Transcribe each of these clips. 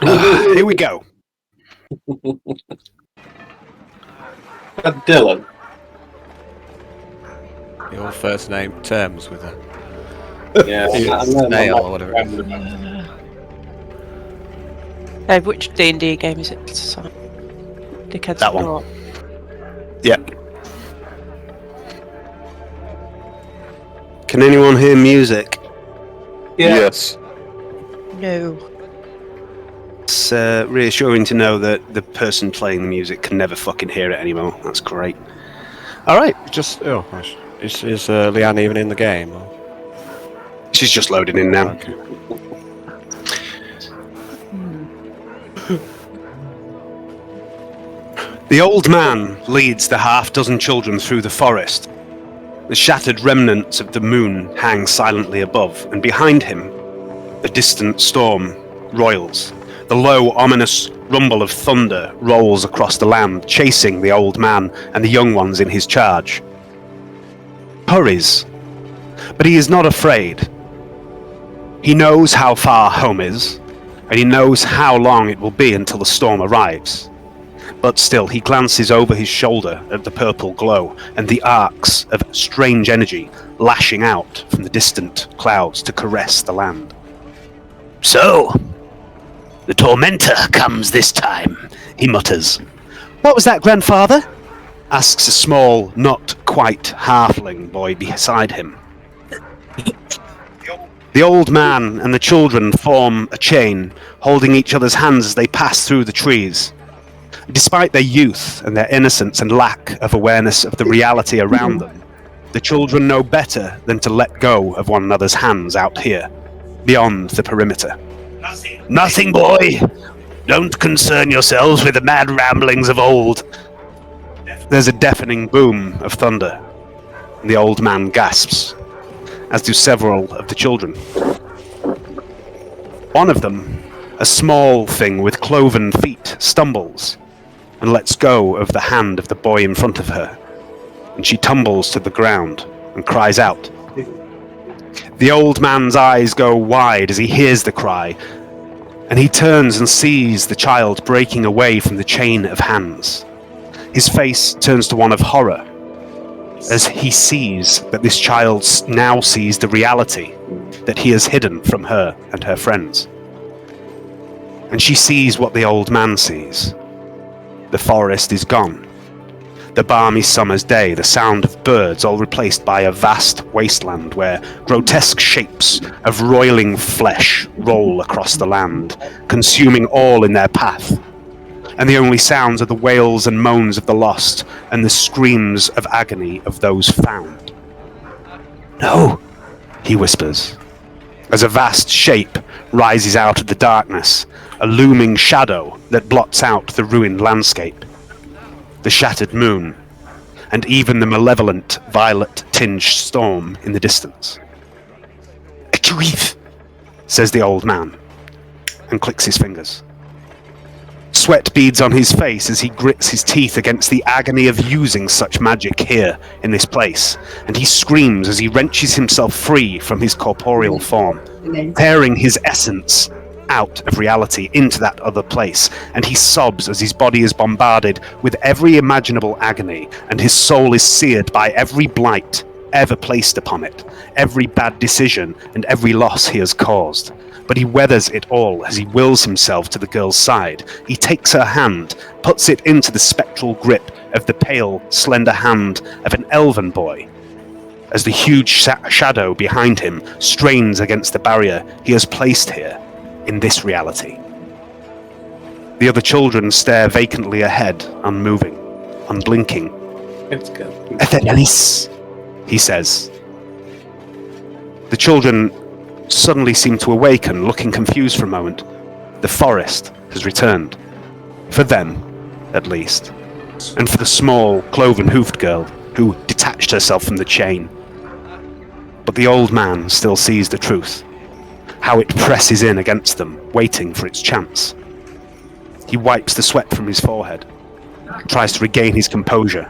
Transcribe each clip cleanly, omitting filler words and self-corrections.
Here we go. Dylan. Your first name terms with a snail or whatever it is. Which D&D game is it? Dickheads That one. Yep. Can anyone hear music? Yes. No. It's reassuring to know that the person playing the music can never fucking hear it anymore. That's great. All right. Is Leanne even in the game? Or? She's just loading in now. Okay. The old man leads the half-dozen children through the forest. The shattered remnants of the moon hang silently above, and behind him, a distant storm roils. The low, ominous rumble of thunder rolls across the land, chasing the old man and the young ones in his charge. Hurries, but he is not afraid. He knows how far home is, and he knows how long it will be until the storm arrives. But still, he glances over his shoulder at the purple glow and the arcs of strange energy lashing out from the distant clouds to caress the land. So, the tormentor comes this time, he mutters. What was that, grandfather? Asks a small, not quite halfling boy beside him. The old man and the children form a chain, holding each other's hands as they pass through the trees. Despite their youth and their innocence and lack of awareness of the reality around them, the children know better than to let go of one another's hands out here, beyond the perimeter. Nothing, boy! Don't concern yourselves with the mad ramblings of old. There's a deafening boom of thunder, and the old man gasps, as do several of the children. One of them, a small thing with cloven feet, stumbles and lets go of the hand of the boy in front of her, and she tumbles to the ground and cries out. The old man's eyes go wide as he hears the cry, and he turns and sees the child breaking away from the chain of hands. His face turns to one of horror, as he sees that this child now sees the reality that he has hidden from her and her friends. And she sees what the old man sees. The forest is gone. The balmy summer's day, the sound of birds, all replaced by a vast wasteland where grotesque shapes of roiling flesh roll across the land, consuming all in their path. And the only sounds are the wails and moans of the lost and the screams of agony of those found. No, he whispers, as a vast shape rises out of the darkness, a looming shadow that blots out the ruined landscape, the shattered moon, and even the malevolent violet-tinged storm in the distance. A grief, says the old man, and clicks his fingers. Sweat beads on his face as he grits his teeth against the agony of using such magic here in this place, and he screams as he wrenches himself free from his corporeal form, tearing his essence out of reality into that other place, and he sobs as his body is bombarded with every imaginable agony, and his soul is seared by every blight ever placed upon it, every bad decision and every loss he has caused. But he weathers it all as he wills himself to the girl's side. He takes her hand, puts it into the spectral grip of the pale, slender hand of an elven boy, as the huge shadow behind him strains against the barrier he has placed here in this reality. The other children stare vacantly ahead, unmoving, unblinking. It's good. Ethelanis, he says. The children suddenly seem to awaken, looking confused for a moment. The forest has returned. For them, at least. And for the small, cloven-hoofed girl who detached herself from the chain. But the old man still sees the truth. How it presses in against them, waiting for its chance. He wipes the sweat from his forehead, tries to regain his composure.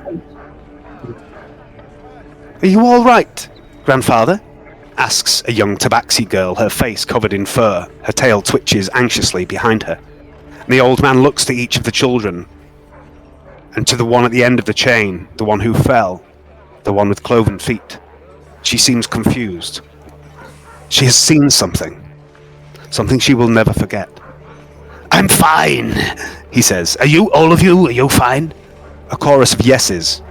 Are you all right, grandfather? Asks a young tabaxi girl, her face covered in fur. Her tail twitches anxiously behind her. The old man looks to each of the children, and to the one at the end of the chain, the one who fell, the one with cloven feet. She seems confused. She has seen something. Something she will never forget. "I'm fine," he says. "Are you, all of you, are you fine?" A chorus of yeses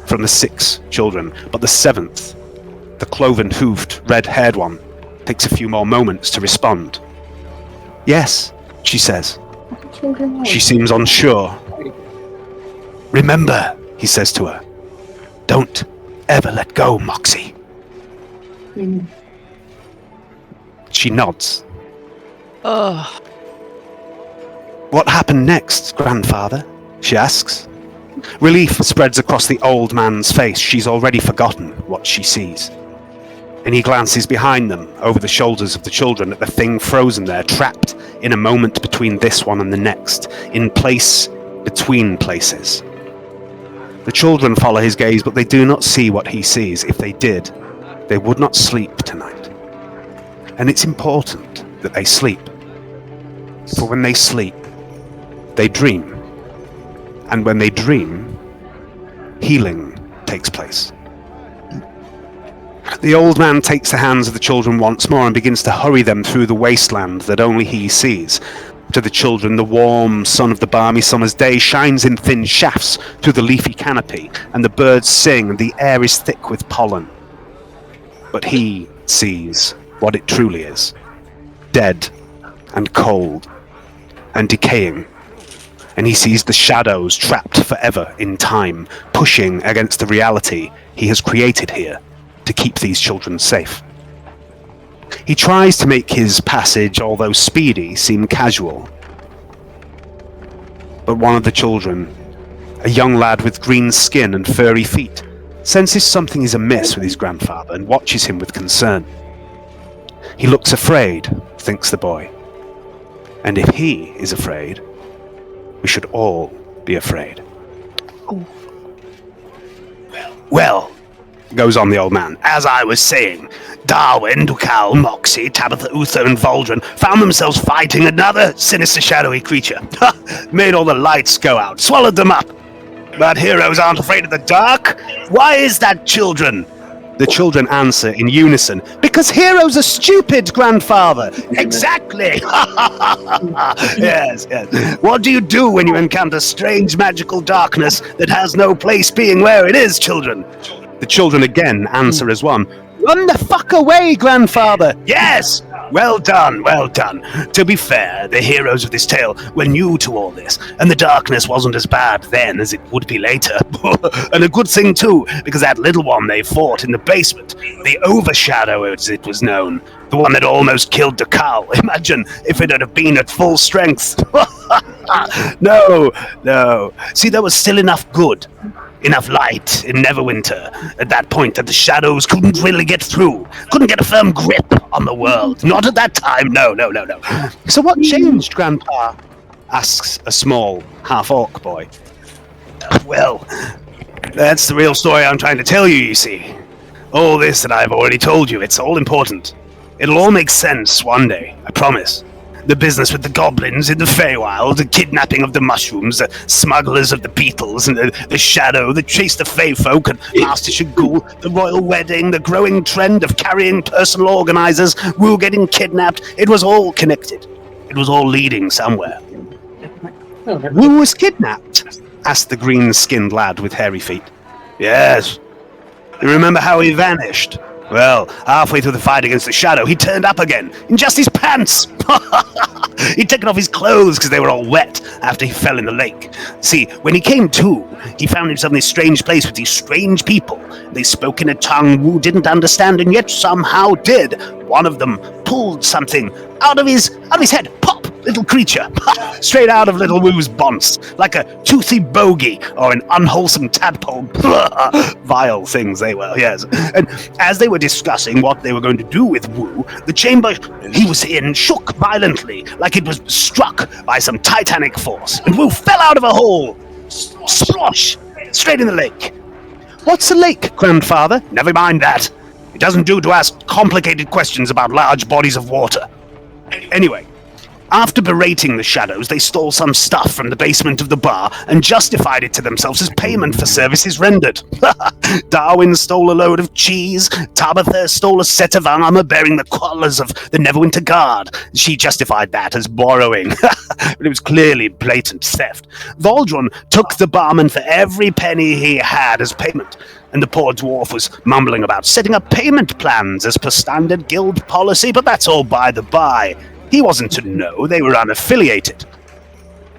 from the 6 children, but the 7th, the cloven-hoofed, red-haired one, takes a few more moments to respond. "Yes," she says. She seems unsure. "Remember," he says to her, "don't ever let go, Moxie." She nods. Oh, "What happened next, grandfather?" she asks. Relief spreads across the old man's face. She's already forgotten what she sees. And he glances behind them, over the shoulders of the children, at the thing frozen there, trapped in a moment between this one and the next, in place between places. The children follow his gaze, but they do not see what he sees. If they did, they would not sleep tonight. And it's important that they sleep. For when they sleep, they dream. And when they dream, healing takes place. The old man takes the hands of the children once more and begins to hurry them through the wasteland that only he sees. To the children, the warm sun of the balmy summer's day shines in thin shafts through the leafy canopy, and the birds sing, and the air is thick with pollen. But he sees what it truly is. Dead, and cold, and decaying. And he sees the shadows trapped forever in time, pushing against the reality he has created here to keep these children safe. He tries to make his passage, although speedy, seem casual. But one of the children, a young lad with green skin and furry feet, senses something is amiss with his grandfather and watches him with concern. He looks afraid, thinks the boy. And if he is afraid, we should all be afraid. Well, goes on the old man, as I was saying, Darwin, Ducal, Moxie, Tabitha, Uther, and Valdrin found themselves fighting another sinister shadowy creature. Made all the lights go out, swallowed them up. But heroes aren't afraid of the dark. Why is that, children? The children answer in unison, "Because heroes are stupid, grandfather." Exactly! Yes, yes. What do you do when you encounter strange magical darkness that has no place being where it is, children? The children again answer as one. "Run the fuck away, grandfather!" Yes! Well done, well done. To be fair, the heroes of this tale were new to all this, and the darkness wasn't as bad then as it would be later. And a good thing too, because that little one they fought in the basement, the Overshadow as it was known, the one that almost killed Ducal, imagine if it had been at full strength. No. See, there was still enough good. Enough light in Neverwinter at that point that the shadows couldn't really get through, couldn't get a firm grip on the world. Not at that time, no. So what changed, Grandpa? Asks a small, half-orc boy. Well, that's the real story I'm trying to tell you, you see. All this that I've already told you, it's all important. It'll all make sense one day, I promise. The business with the goblins in the Feywild, the kidnapping of the mushrooms, the smugglers of the beetles, and the shadow that chased the Fey folk, and Master Shagul, the royal wedding, the growing trend of carrying personal organizers, Wu getting kidnapped. It was all connected. It was all leading somewhere. Wu was kidnapped? Asked the green-skinned lad with hairy feet. Yes. You remember how he vanished? Well, halfway through the fight against the shadow, he turned up again, in just his pants! He'd taken off his clothes because they were all wet after he fell in the lake. See, when he came to, he found himself in this strange place with these strange people. They spoke in a tongue Wu didn't understand and yet somehow did. One of them pulled something out of his head. Pop! Little creature, straight out of little Wu's bonce, like a toothy bogey or an unwholesome tadpole. Vile things they were, yes. And as they were discussing what they were going to do with Wu, the chamber he was in shook violently, like it was struck by some titanic force, and Wu fell out of a hole. Splosh! Straight in the lake. What's a lake, grandfather? Never mind that. It doesn't do to ask complicated questions about large bodies of water. Anyway, After berating the shadows, they stole some stuff from the basement of the bar and justified it to themselves as payment for services rendered. Darwin stole a load of cheese. Tabitha stole a set of armor bearing the colours of the Neverwinter Guard. She justified that as borrowing, but it was clearly blatant theft. Valdron took the barman for every penny he had as payment, and the poor dwarf was mumbling about setting up payment plans as per standard guild policy, but that's all by the by. He wasn't to know, they were unaffiliated.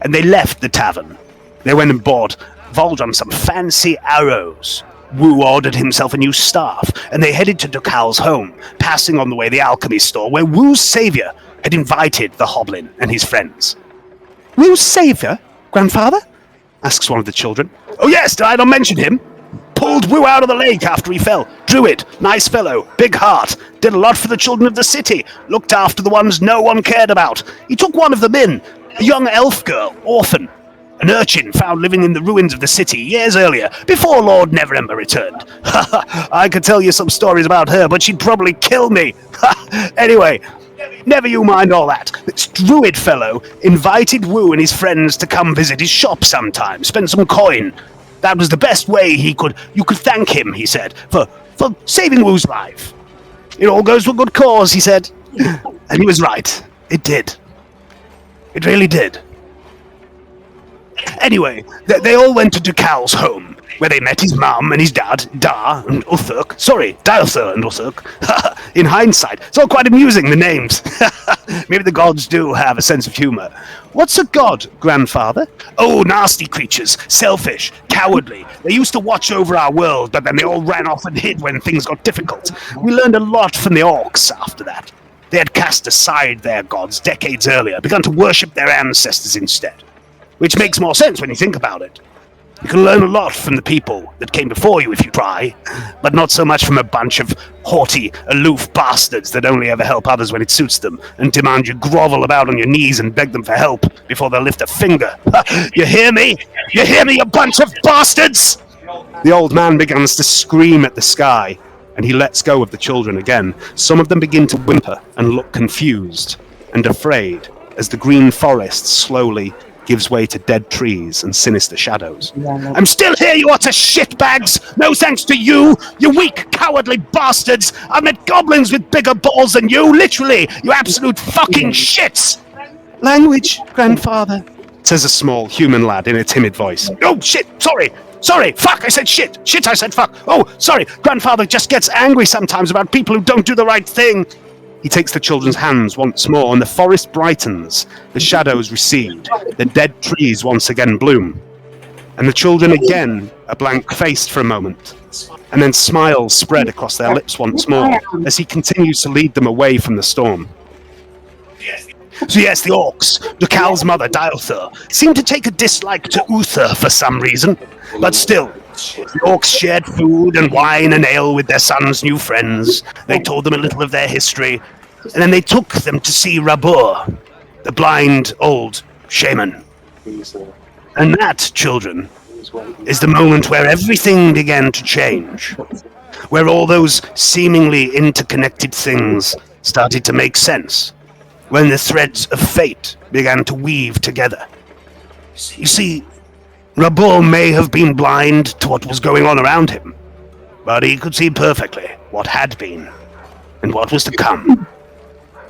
And they left the tavern. They went and bought Valdron some fancy arrows. Wu ordered himself a new staff, and they headed to Ducal's home, passing on the way the alchemy store, where Wu's savior had invited the Hoblin and his friends. Wu's savior, grandfather? Asks one of the children. Oh yes, did I not mention him? Pulled Wu out of the lake after he fell. Druid, nice fellow, big heart, did a lot for the children of the city, looked after the ones no one cared about. He took one of them in, a young elf girl, orphan, an urchin found living in the ruins of the city years earlier, before Lord Neverember returned. I could tell you some stories about her, but she'd probably kill me. Anyway, never you mind all that. This Druid fellow invited Wu and his friends to come visit his shop sometime, spend some coin. That was the best way you could thank him, he said, for saving Wu's life. It all goes to a good cause, he said. And he was right. It did. It really did. Anyway, they all went to Ducal's home, where they met his mum and his dad, Dar and Uthuk. Sorry, Diother and Uthuk. In hindsight, it's all quite amusing, the names. Maybe the gods do have a sense of humour. What's a god, grandfather? Oh, nasty creatures, selfish, cowardly. They used to watch over our world, but then they all ran off and hid when things got difficult. We learned a lot from the orcs after that. They had cast aside their gods decades earlier, begun to worship their ancestors instead. Which makes more sense when you think about it. You can learn a lot from the people that came before you if you try, but not so much from a bunch of haughty, aloof bastards that only ever help others when it suits them, and demand you grovel about on your knees and beg them for help before they'll lift a finger. You hear me? You hear me, you bunch of bastards? The old man begins to scream at the sky, and he lets go of the children again. Some of them begin to whimper and look confused and afraid as the green forest slowly gives way to dead trees and sinister shadows. I'm still here, you utter shitbags! No thanks to you, you weak, cowardly bastards! I've met goblins with bigger balls than you, literally! You absolute fucking shits! Language, grandfather, says a small human lad in a timid voice. Oh, shit, sorry, fuck, I said shit, I said fuck. Oh, sorry, grandfather just gets angry sometimes about people who don't do the right thing. He takes the children's hands once more, and the forest brightens, the shadows recede, the dead trees once again bloom. And the children again are blank-faced for a moment, and then smiles spread across their lips once more, as he continues to lead them away from the storm. So yes, the orcs, Ducal's mother, Diother, seem to take a dislike to Uther for some reason, but still, the orcs shared food and wine and ale with their son's new friends. They told them a little of their history, and then they took them to see Rhabur, the blind old shaman. And that, children, is the moment where everything began to change, where all those seemingly interconnected things started to make sense, when the threads of fate began to weave together. You see, Rhabur may have been blind to what was going on around him, but he could see perfectly what had been and what was to come.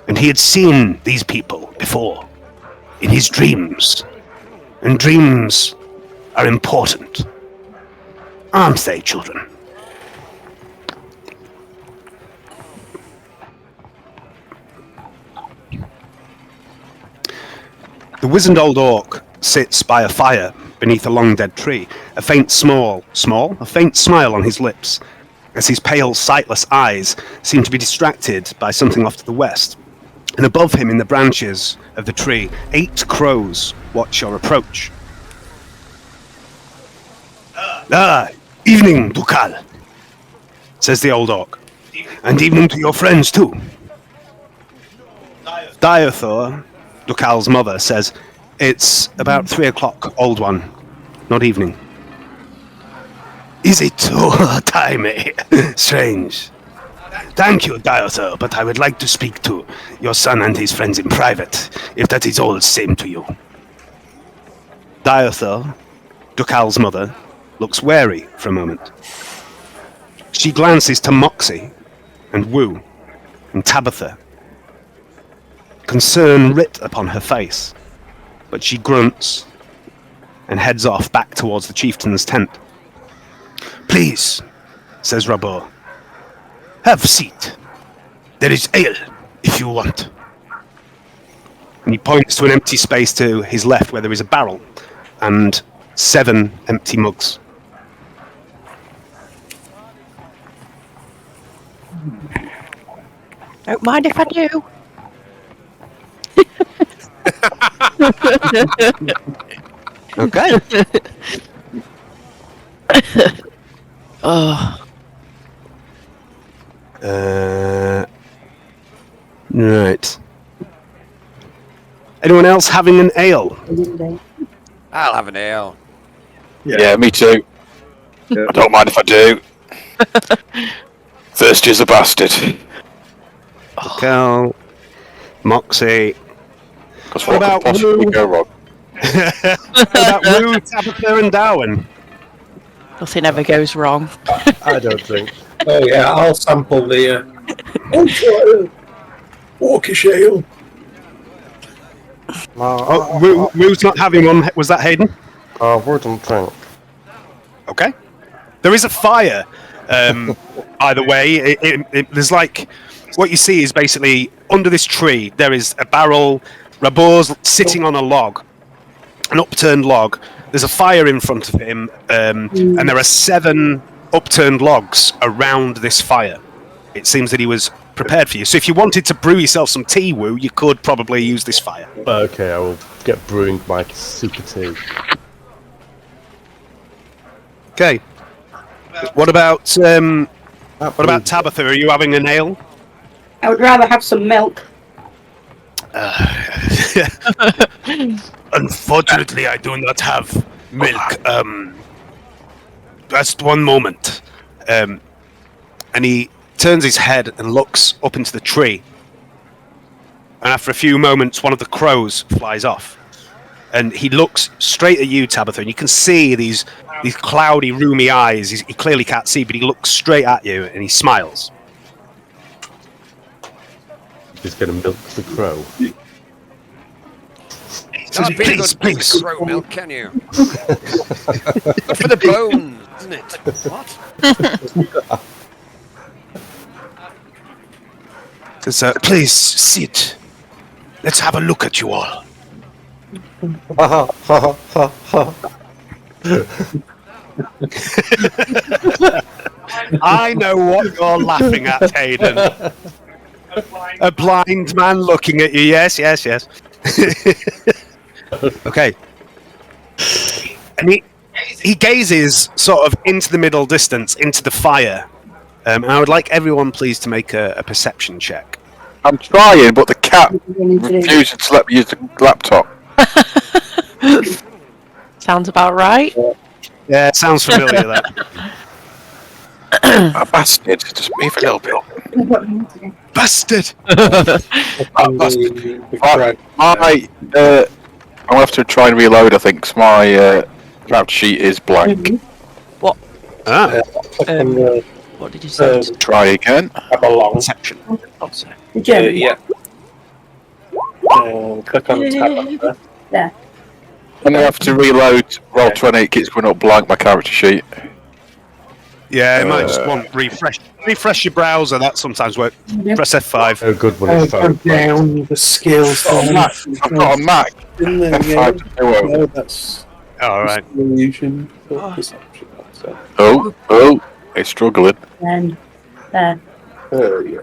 And he had seen these people before, in his dreams. And dreams are important, aren't they, children? The wizened old orc sits by a fire beneath a long dead tree, a faint smile on his lips, as his pale, sightless eyes seem to be distracted by something off to the west. And above him, in the branches of the tree, 8 crows watch your approach. Evening, Ducal, says the old orc. And evening to your friends, too. Diother, Ducal's mother, says, it's about 3 o'clock, old one, not evening. Is it? Oh, timey. Strange. Thank you, Diother, but I would like to speak to your son and his friends in private, if that is all the same to you. Diother, Dukal's mother, looks wary for a moment. She glances to Moxie and Wu and Tabitha. Concern writ upon her face, but she grunts and heads off back towards the chieftain's tent. Please, says Rhabur, have a seat. There is ale, if you want. And he points to an empty space to his left where there is a barrel and 7 empty mugs. Don't mind if I do. Okay. Oh. Right. Anyone else having an ale? I'll have an ale. Yeah, me too. I don't mind if I do. Thirsty as a bastard. Cal, Moxie. Because What what about could possibly Wu? go wrong? What about Wu, Tabitha, and Darwin? Nothing ever goes wrong. I don't think. Oh yeah, I'll sample the Orcish ale. Oh, Wu's not having one. Was that Hayden? Wouldn't think. Okay. There is a fire. Either way, there's like what you see is basically under this tree. There is a barrel. Rhabur's sitting on a log, an upturned log. There's a fire in front of him, and there are 7 upturned logs around this fire. It seems that he was prepared for you. So if you wanted to brew yourself some tea, Wu, you could probably use this fire. Okay, I will get brewing my super tea. Okay. What about Tabitha? Are you having an ale? I would rather have some milk. Unfortunately, I do not have milk. Just one moment. And he turns his head and looks up into the tree. And after a few moments, one of the crows flies off. And he looks straight at you, Tabitha, and you can see these cloudy, roomy eyes. He clearly can't see, but he looks straight at you and he smiles. He's going to milk the crow. Can't be Please, good please. crow milk, can you? Good for the bones, isn't it? What? Says, please sit. Let's have a look at you all. Ha ha ha ha. I know what you're laughing at, Hayden. A blind man looking at you. Yes, yes, yes. Okay. And he gazes sort of into the middle distance, into the fire. And I would like everyone, please, to make a perception check. I'm trying, but the cat refuses to let me use the laptop. Sounds about right. Yeah, it sounds familiar, that. A bastard. Just move a little bit. Bastard! I'm I'll have to try and reload, I think, 'cause my draft sheet is blank. Ah, What did you say? Try again. along. perception. Oh, sorry. Yeah. Click on the tab there. And I have to reload roll 20, it keeps going up blank, my character sheet. Yeah, it might just want refresh. Refresh your browser, that sometimes works. Press F5. Oh, good when it's Go found. down the skills. I've got a Mac. In there, F5 to do it. no, that's Alright. illusion. Perception. So. Oh, it's struggling. And there. Yeah.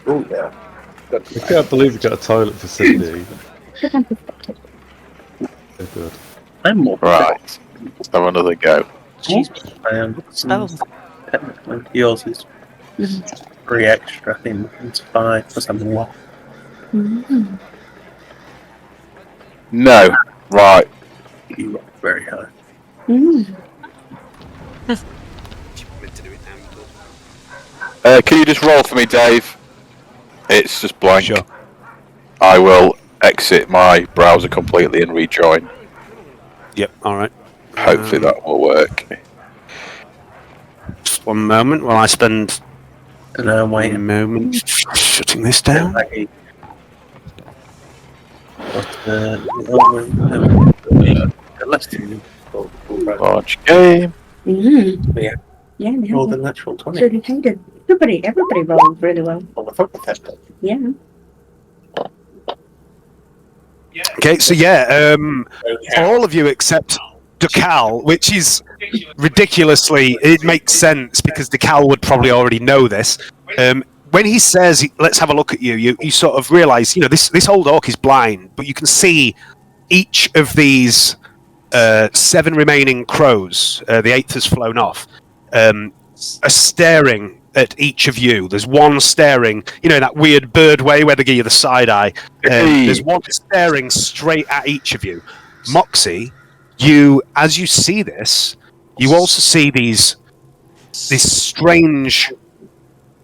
Oh yeah. I can't believe we got a toilet facility. So good. I'm more Right, let's have another go. Spells. Technically, yours is 3 extra. I think it's 5 for something. What? No, right. You rock very high. Can you just roll for me, Dave? It's just blank. Sure. I will exit my browser completely and rejoin. Yep. All right. Hopefully that will work. Just one moment while I spend And I'm a waiting. moment shutting this down. Large game. Mm-hmm. Yeah. Yeah, they More have than natural 20. so they did. Everybody rolled really well. On the front of that. Yeah. Okay, so yeah, all of you except Ducal, which is ridiculously, it makes sense because Ducal would probably already know this. When he says, "Let's have a look at you," you sort of realise, this old orc is blind, but you can see each of these 7 remaining crows. The 8th has flown off. Are staring at each of you. There's one staring, in that weird bird way where they give you the side eye. There's one staring straight at each of you. Moxie, as you see this, you also see this strange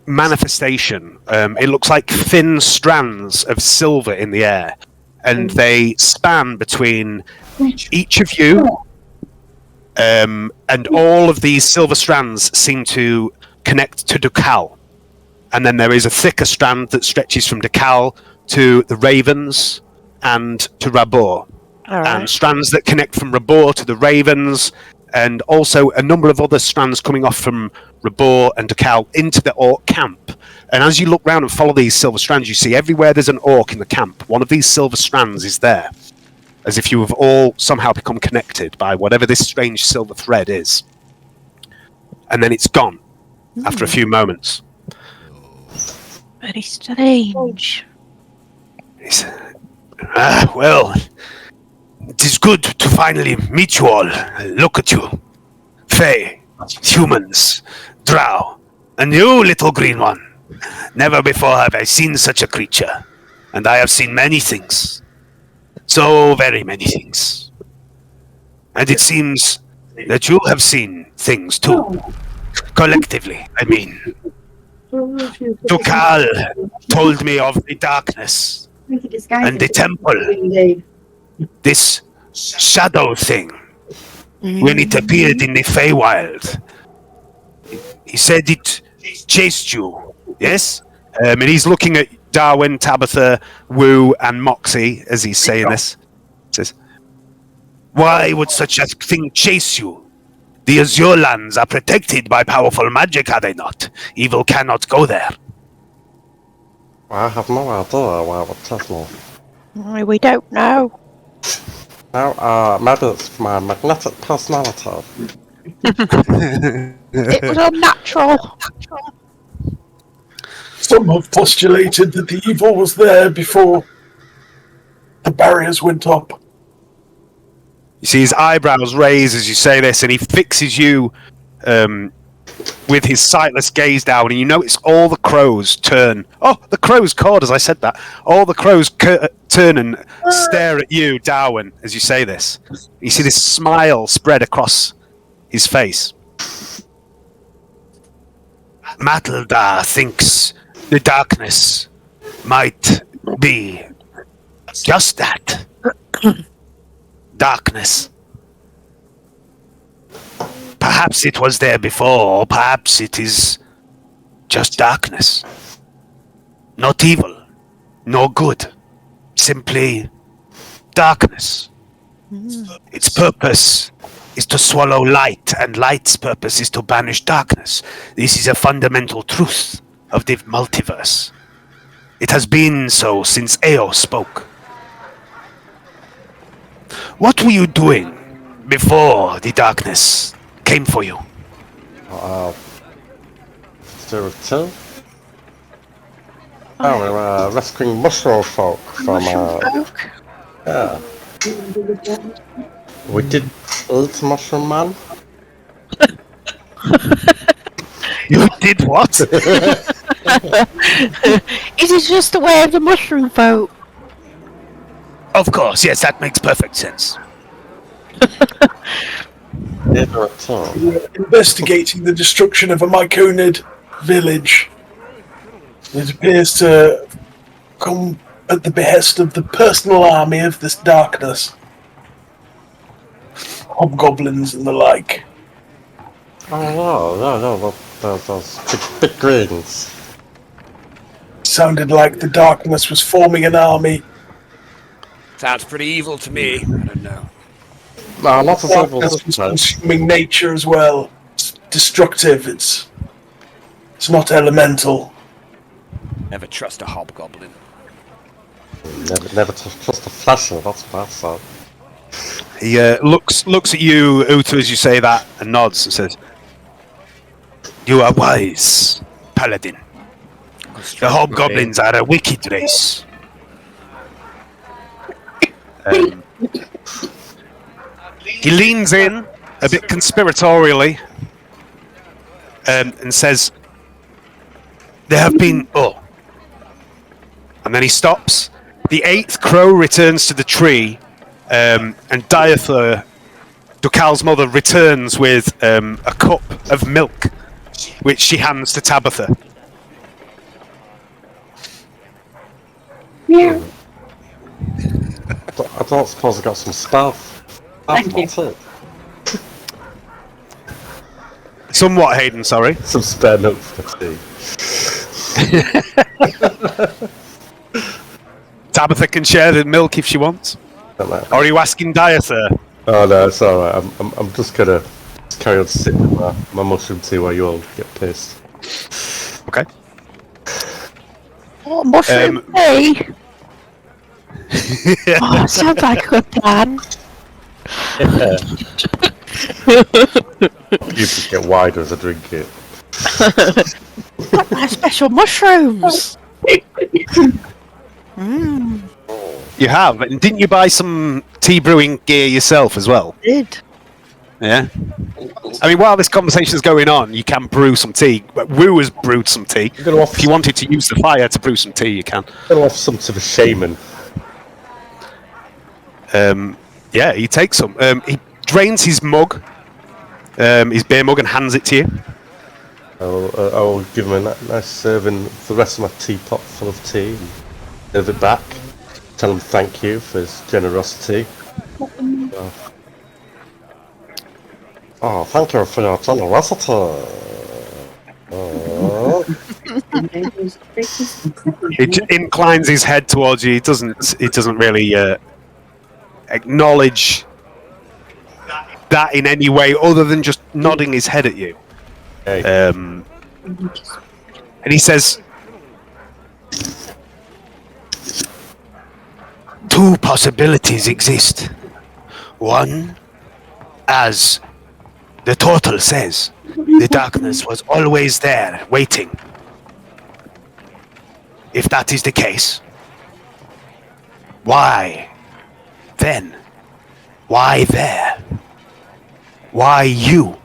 manifestation. It looks like thin strands of silver in the air, and they span between each of you. And all of these silver strands seem to connect to Ducal. And then there is a thicker strand that stretches from Ducal to the Ravens and to Rhabur. And strands that connect from Rhabur to the Ravens, and also a number of other strands coming off from Rhabur and Ducal into the orc camp. And as you look round and follow these silver strands, you see everywhere there's an orc in the camp, one of these silver strands is there. As if you have all somehow become connected by whatever this strange silver thread is. And then it's gone after a few moments. Very strange. Well, it is good to finally meet you all. Look at you. Fae, humans, drow, and you, little green one. Never before have I seen such a creature. And I have seen many things. So very many things. And it seems that you have seen things too. Collectively, I mean. Ducal told me of the darkness and the temple. This shadow thing. When it appeared in the Feywild. He said it chased you. Yes? And he's looking at Darwin, Tabitha, Wu, and Moxie as he's saying this. He says, "Why would such a thing chase you? The Azure lands are protected by powerful magic, are they not? Evil cannot go there." I have no idea why it would chase me. We don't know. No, maybe it's my magnetic personality. It was unnatural. Some have postulated that the evil was there before the barriers went up. You see his eyebrows raise as you say this, and he fixes you with his sightless gaze down, and you notice all the crows turn. Oh, the crows cawed as I said that. All the crows turn and stare at you, Darwin, as you say this. You see this smile spread across his face. Matildar thinks the darkness might be just that. Darkness. Perhaps it was there before, or perhaps it is just darkness. Not evil, nor good. Simply darkness. Its purpose is to swallow light, and light's purpose is to banish darkness. This is a fundamental truth of the multiverse. It has been so since Eo spoke. What were you doing before the darkness came for you? Still with two? Oh, we were rescuing mushroom folk from, yeah. We did eat Mushroom Man. You did what? Is it just the way of the mushroom folk? Of course, yes, that makes perfect sense. Neither at all. We were investigating the destruction of a myconid village. It appears to come at the behest of the personal army of this darkness. Hobgoblins and the like. Oh, no, those big greens. Sounded like the darkness was forming an army. Sounds pretty evil to me. I don't know. No, not as evil Darkness as was this. consuming nature as well. It's destructive. It's not elemental. Never trust a hobgoblin. Never trust a flasher, that's what I've said. He looks at you, Uta, as you say that, and nods and says, "You are wise, Paladin. The hobgoblins are a wicked race." He leans in a bit conspiratorially and says, "There have been..." Oh. And then he stops. The 8th crow returns to the tree, and Diathur, Dukal's mother, returns with a cup of milk, which she hands to Tabitha. Yeah. I don't suppose I got some stuff. Thank you. That's it. Somewhat, Hayden, sorry. Some spare milk for tea. Tabitha can share the milk if she wants. Don't matter. Or are you asking Diathur? Oh no, it's alright. I'm just gonna carry on sipping my mushroom tea while you all get pissed. Okay. Oh, mushroom tea. Oh, sounds like a good plan. You just get wider as I drink it. Got my special mushrooms. You have, and didn't you buy some tea brewing gear yourself as well? Did. Yeah. I mean, while this conversation's going on, you can brew some tea. Woo has brewed some tea. If you wanted to use the fire to brew some tea, you can. I'm gonna offer some to the shaman. Yeah, he takes some. He drains his mug, his beer mug, and hands it to you. I'll give him a nice serving for the rest of my teapot full of tea and serve it back. Tell him thank you for his generosity. Oh, thank you for your generosity. Oh. He inclines his head towards you. He doesn't really acknowledge that in any way, other than just nodding his head at you. Hey. And he says, "Two possibilities exist. One, as the turtle says, the darkness was always there, waiting. If that is the case, why then? Why there? Why you?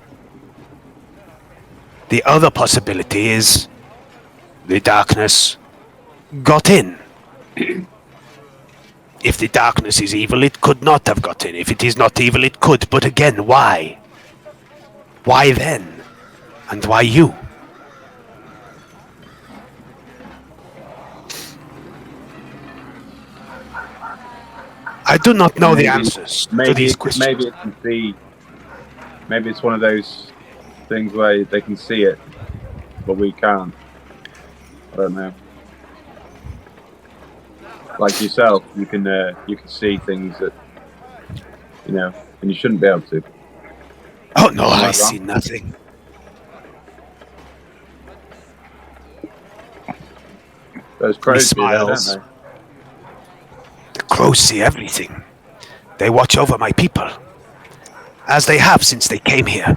The other possibility is the darkness got in. If the darkness is evil, it could not have got in. If it is not evil, it could. But again, why? Why then? And why you?" I do not know the answers to these questions. Maybe it can see. Maybe it's one of those things where they can see it, but we can't. I don't know. Like yourself, you can see things that and you shouldn't be able to. Oh no, Am I I wrong? see nothing. Those crows He do that, smiles. don't The crows see everything. They watch over my people, as they have since they came here.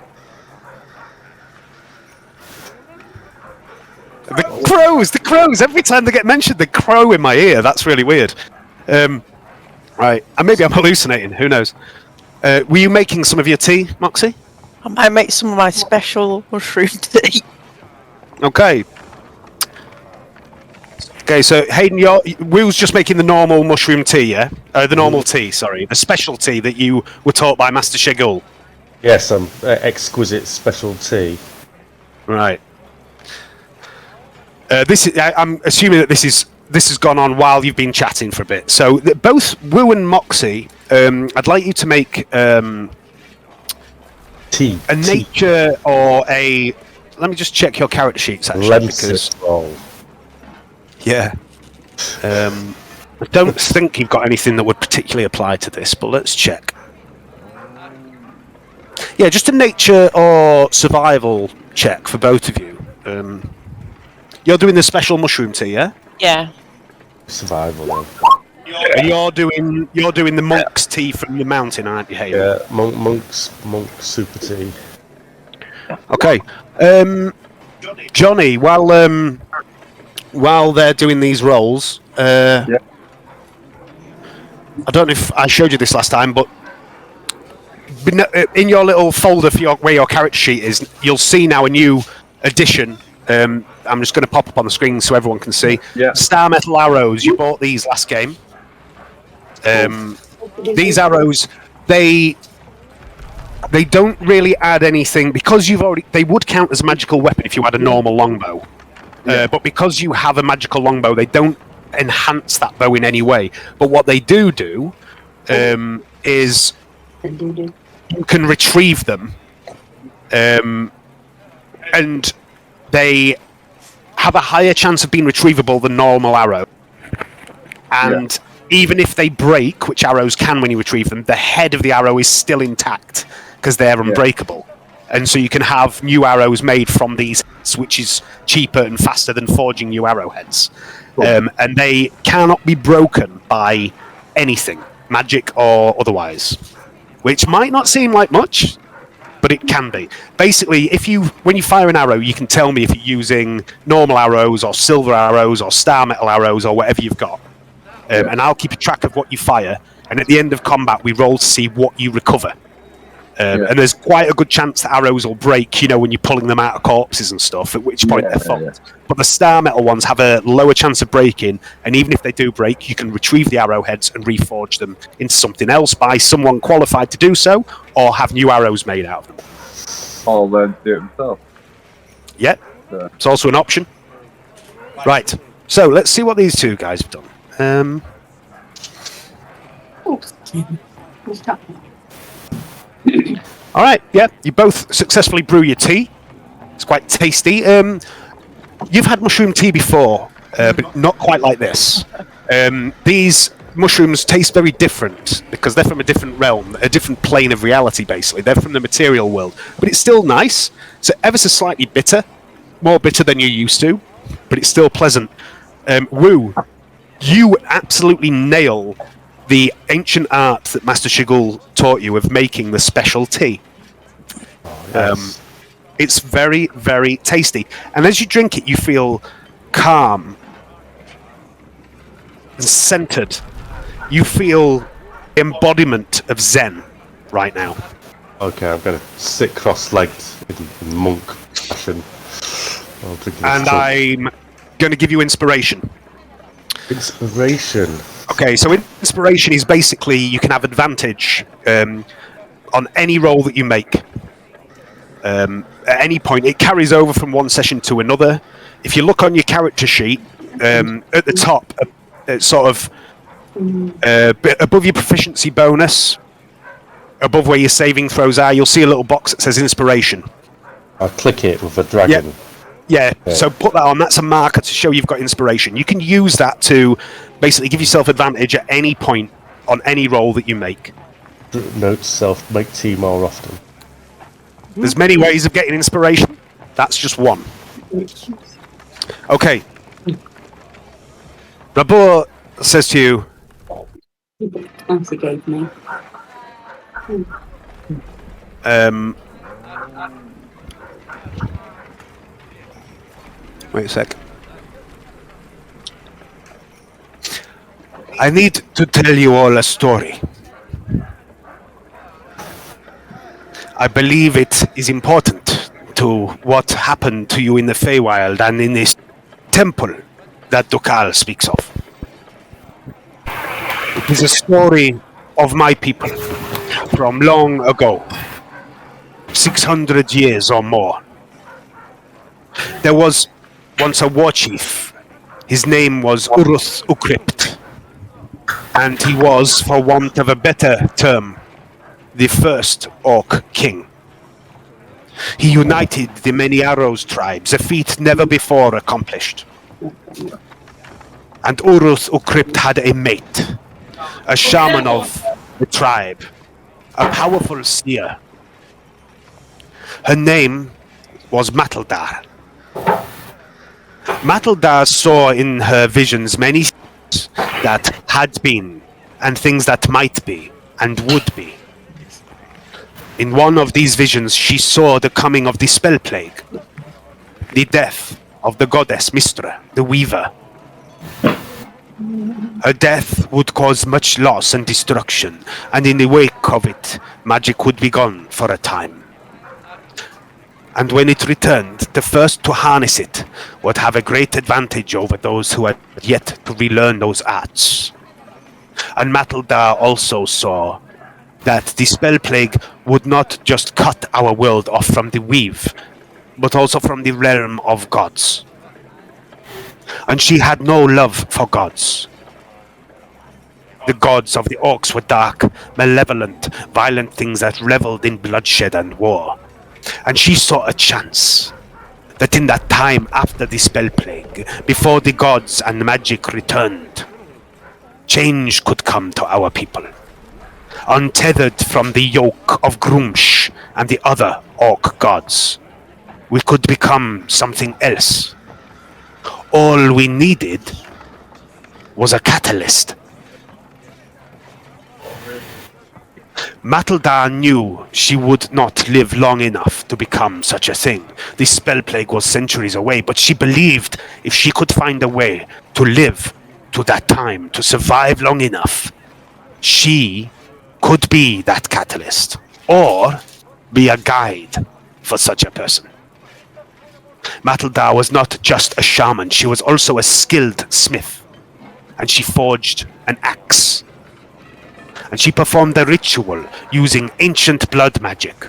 The crows! Every time they get mentioned, they crow in my ear. That's really weird. Right, and maybe I'm hallucinating. Who knows? Were you making some of your tea, Moxie? I might make some of my special mushroom tea. Okay. Okay, so Hayden, Will's just making the normal mushroom tea, yeah? The normal tea, sorry. The special tea that you were taught by Master Shegul. Yes, exquisite special tea. Right. I'm assuming that this has gone on while you've been chatting for a bit. So both Woo and Moxie, I'd like you to make a nature or a. Let me just check your character sheets actually, because roll. Yeah. I don't think you've got anything that would particularly apply to this, but let's check. Yeah, just a nature or survival check for both of you. You're doing the special mushroom tea, yeah? Yeah. Survival. And you're doing the monk's tea from the mountain, aren't you, Hayden? Yeah, monk super tea. Okay. Johnny, while they're doing these rolls, I don't know if I showed you this last time, but in your little folder for where your character sheet is, you'll see now a new addition. I'm just going to pop up on the screen so everyone can see. Yeah. Star metal arrows. You bought these last game. These arrows, they don't really add anything because they would count as a magical weapon if you had a normal longbow. But because you have a magical longbow, they don't enhance that bow in any way. But what they do is you can retrieve them, and they have a higher chance of being retrievable than normal arrow. And even if they break, which arrows can when you retrieve them, the head of the arrow is still intact because they're unbreakable. And so you can have new arrows made from these, which is cheaper and faster than forging new arrowheads. Cool. And they cannot be broken by anything, magic or otherwise, which might not seem like much, but it can be. Basically, when you fire an arrow, you can tell me if you're using normal arrows or silver arrows or star metal arrows or whatever you've got. And I'll keep a track of what you fire, and at the end of combat, we roll to see what you recover. And there's quite a good chance that arrows will break, when you're pulling them out of corpses and stuff, at which point they're fucked. But the star metal ones have a lower chance of breaking, and even if they do break, you can retrieve the arrowheads and reforge them into something else by someone qualified to do so, or have new arrows made out of them. Or learn to do it himself. Yeah, it's also an option. Right, so let's see what these two guys have done. All right, you both successfully brew your tea. It's quite tasty. You've had mushroom tea before, but not quite like this. These mushrooms taste very different because they're from a different realm, a different plane of reality, basically. They're from the material world, but it's still nice. It's ever so slightly bitter, more bitter than you're used to, but it's still pleasant. Woo, you absolutely nail the ancient art that Master Shigul taught you of making the special tea. It's very, very tasty. And as you drink it, you feel calm and centered. You feel embodiment of Zen right now. Okay, I'm going to sit cross-legged in monk fashion. And I'm going to give you inspiration. Inspiration. Okay, so inspiration is basically you can have advantage on any roll that you make. At any point, it carries over from one session to another. If you look on your character sheet, at the top, sort of above your proficiency bonus, above where your saving throws are, you'll see a little box that says inspiration. I'll click it with a dragon. Yeah, so put that on. That's a marker to show you've got inspiration. You can use that to basically give yourself advantage at any point on any roll that you make. Note to self, make tea more often. There's many ways of getting inspiration. That's just one. Okay. Rhabur says to you... As he gave me. Wait a sec. I need to tell you all a story. I believe it is important to what happened to you in the Feywild and in this temple that Dokal speaks of. It is a story of my people from long ago, 600 years or more. There was once a war chief. His name was Urus Ukript, and he was, for want of a better term, the first Orc king. He united the Many Arrows tribes, a feat never before accomplished. And Urus Ukript had a mate, a shaman of the tribe, a powerful seer. Her name was Matildar. Matildar saw in her visions many things that had been, and things that might be, and would be. In one of these visions, she saw the coming of the spell plague, the death of the goddess Mistra, the weaver. Her death would cause much loss and destruction, and in the wake of it, magic would be gone for a time. And when it returned, the first to harness it would have a great advantage over those who had yet to relearn those arts. And Matildar also saw that the spell plague would not just cut our world off from the weave, but also from the realm of gods. And she had no love for gods. The gods of the orcs were dark, malevolent, violent things that reveled in bloodshed and war. And she saw a chance that in that time after the spell plague, before the gods and magic returned, change could come to our people. Untethered from the yoke of Grumsh and the other orc gods, we could become something else. All we needed was a catalyst. Matildar knew she would not live long enough to become such a thing. The spell plague was centuries away, but she believed if she could find a way to live to that time, to survive long enough, she could be that catalyst, or be a guide for such a person. Matildar was not just a shaman, she was also a skilled smith, and she forged an axe. And she performed a ritual using ancient blood magic.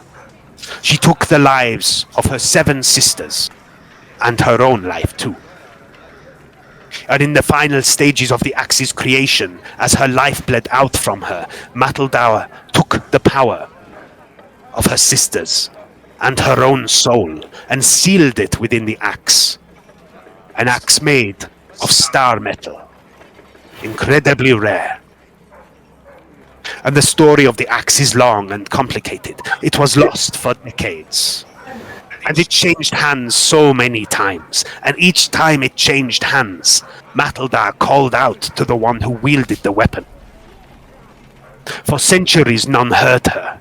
She took the lives of her 7 sisters, and her own life too. And in the final stages of the axe's creation, as her life bled out from her, Matildar took the power of her sisters and her own soul and sealed it within the axe. An axe made of star metal, incredibly rare. And the story of the axe is long and complicated. It was lost for decades. And it changed hands so many times. And each time it changed hands, Matildar called out to the one who wielded the weapon. For centuries none heard her.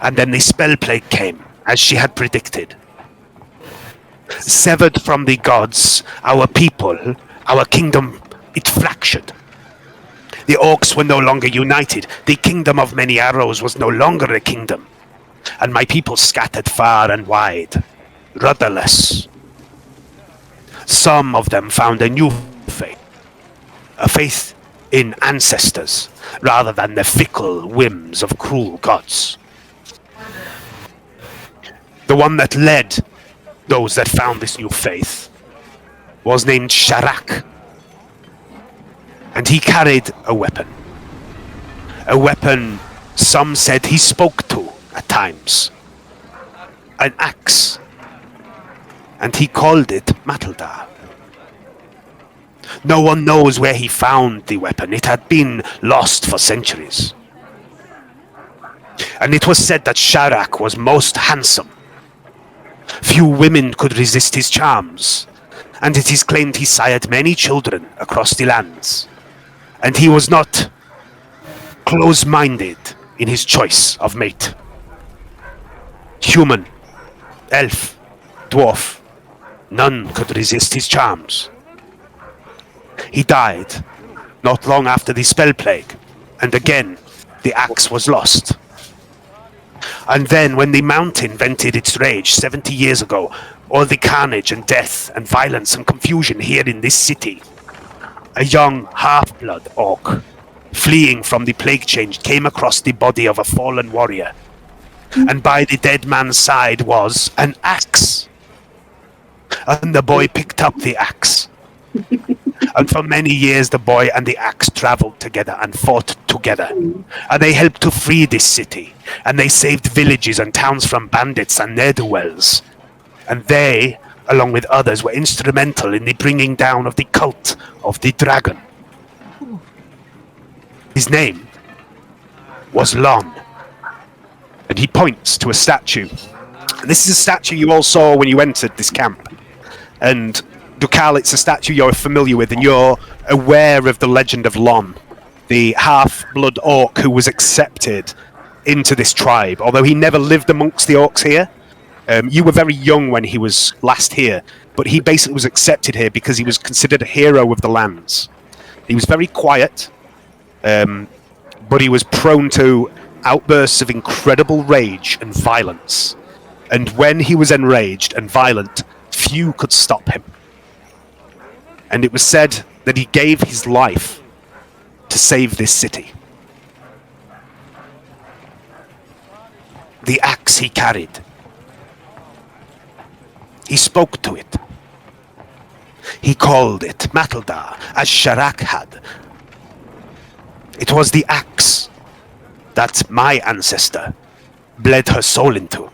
And then the spell plague came, as she had predicted. Severed from the gods, our people, our kingdom, it fractured. The orcs were no longer united. The kingdom of Many Arrows was no longer a kingdom. And my people scattered far and wide, rudderless. Some of them found a new faith. A faith in ancestors, rather than the fickle whims of cruel gods. The one that led those that found this new faith was named Sharak. And he carried a weapon. A weapon some said he spoke to at times. An axe. And he called it Matildar. No one knows where he found the weapon. It had been lost for centuries. And it was said that Sharak was most handsome. Few women could resist his charms. And it is claimed he sired many children across the lands. And he was not close-minded in his choice of mate. Human, elf, dwarf, none could resist his charms. He died not long after the spell plague, and again the axe was lost. And then when the mountain vented its rage 70 years ago, all the carnage and death and violence and confusion here in this city, a young half-blood orc, fleeing from the plague change, came across the body of a fallen warrior. And by the dead man's side was an axe. and the boy picked up the axe. And for many years the boy and the axe traveled together and fought together. And they helped to free this city. And they saved villages and towns from bandits and ne'er-do-wells. And they, along with others, were instrumental in the bringing down of the cult of the dragon. His name was Lon. And he points to a statue. And this is a statue you all saw when you entered this camp. And Dukal, it's a statue you're familiar with, and you're aware of the legend of Lon, the half-blood orc who was accepted into this tribe, although he never lived amongst the orcs here. You were very young when he was last here, but he basically was accepted here because he was considered a hero of the lands. He was very quiet, but he was prone to outbursts of incredible rage and violence. And when he was enraged and violent, few could stop him. And it was said that he gave his life to save this city. The axe he carried, he spoke to it. He called it Matildar, as Sharak had. It was the axe that my ancestor bled her soul into.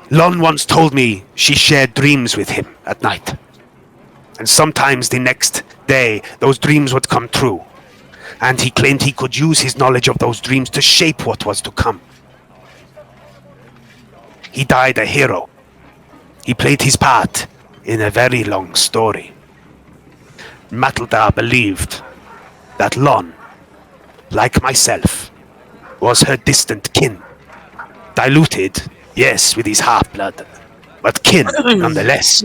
Lon once told me she shared dreams with him at night. And sometimes the next day, those dreams would come true. And he claimed he could use his knowledge of those dreams to shape what was to come. He died a hero. He played his part in a very long story. Matildar believed that Lon, like myself, was her distant kin. Diluted, yes, with his half-blood, but kin nonetheless.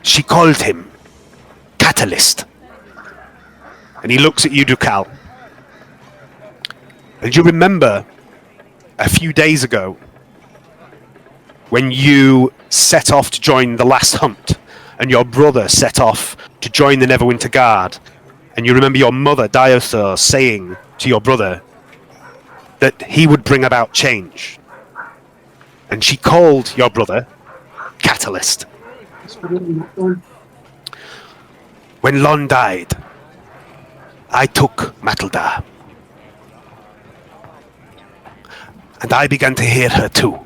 She called him Catalyst. And he looks at you, Dukal. And you remember a few days ago when you set off to join the last hunt and your brother set off to join the Neverwinter Guard, and you remember your mother, Diothar, saying to your brother that he would bring about change. And she called your brother Catalyst. When Lon died, I took Matildar. And I began to hear her too.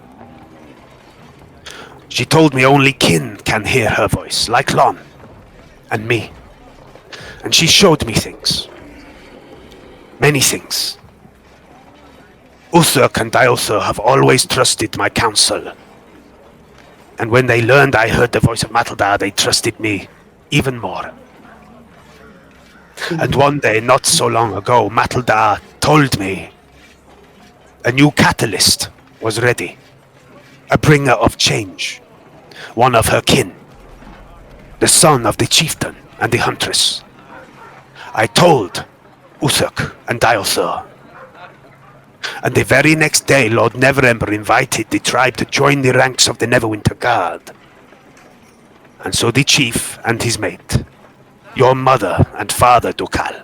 She told me only kin can hear her voice, like Lon and me. And she showed me things. Many things. Uthuk and Diothar have always trusted my counsel. And when they learned I heard the voice of Matildar, they trusted me even more. And one day, not so long ago, Matildar told me a new catalyst was ready. A bringer of change. One of her kin. The son of the chieftain and the huntress. I told Uthuk and Diothar. And the very next day, Lord Neverember invited the tribe to join the ranks of the Neverwinter Guard. And so the chief and his mate, your mother and father, Dukal,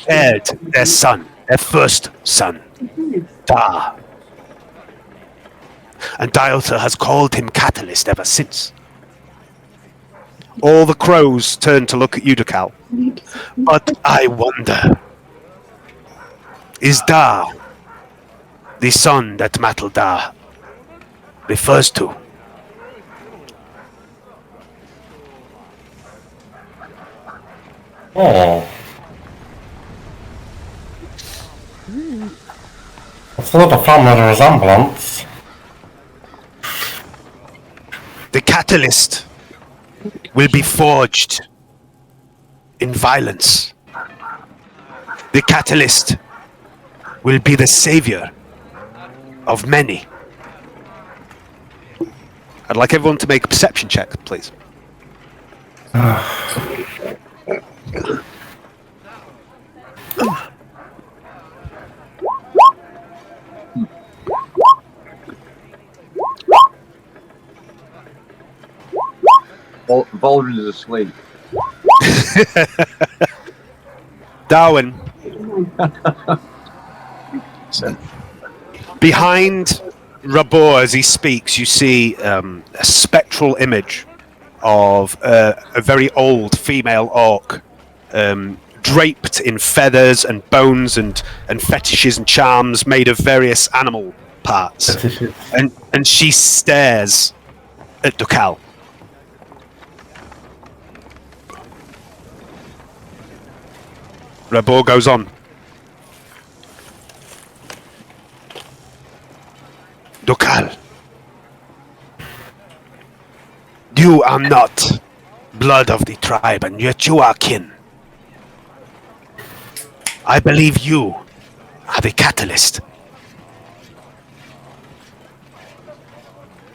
shared their son, their first son, Da. And Diothar has called him Catalyst ever since. All the crows turn to look at you, Dukal. But I wonder, is Da the son that Matildar refers to? Oh. I thought I found a resemblance. The catalyst will be forged in violence. The catalyst will be the savior of many. I'd like everyone to make a perception check, please. Baldwin is asleep. Darwin. Behind Rhabur, as he speaks, you see a spectral image of a very old female orc, draped in feathers and bones and fetishes and charms made of various animal parts. And she stares at Dukal. Rhabur goes on. Dukal, you are not blood of the tribe, and yet you are kin. I believe you are the catalyst.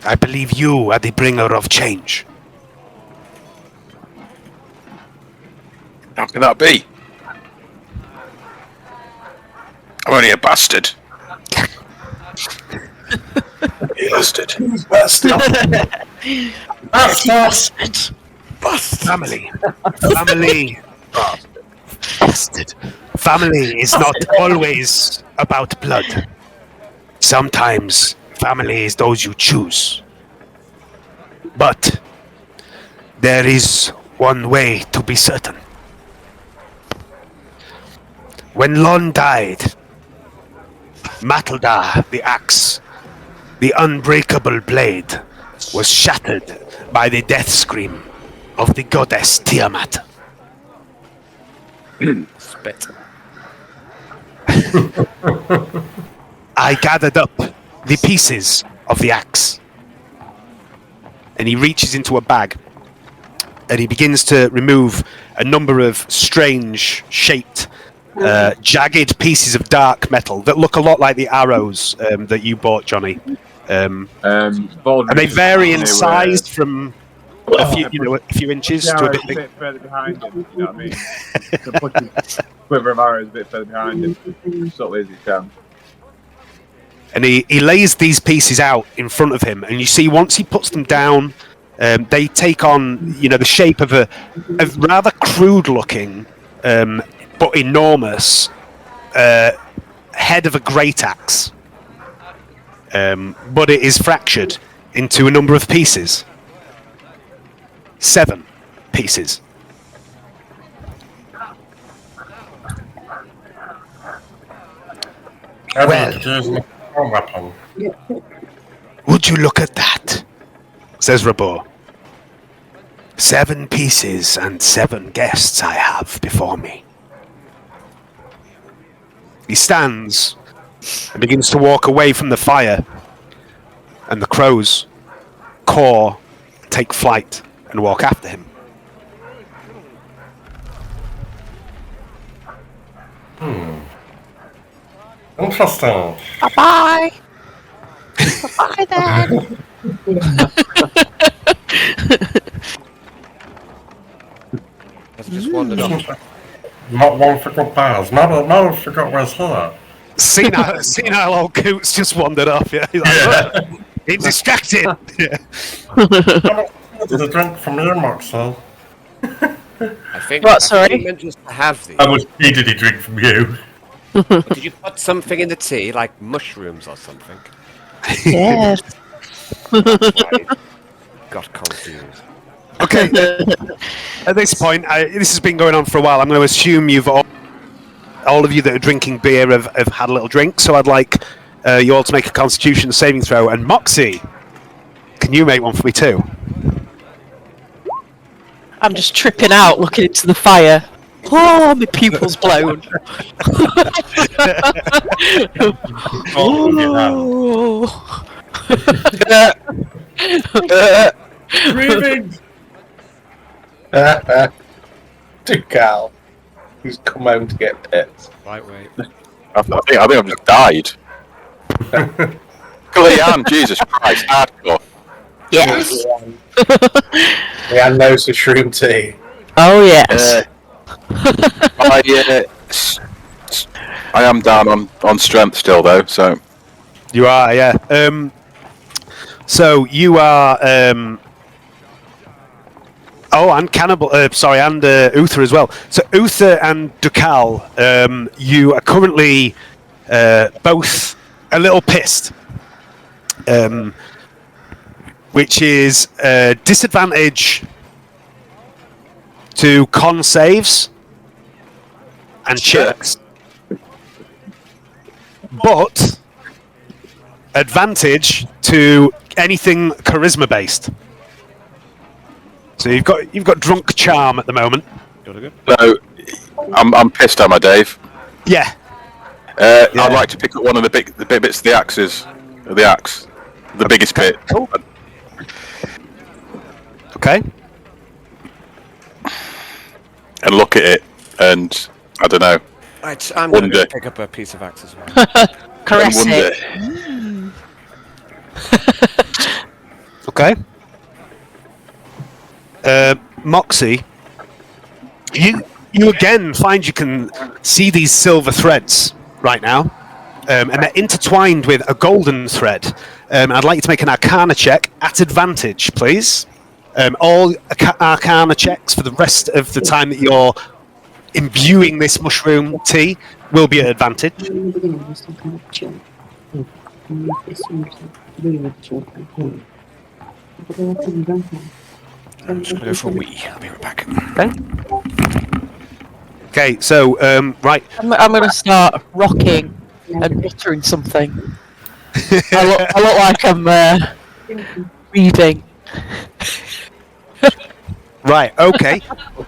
I believe you are the bringer of change. How can that be? I'm only a bastard. Bastard. Bastard. Bastard. Family. Bastard. Family is not always about blood. Sometimes family is those you choose. But there is one way to be certain. When Lon died, Matildar, the axe, the unbreakable blade, was shattered by the death scream of the goddess Tiamat. Spit. I gathered up the pieces of the axe. And he reaches into a bag and he begins to remove a number of strange shaped jagged pieces of dark metal that look a lot like the arrows that you bought, Johnny. And they vary in size from a few inches to a bit further behind him. You know what I mean? To put his quiver of arrows a bit further behind him, subtly as he can. And he lays these pieces out in front of him, and you see once he puts them down, they take on the shape of a rather crude-looking but enormous head of a great axe. But it is fractured into a number of pieces. 7 pieces. Well, weapon. Would you look at that? Says Rhabur. 7 pieces and 7 guests I have before me. He stands and begins to walk away from the fire, and the crows caw, take flight, and walk after him. Interesting. Bye-bye. Bye-bye then. Has just wandered off. Not one for good bears. No, forgot where's her. Senile old Coots just wandered off. Yeah, he's like, he's distracted. Yeah. There's a drink from you, Moxie. I think. What, sorry? I think he meant just to have these. How much tea did he drink from you? Did you put something in the tea, like mushrooms or something? Yes. I got confused. Okay. At this point, this has been going on for a while. I'm going to assume you've all of you that are drinking beer have had a little drink. So I'd like you all to make a Constitution saving throw. And Moxie, can you make one for me too? I'm just tripping out, looking into the fire. Oh, my pupils blown. Breathing! Dukal. He's come home to get pets. Right, wait. I think I've just died. Leanne, Jesus Christ, hardcore. Yes. Leanne knows the shroom tea. Oh, yes. I am down on strength still though, so You are, yeah. So you are. And Cannibal. And Uther as well. So Uther and Dukal, you are currently both a little pissed. Which is disadvantage to con saves and checks, but advantage to anything charisma based. So you've got drunk charm at the moment. So, I'm pissed, am I, Dave? Yeah. I'd like to pick up one of the big bits of the axes. The axe. The biggest bit. Cool. Okay. And look at it, and I don't know. I'm going to pick up a piece of axe as well. Caress it. Okay. Moxie, you again find you can see these silver threads right now, and they're intertwined with a golden thread. I'd like you to make an Arcana check at advantage, please. All Arcana checks for the rest of the time that you're imbuing this mushroom tea will be at advantage. I'm just going to go for a wee. I'll be right back. Okay, so right. I'm going to start rocking and muttering something. I look like I'm reading. Right, okay.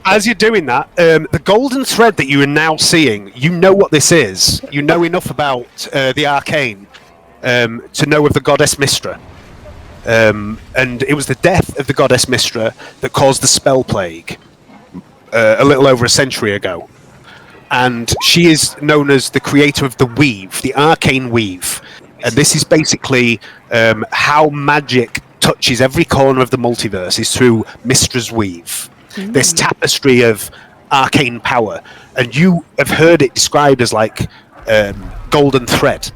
As you're doing that, the golden thread that you are now seeing, you know what this is. You know enough about the arcane to know of the goddess Mystra. And it was the death of the goddess Mystra that caused the spell plague a little over a century ago. And she is known as the creator of the weave, the arcane weave. And this is basically how magic touches every corner of the multiverse is through Mystra's weave. This tapestry of arcane power. And you have heard it described as like golden thread.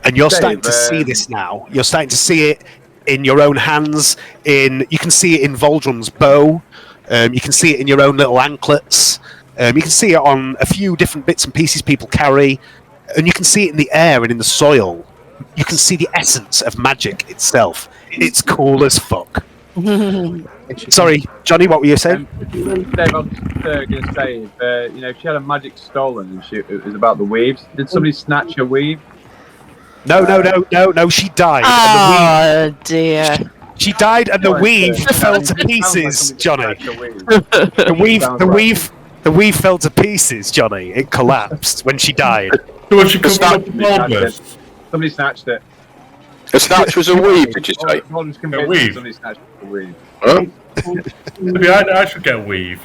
And you're starting to see this now. You're starting to see it in your own hands. You can see it in Voldrum's bow. You can see it in your own little anklets. You can see it on a few different bits and pieces people carry. And you can see it in the air and in the soil. You can see the essence of magic itself. It's cool as fuck. Sorry, Johnny, what were you saying? Dave, I was going to say, if she had a magic stolen and it was about the weaves, did somebody snatch her weave? No, she died. Oh dear. She died and the weave fell to pieces, Johnny. The weave fell to pieces, Johnny. It collapsed when she died. Somebody snatched it. A snatch was a weave, did you say? A weave? Somebody snatched the weave. Huh? Maybe I should get a weave.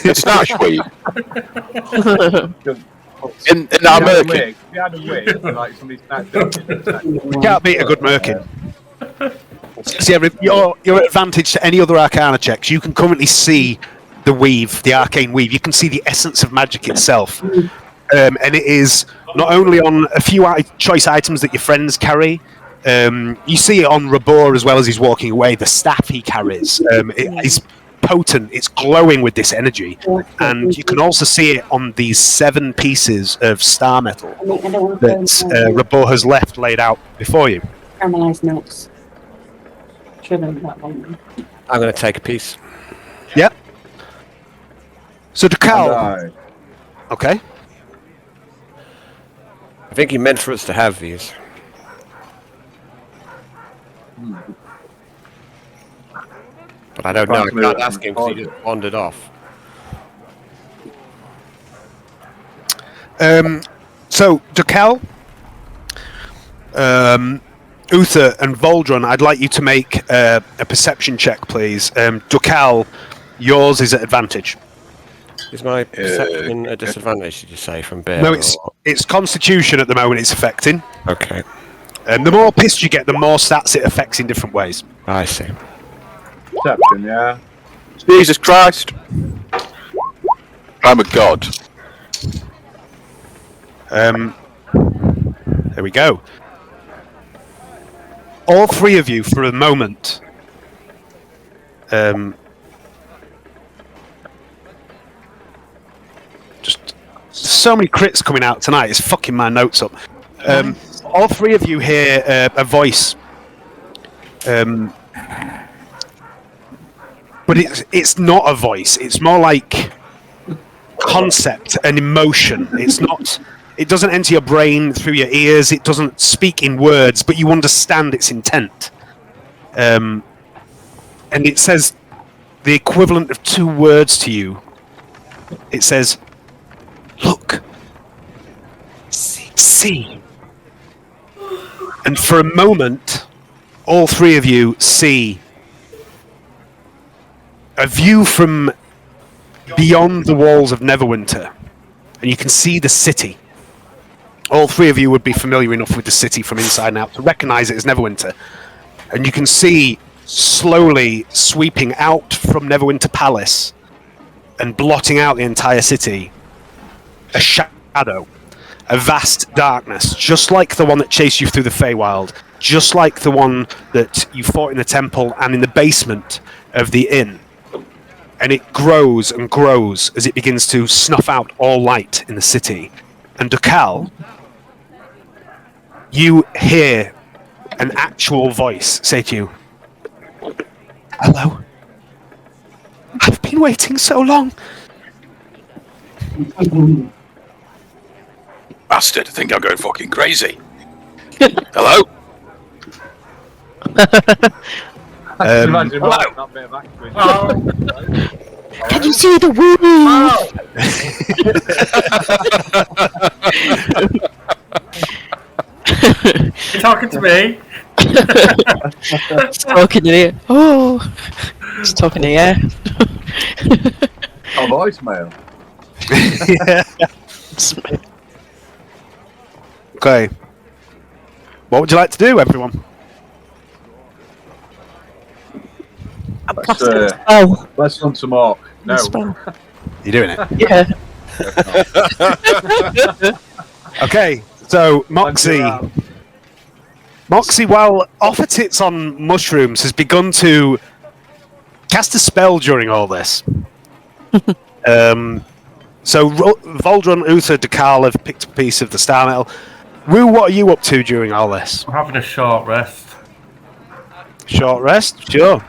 A snatch weave? In our merkin. If you had a wig, like somebody snatched it. We can't beat a good merkin. So your advantage to any other Arcana checks, you can currently see the weave, the arcane weave. You can see the essence of magic itself. And it is not only on a few choice items that your friends carry, you see it on Rhabur as well as he's walking away. The staff he carries is potent, it's glowing with this energy. And you can also see it on these 7 pieces of star metal that Rhabur has left laid out before you. Caramelized nuts. That one. I'm going to take a piece. Yep. So Dekal. Okay. I think he meant for us to have these. But I don't know. I can't ask him because he just wandered off. So Dekal, Uther, and Voldrun, I'd like you to make a perception check, please. Dekal, yours is at advantage. Is my perception a disadvantage, did you say, from bear? No, it's Constitution at the moment it's affecting. Okay. And the more pissed you get, the more stats it affects in different ways. I see. Perception, yeah. Jesus Christ. I'm a god. There we go. All 3 of you, for a moment, just so many crits coming out tonight. It's fucking my notes up. All three of you hear a voice, but it's not a voice. It's more like concept and emotion. It's not. It doesn't enter your brain through your ears. It doesn't speak in words, but you understand its intent. And it says the equivalent of 2 words to you. It says, "Look, see." And for a moment, all three of you see a view from beyond the walls of Neverwinter, and you can see the city. All three of you would be familiar enough with the city from inside and out to recognize it as Neverwinter. And you can see slowly sweeping out from Neverwinter Palace and blotting out the entire city a shadow, a vast darkness, just like the one that chased you through the Feywild, just like the one that you fought in the temple and in the basement of the inn. And it grows and grows as it begins to snuff out all light in the city. And Dokal, you hear an actual voice say to you, "Hello. I've been waiting so long." Bastard, I think I'm going fucking crazy. Hello? Imagine hello? not being evacuated. Can you see the woo? You talking to me? It's talking in here. Oh, it's talking in the air. Oh, voicemail. Okay. What would you like to do, everyone? Let's run some orc. No. You doing it? Yeah. Okay, so Moxie, while off at its on mushrooms, has begun to cast a spell during all this. So Voldron, Uther, Dokal have picked up a piece of the star metal. Woo, what are you up to during all this? I'm having a short rest. Short rest? Sure.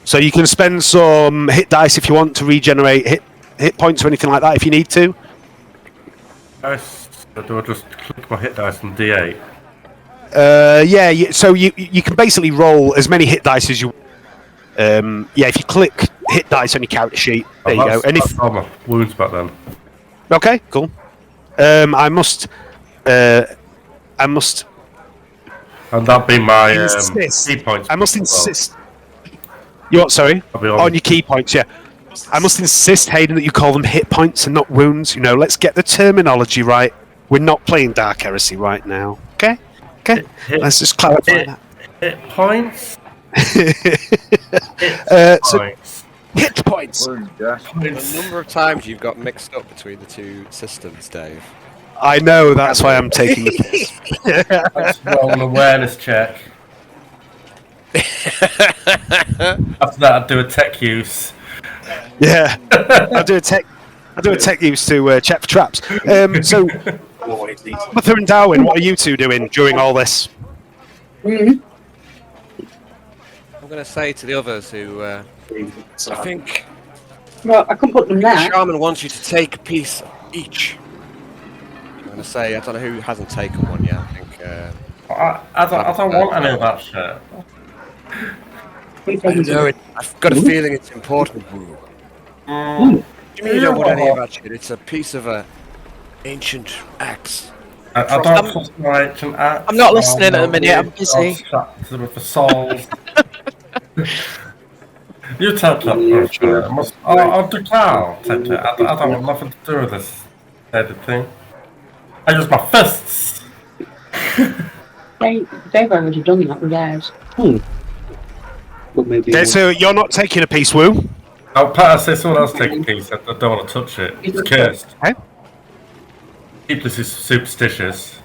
So you can spend some hit dice if you want to regenerate hit points or anything like that if you need to. Do I just click my hit dice on D8? Yeah, so you can basically roll as many hit dice as you... yeah, if you click hit dice on your character sheet, there you go. And if all my wounds back then. Okay, cool. I must... And that'd be my insist. key points. I must insist... You what, sorry? On your key points, yeah. I must insist, Hayden, that you call them hit points and not wounds. You know, let's get the terminology right. We're not playing Dark Heresy right now. Okay? Okay? Let's just clarify that. Hit points? Hit points! The number of times you've got mixed up between the two systems, Dave. I know, that's why I'm taking the piss. Let's roll an awareness check. After that, I'd do a tech use. Yeah, I'll do a tech use to check for traps. So, Arthur and Darwin, what are you two doing during all this? I'm going to say to the others who, I think... Well, I can put them The there. shaman wants you to take a piece each. I'm going to say, I don't know who hasn't taken one yet. I think... I don't want any of that shit. I know it. I've got a feeling it's important. What do you mean you don't want any of that shit? It's a piece of a ancient axe. I don't trust my ancient axe. I'm not listening at the minute, I'm busy. With the souls. You take that person. I'll Dokal take it. I don't want nothing to do with this headed thing. I use my fists. They've already done that with theirs. Okay, so you're not taking a piece, Woo? I'll say someone else take a piece. I don't want to touch it. It's cursed. Okay. People is superstitious.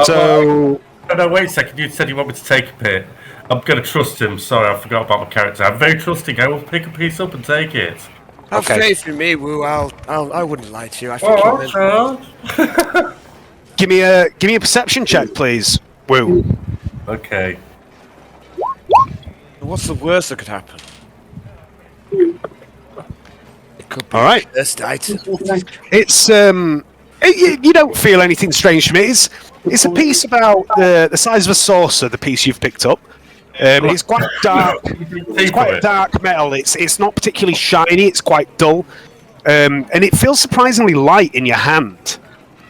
So... No, wait a second. You said you want me to take a bit. I'm going to trust him. Sorry, I forgot about my character. I'm very trusting. I will pick a piece up and take it. Have faith in me, Woo. I wouldn't lie to you. I think Give me a perception check, please. Woo. Okay. What's the worst that could happen? It could be All right. best item. It's you don't feel anything strange from it. It's a piece about the size of a saucer. The piece you've picked up. It's quite dark. It's quite dark metal. It's not particularly shiny. It's quite dull, and it feels surprisingly light in your hand.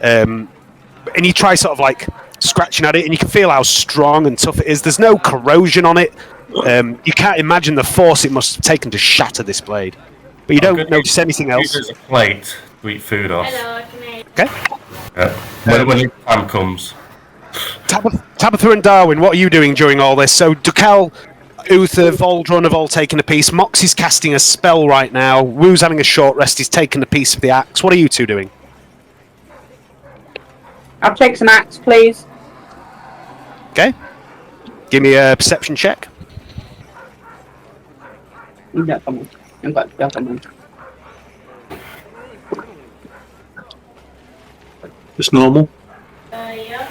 And you try sort of like scratching at it, and you can feel how strong and tough it is. There's no corrosion on it. You can't imagine the force it must have taken to shatter this blade. But you don't notice anything else. Use a plate to eat food off. Okay. When the time comes. Tabitha and Darwin, what are you doing during all this? So Dukal, Uther, Voldrun have all taken a piece. Moxie's casting a spell right now. Woo's having a short rest. He's taken a piece of the axe. What are you two doing? I'll take some axe, please. Okay. Give me a perception check. Just normal. Yeah.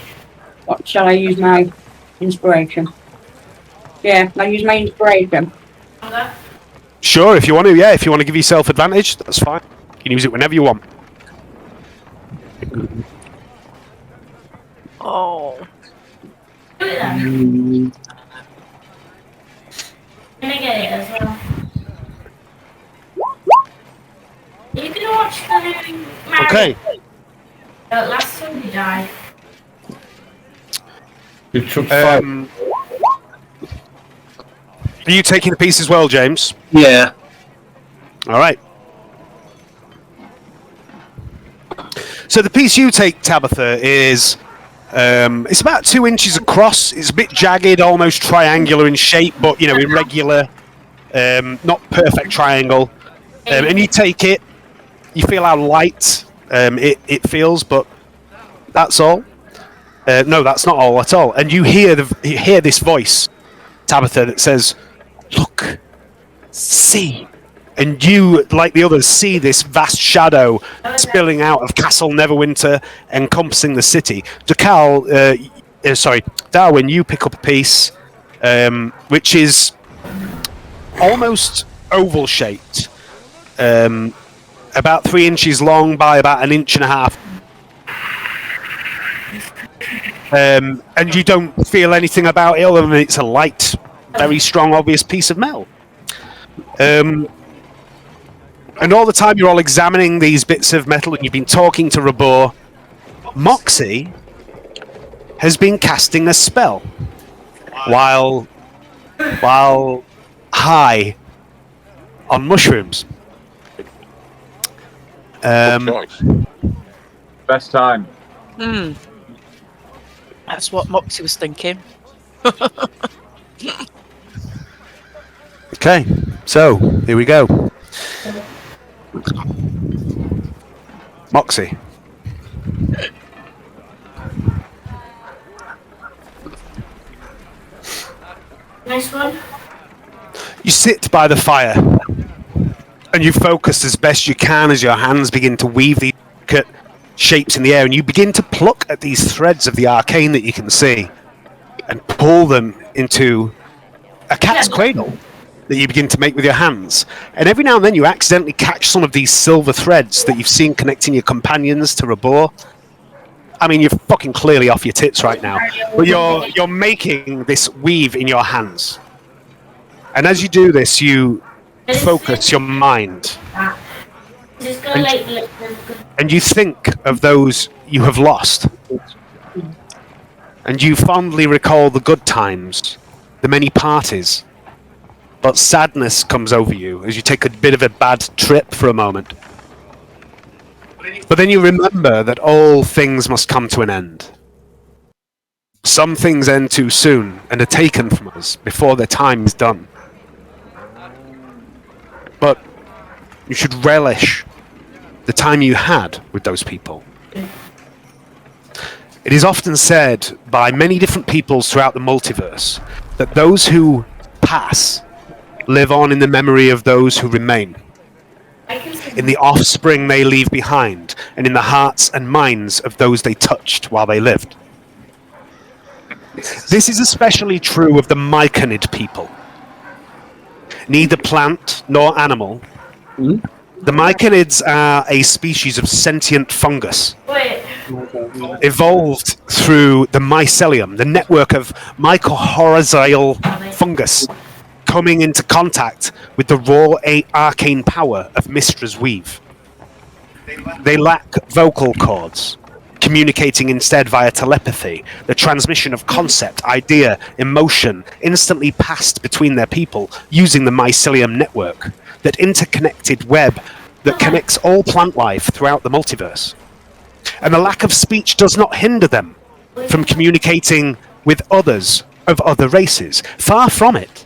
What shall I use my inspiration? Yeah, I'll use my inspiration. Sure, if you want to. Yeah, if you want to give yourself advantage, that's fine. You can use it whenever you want. Oh. Mm. Can I get it as well? You can watch the Okay. Last time he died. You took 5. Are you taking a piece as well, James? Yeah. All right. So the piece you take, Tabitha, is it's about 2 inches across. It's a bit jagged, almost triangular in shape, but irregular, not perfect triangle. And you take it. You feel how light it feels, but that's all. No, that's not all at all. And you hear this voice, Tabitha, that says, "Look, see." And you, like the others, see this vast shadow spilling out of Castle Neverwinter, encompassing the city. Darwin, you pick up a piece, which is almost oval-shaped, about 3 inches long by about 1.5 inches. And you don't feel anything about it other than it's a light, very strong, obvious piece of metal. And all the time you're all examining these bits of metal and you've been talking to Rhabur, Moxie has been casting a spell while high on mushrooms. Best time. That's what Moxie was thinking. Okay, so here we go. Moxie. Nice one. You sit by the fire and you focus as best you can as your hands begin to weave these intricate shapes in the air, and you begin to pluck at these threads of the arcane that you can see and pull them into a cat's cradle that you begin to make with your hands. And every now and then you accidentally catch some of these silver threads that you've seen connecting your companions to Rhabur. I mean, you're fucking clearly off your tits right now, but you're making this weave in your hands. And as you do this, you focus your mind. And you think of those you have lost. And you fondly recall the good times, the many parties. But sadness comes over you as you take a bit of a bad trip for a moment. But then you remember that all things must come to an end. Some things end too soon and are taken from us before their time is done. But you should relish the time you had with those people. It is often said by many different peoples throughout the multiverse that those who pass live on in the memory of those who remain. in the offspring they leave behind, and in the hearts and minds of those they touched while they lived. This is especially true of the Myconid people. Neither plant nor animal, the Myconids are a species of sentient fungus, evolved through the mycelium, the network of mycorrhizal fungus, coming into contact with the raw arcane power of Mystra's weave. They lack vocal cords, communicating instead via telepathy, the transmission of concept, idea, emotion, instantly passed between their people using the mycelium network, that interconnected web that connects all plant life throughout the multiverse. And the lack of speech does not hinder them from communicating with others of other races. Far from it.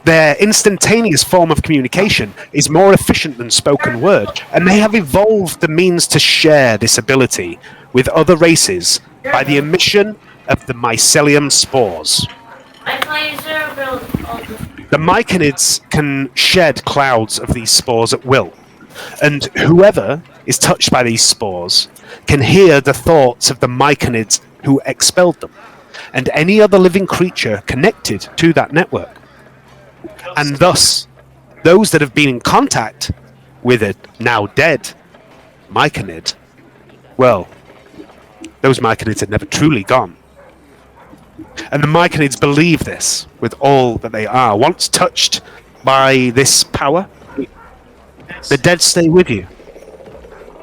Their instantaneous form of communication is more efficient than spoken word, and they have evolved the means to share this ability with other races by the emission of the mycelium spores. The Myconids can shed clouds of these spores at will, and whoever is touched by these spores can hear the thoughts of the Myconids who expelled them, and any other living creature connected to that network. And thus, those that have been in contact with a now dead Myconid, well, those Myconids had never truly gone. And the Myconids believe this with all that they are. Once touched by this power, the dead stay with you.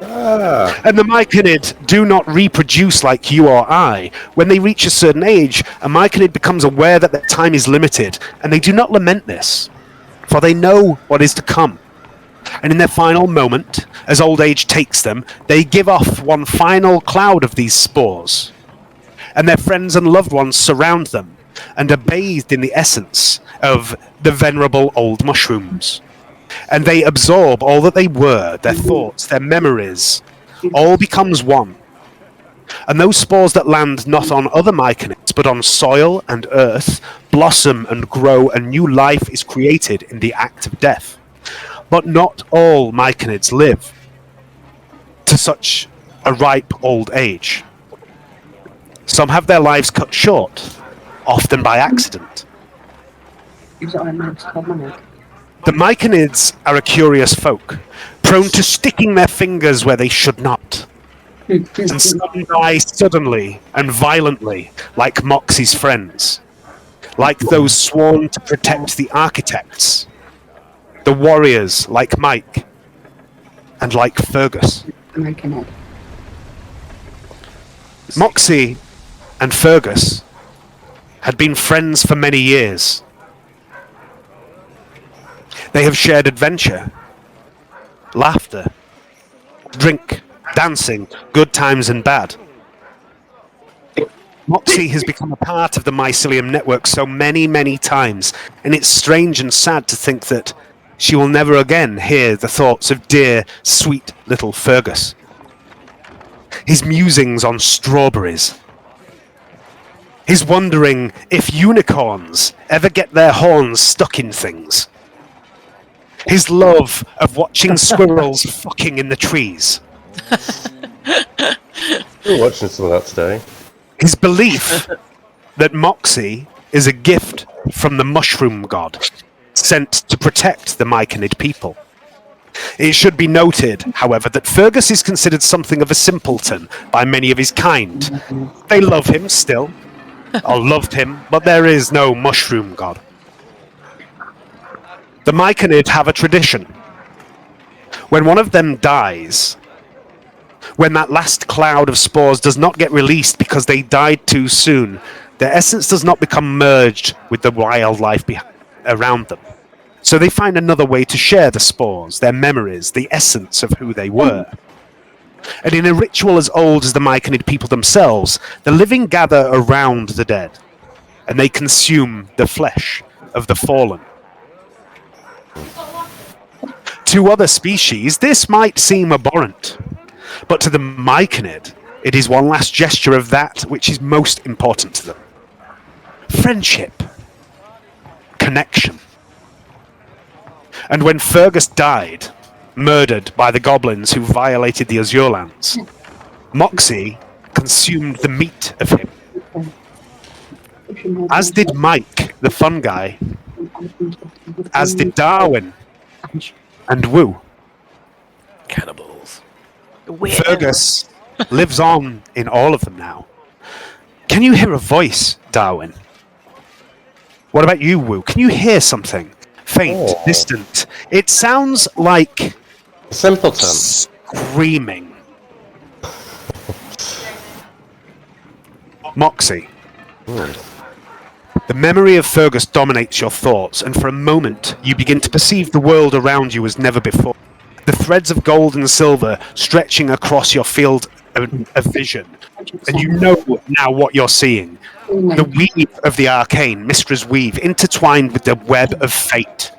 And the Myconid do not reproduce like you or I. When they reach a certain age, a Myconid becomes aware that their time is limited, and they do not lament this, for they know what is to come. And in their final moment, as old age takes them, they give off one final cloud of these spores, and their friends and loved ones surround them and are bathed in the essence of the venerable old mushrooms. And they absorb all that they were, their thoughts, their memories, all becomes one. And those spores that land not on other Myconids, but on soil and earth, blossom and grow, and new life is created in the act of death. But not all Myconids live to such a ripe old age. Some have their lives cut short, often by accident. The Myconids are a curious folk, prone to sticking their fingers where they should not. And some die suddenly and violently, like Moxie's friends, like those sworn to protect the architects, the warriors like Mike, and like Fergus. Moxie and Fergus had been friends for many years. They have shared adventure, laughter, drink, dancing, good times and bad. Moxie has become a part of the mycelium network so many, many times, and it's strange and sad to think that she will never again hear the thoughts of dear, sweet little Fergus. His musings on strawberries. His wondering if unicorns ever get their horns stuck in things. His love of watching squirrels fucking in the trees. We were watching some of that today. His belief that Moxie is a gift from the mushroom god, sent to protect the Myconid people. It should be noted, however, that Fergus is considered something of a simpleton by many of his kind. They love him still, or loved him, but there is no mushroom god. The Myconid have a tradition. When one of them dies, when that last cloud of spores does not get released because they died too soon, their essence does not become merged with the wildlife around them. So they find another way to share the spores, their memories, the essence of who they were. And in a ritual as old as the Myconid people themselves, the living gather around the dead, and they consume the flesh of the fallen. To other species, this might seem abhorrent, but to the Myconid, it is one last gesture of that which is most important to them. Friendship. Connection. And when Fergus died, murdered by the goblins who violated the Azure Lands. Moxie consumed the meat of him, as did Mike, the fun guy, as did Darwin and Woo. Cannibals. Fergus lives on in all of them now. Can you hear a voice, Darwin? What about you, Woo? Can you hear something? Faint, distant. It sounds like Simpleton. Screaming. Moxie. The memory of Fergus dominates your thoughts, and for a moment you begin to perceive the world around you as never before. The threads of gold and silver stretching across your field of vision, and you know now what you're seeing. The weave of the arcane, Mistra's weave, intertwined with the web of fate.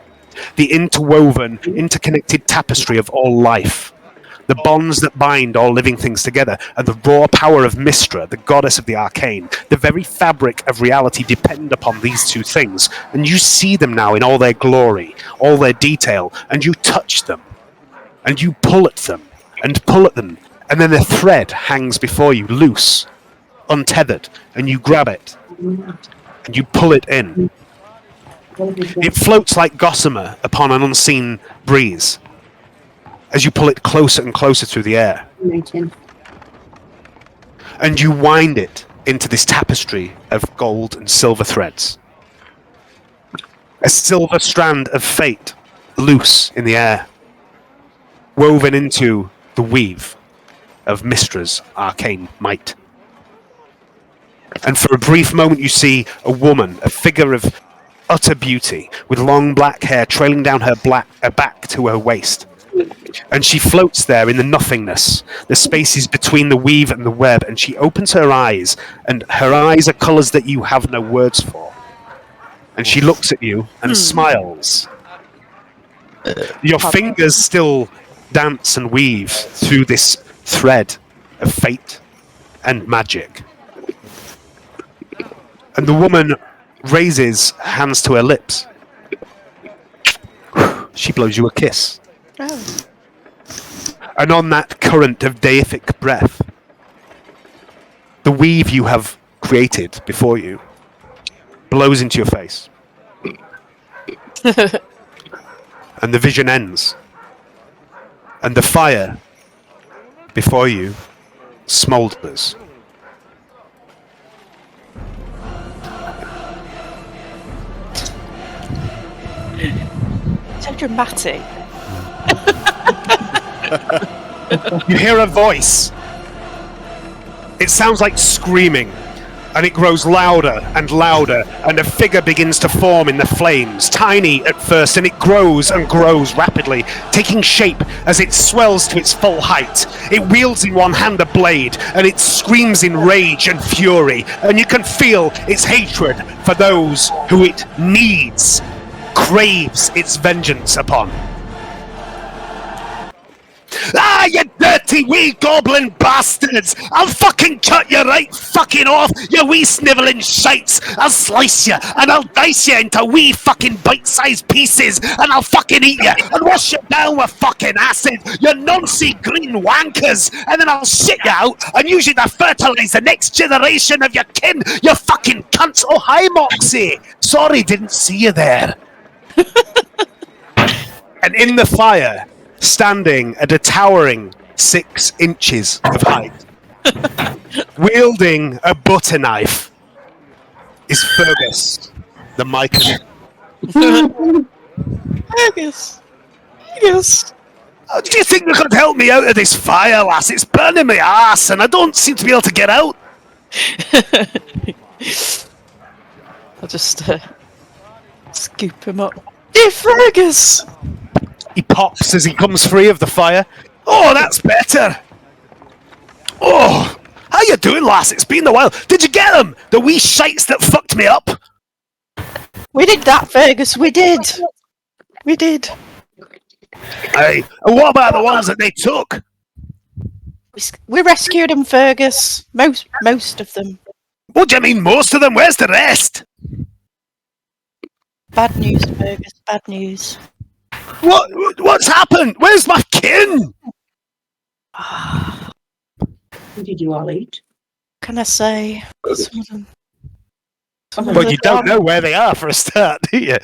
The interwoven, interconnected tapestry of all life. The bonds that bind all living things together, and the raw power of Mistra, the goddess of the arcane. The very fabric of reality depend upon these two things, and you see them now in all their glory, all their detail, and you touch them, and you pull at them, and pull at them, and then a thread hangs before you, loose, untethered, and you grab it, and you pull it in. It floats like gossamer upon an unseen breeze, as you pull it closer and closer through the air. And you wind it into this tapestry of gold and silver threads. A silver strand of fate loose in the air, woven into the weave of Mistra's arcane might. And for a brief moment you see a woman, a figure of utter beauty, with long black hair trailing down her back to her waist. And she floats there in the nothingness, the spaces between the weave and the web, and she opens her eyes, and her eyes are colours that you have no words for. And she looks at you and smiles. Your fingers still dance and weave through this thread of fate and magic. And the woman raises hands to her lips. She blows you a kiss. Oh. And on that current of deific breath, the weave you have created before you blows into your face. And the vision ends. And the fire before you smoulders. So dramatic. You hear a voice. It sounds like screaming, and it grows louder and louder, and a figure begins to form in the flames, tiny at first, and it grows and grows rapidly, taking shape as it swells to its full height. It wields in one hand a blade, and it screams in rage and fury, and you can feel its hatred for those who it needs, craves its vengeance upon. Ah, you dirty wee goblin bastards! I'll fucking cut you right fucking off, you wee snivelling shites! I'll slice you, and I'll dice you into wee fucking bite-sized pieces, and I'll fucking eat you, and wash you down with fucking acid, you noncy green wankers! And then I'll shit you out, and use you to fertilise the next generation of your kin, you fucking cunts! Oh, hi, Moxie! Sorry, didn't see you there. And in the fire, standing at a towering 6 inches of height, wielding a butter knife, is Fergus, the Mycon. Fergus. Yes. Oh, do you think you could help me out of this fire, lass? It's burning my ass, and I don't seem to be able to get out. I'll just scoop him up. Dear Fergus! He pops as he comes free of the fire. Oh, that's better. Oh, how you doing, lass? It's been a while. Did you get them? The wee shites that fucked me up? We did that, Fergus. We did. We did. Hey, and what about the ones that they took? We rescued them, Fergus. Most of them. What do you mean, most of them? Where's the rest? Bad news, Fergus. Bad news. What's happened? Where's my kin? Did you all eat? Can I say? Some of them. But you don't know where they are for a start, do you?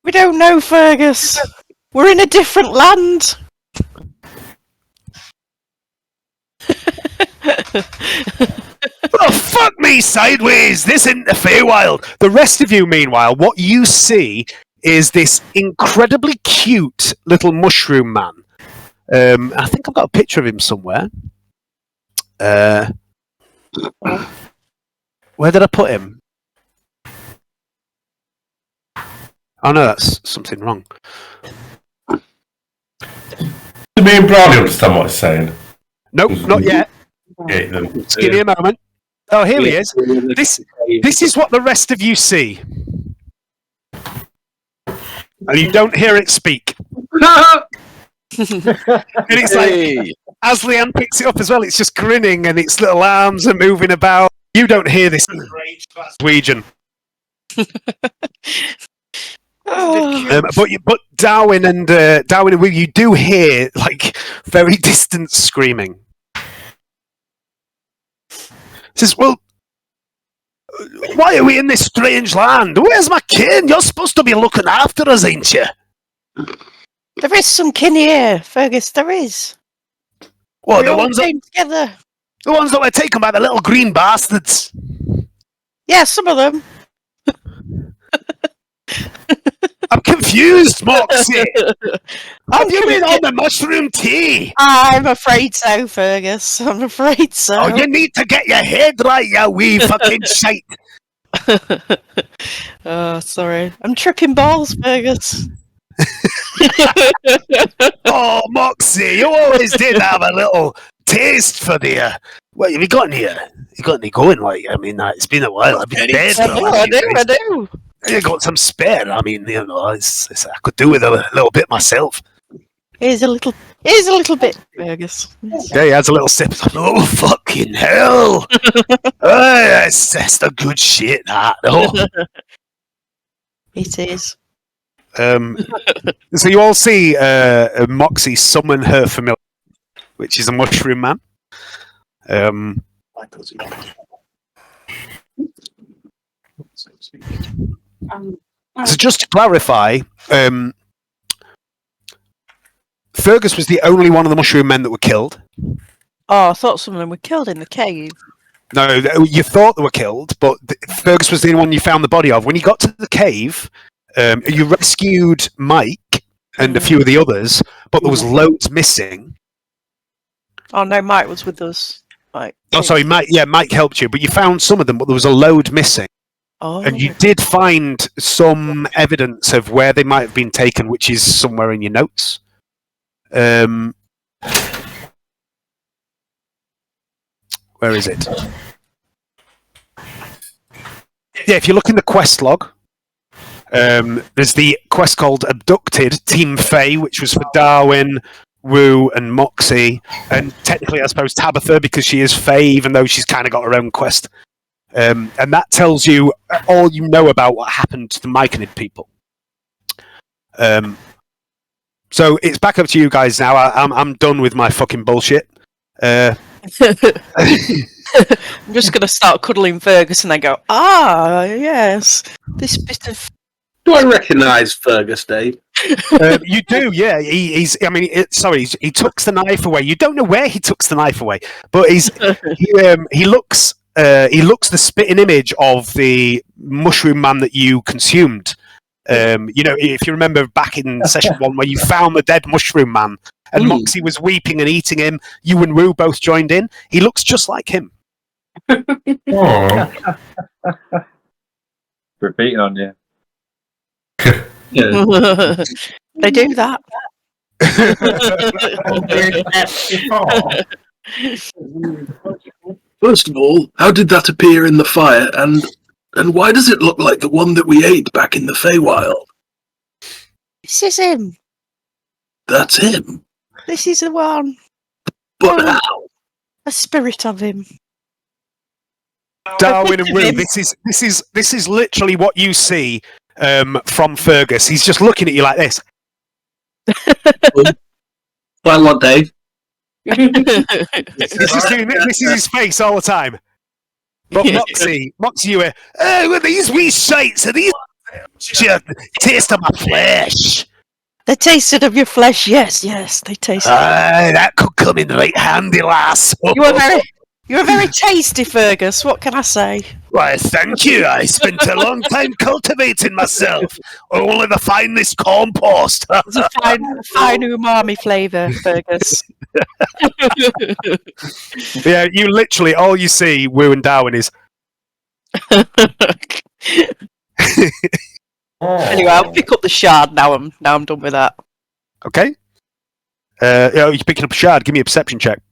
We don't know, Fergus. We're in a different land. Oh, fuck me sideways! This isn't the Feywild! The rest of you, meanwhile, what you see is this incredibly cute little mushroom man. I think I've got a picture of him somewhere. Where did I put him? Oh no, that's something wrong. Do me and Brownie understand what he's saying? Nope, not yet. Yeah, then. Just give me a moment. Oh, here he is. This is what the rest of you see. And you don't hear it speak. And it's like, as Leanne picks it up as well, it's just grinning and its little arms are moving about. You don't hear this Norwegian. But Darwin and Will, you do hear like very distant screaming. Says, well, why are we in this strange land? Where's my kin? You're supposed to be looking after us, ain't you? There is some kin here, Fergus. There is. What, We the all ones came together. the ones that were taken by the little green bastards? Yeah, some of them. I'm confused, Moxie. Have you been on the mushroom tea? I'm afraid so, Fergus. I'm afraid so. Oh, you need to get your head right, you wee fucking shite. Oh, sorry. I'm tripping balls, Fergus. Oh, Moxie, you always did have a little taste for the. What have you got in here? You got any going? Like, I mean, it's been a while. I've been dead. I do. You got some spare. I mean, I could do with a little bit myself. Here's a little bit, Fergus. Yeah, he has a little sip. Oh, fucking hell! That's the good shit, that. Oh. It is. So you all see Moxie summon her familiar, which is a mushroom man. So just to clarify, Fergus was the only one of the mushroom men that were killed. Oh, I thought some of them were killed in the cave. No, you thought they were killed, but Fergus was the only one you found the body of. When you got to the cave, you rescued Mike and a few of the others, but there was loads missing. Oh no, Mike was with us. Mike. Oh, sorry, Mike. Yeah, Mike helped you, but you found some of them, but there was a load missing. Oh. And you did find some evidence of where they might have been taken, which is somewhere in your notes. Where is it? Yeah, if you look in the quest log, there's the quest called Abducted Team Fae, which was for Darwin, Woo, and Moxie, and technically, I suppose, Tabitha, because she is Fae, even though she's kind of got her own quest. And that tells you all you know about what happened to the Myconid people. So it's back up to you guys now. I'm done with my fucking bullshit. I'm just going to start cuddling Fergus and then go, yes, this bit of... Do I recognise Fergus, Dave? You do, yeah. He tucks the knife away. You don't know where he tucks the knife away, but he looks the spitting image of the mushroom man that you consumed. If you remember back in session 1 where you found the dead mushroom man and Moxie was weeping and eating him, you and Woo both joined in. He looks just like him. Repeating on you. They do that. First of all, how did that appear in the fire, and why does it look like the one that we ate back in the Feywild? This is him. That's him. This is the one. But how? A spirit of him. Darwin and Woo, this is literally what you see from Fergus. He's just looking at you like this. Like what, Dave? This is his face all the time. But Moxie, you were, well, these wee shites, are these taste of my flesh? They tasted of your flesh, yes, they tasted. That could come in right handy, lass. You were very tasty, Fergus. What can I say? Why, thank you. I spent a long time cultivating myself. Only the finest compost. It's a fine umami flavour, Fergus. Yeah, you literally, all you see, Wu and Darwin is... Anyway, I'll pick up the shard now. I'm done with that. Okay. You're picking up a shard. Give me a perception check.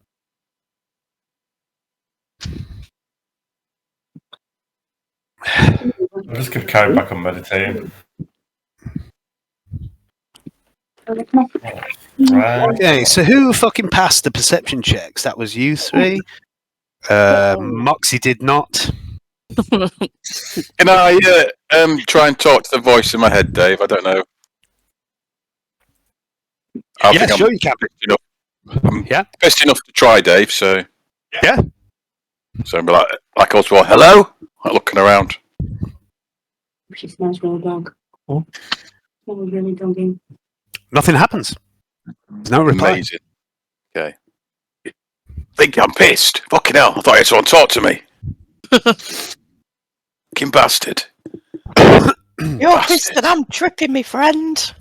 I'll just give Carrie back on meditating. Right. Okay, so who fucking passed the perception checks? That was you three. Moxie did not. Can I try and talk to the voice in my head, Dave? I don't know. Yeah, sure you can. I'm best enough to try, Dave. So yeah. So I'm like Oswald, hello. I'm looking around. She smells real dog. Oh. Smells really doggy. Nothing happens. There's no reply. Amazing. Okay. Think I'm pissed. Fucking hell! I thought you had someone talk to me. Fucking bastard. You're pissed and I'm tripping, me friend.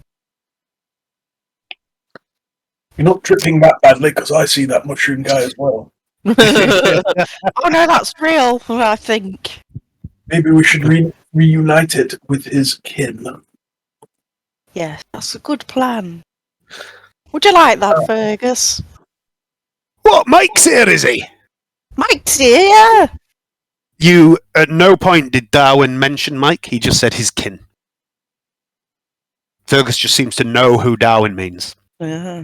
You're not tripping that badly because I see that mushroom guy as well. Oh no, that's real, I think. Maybe we should reunite it with his kin. Yes, that's a good plan. Would you like that, Fergus? What? Mike's here, is he? Mike's here, yeah. You, at no point did Darwin mention Mike. He just said his kin. Fergus just seems to know who Darwin means. Uh-huh.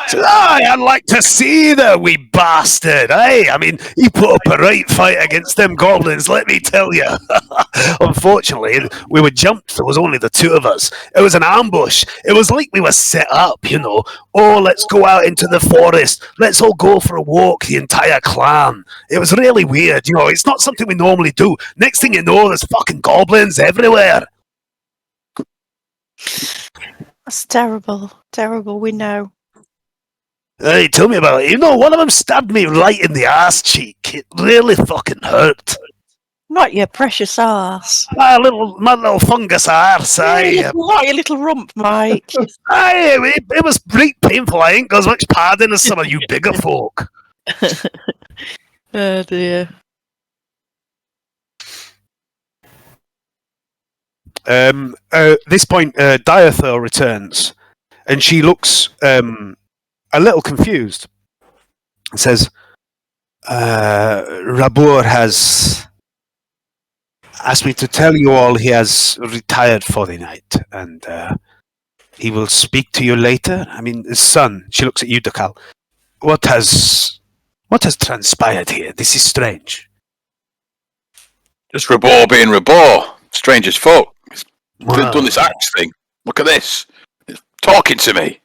I'd like to see the wee bastard, eh? I mean, he put up a right fight against them goblins, let me tell you. Unfortunately, we were jumped. There was only the two of us. It was an ambush. It was like we were set up, you know. Oh, let's go out into the forest. Let's all go for a walk, the entire clan. It was really weird, you know. It's not something we normally do. Next thing you know, there's fucking goblins everywhere. That's terrible. Terrible, we know. Hey, tell me about it. You know, one of them stabbed me right in the arse cheek. It really fucking hurt. Not your precious arse. My little fungus arse. Not your little rump, Mike. It was pretty painful. I ain't got as much padding as some of you bigger folk. Oh dear. This point, Diathor returns, and she looks a little confused. It says, Rhabur has asked me to tell you all he has retired for the night, and he will speak to you later. I mean, his son. She looks at you, Dakal. What has transpired here? This is strange. Just Rhabur being Rhabur. Strange as fuck. He's Wow. done this axe thing. Look at this. He's talking to me.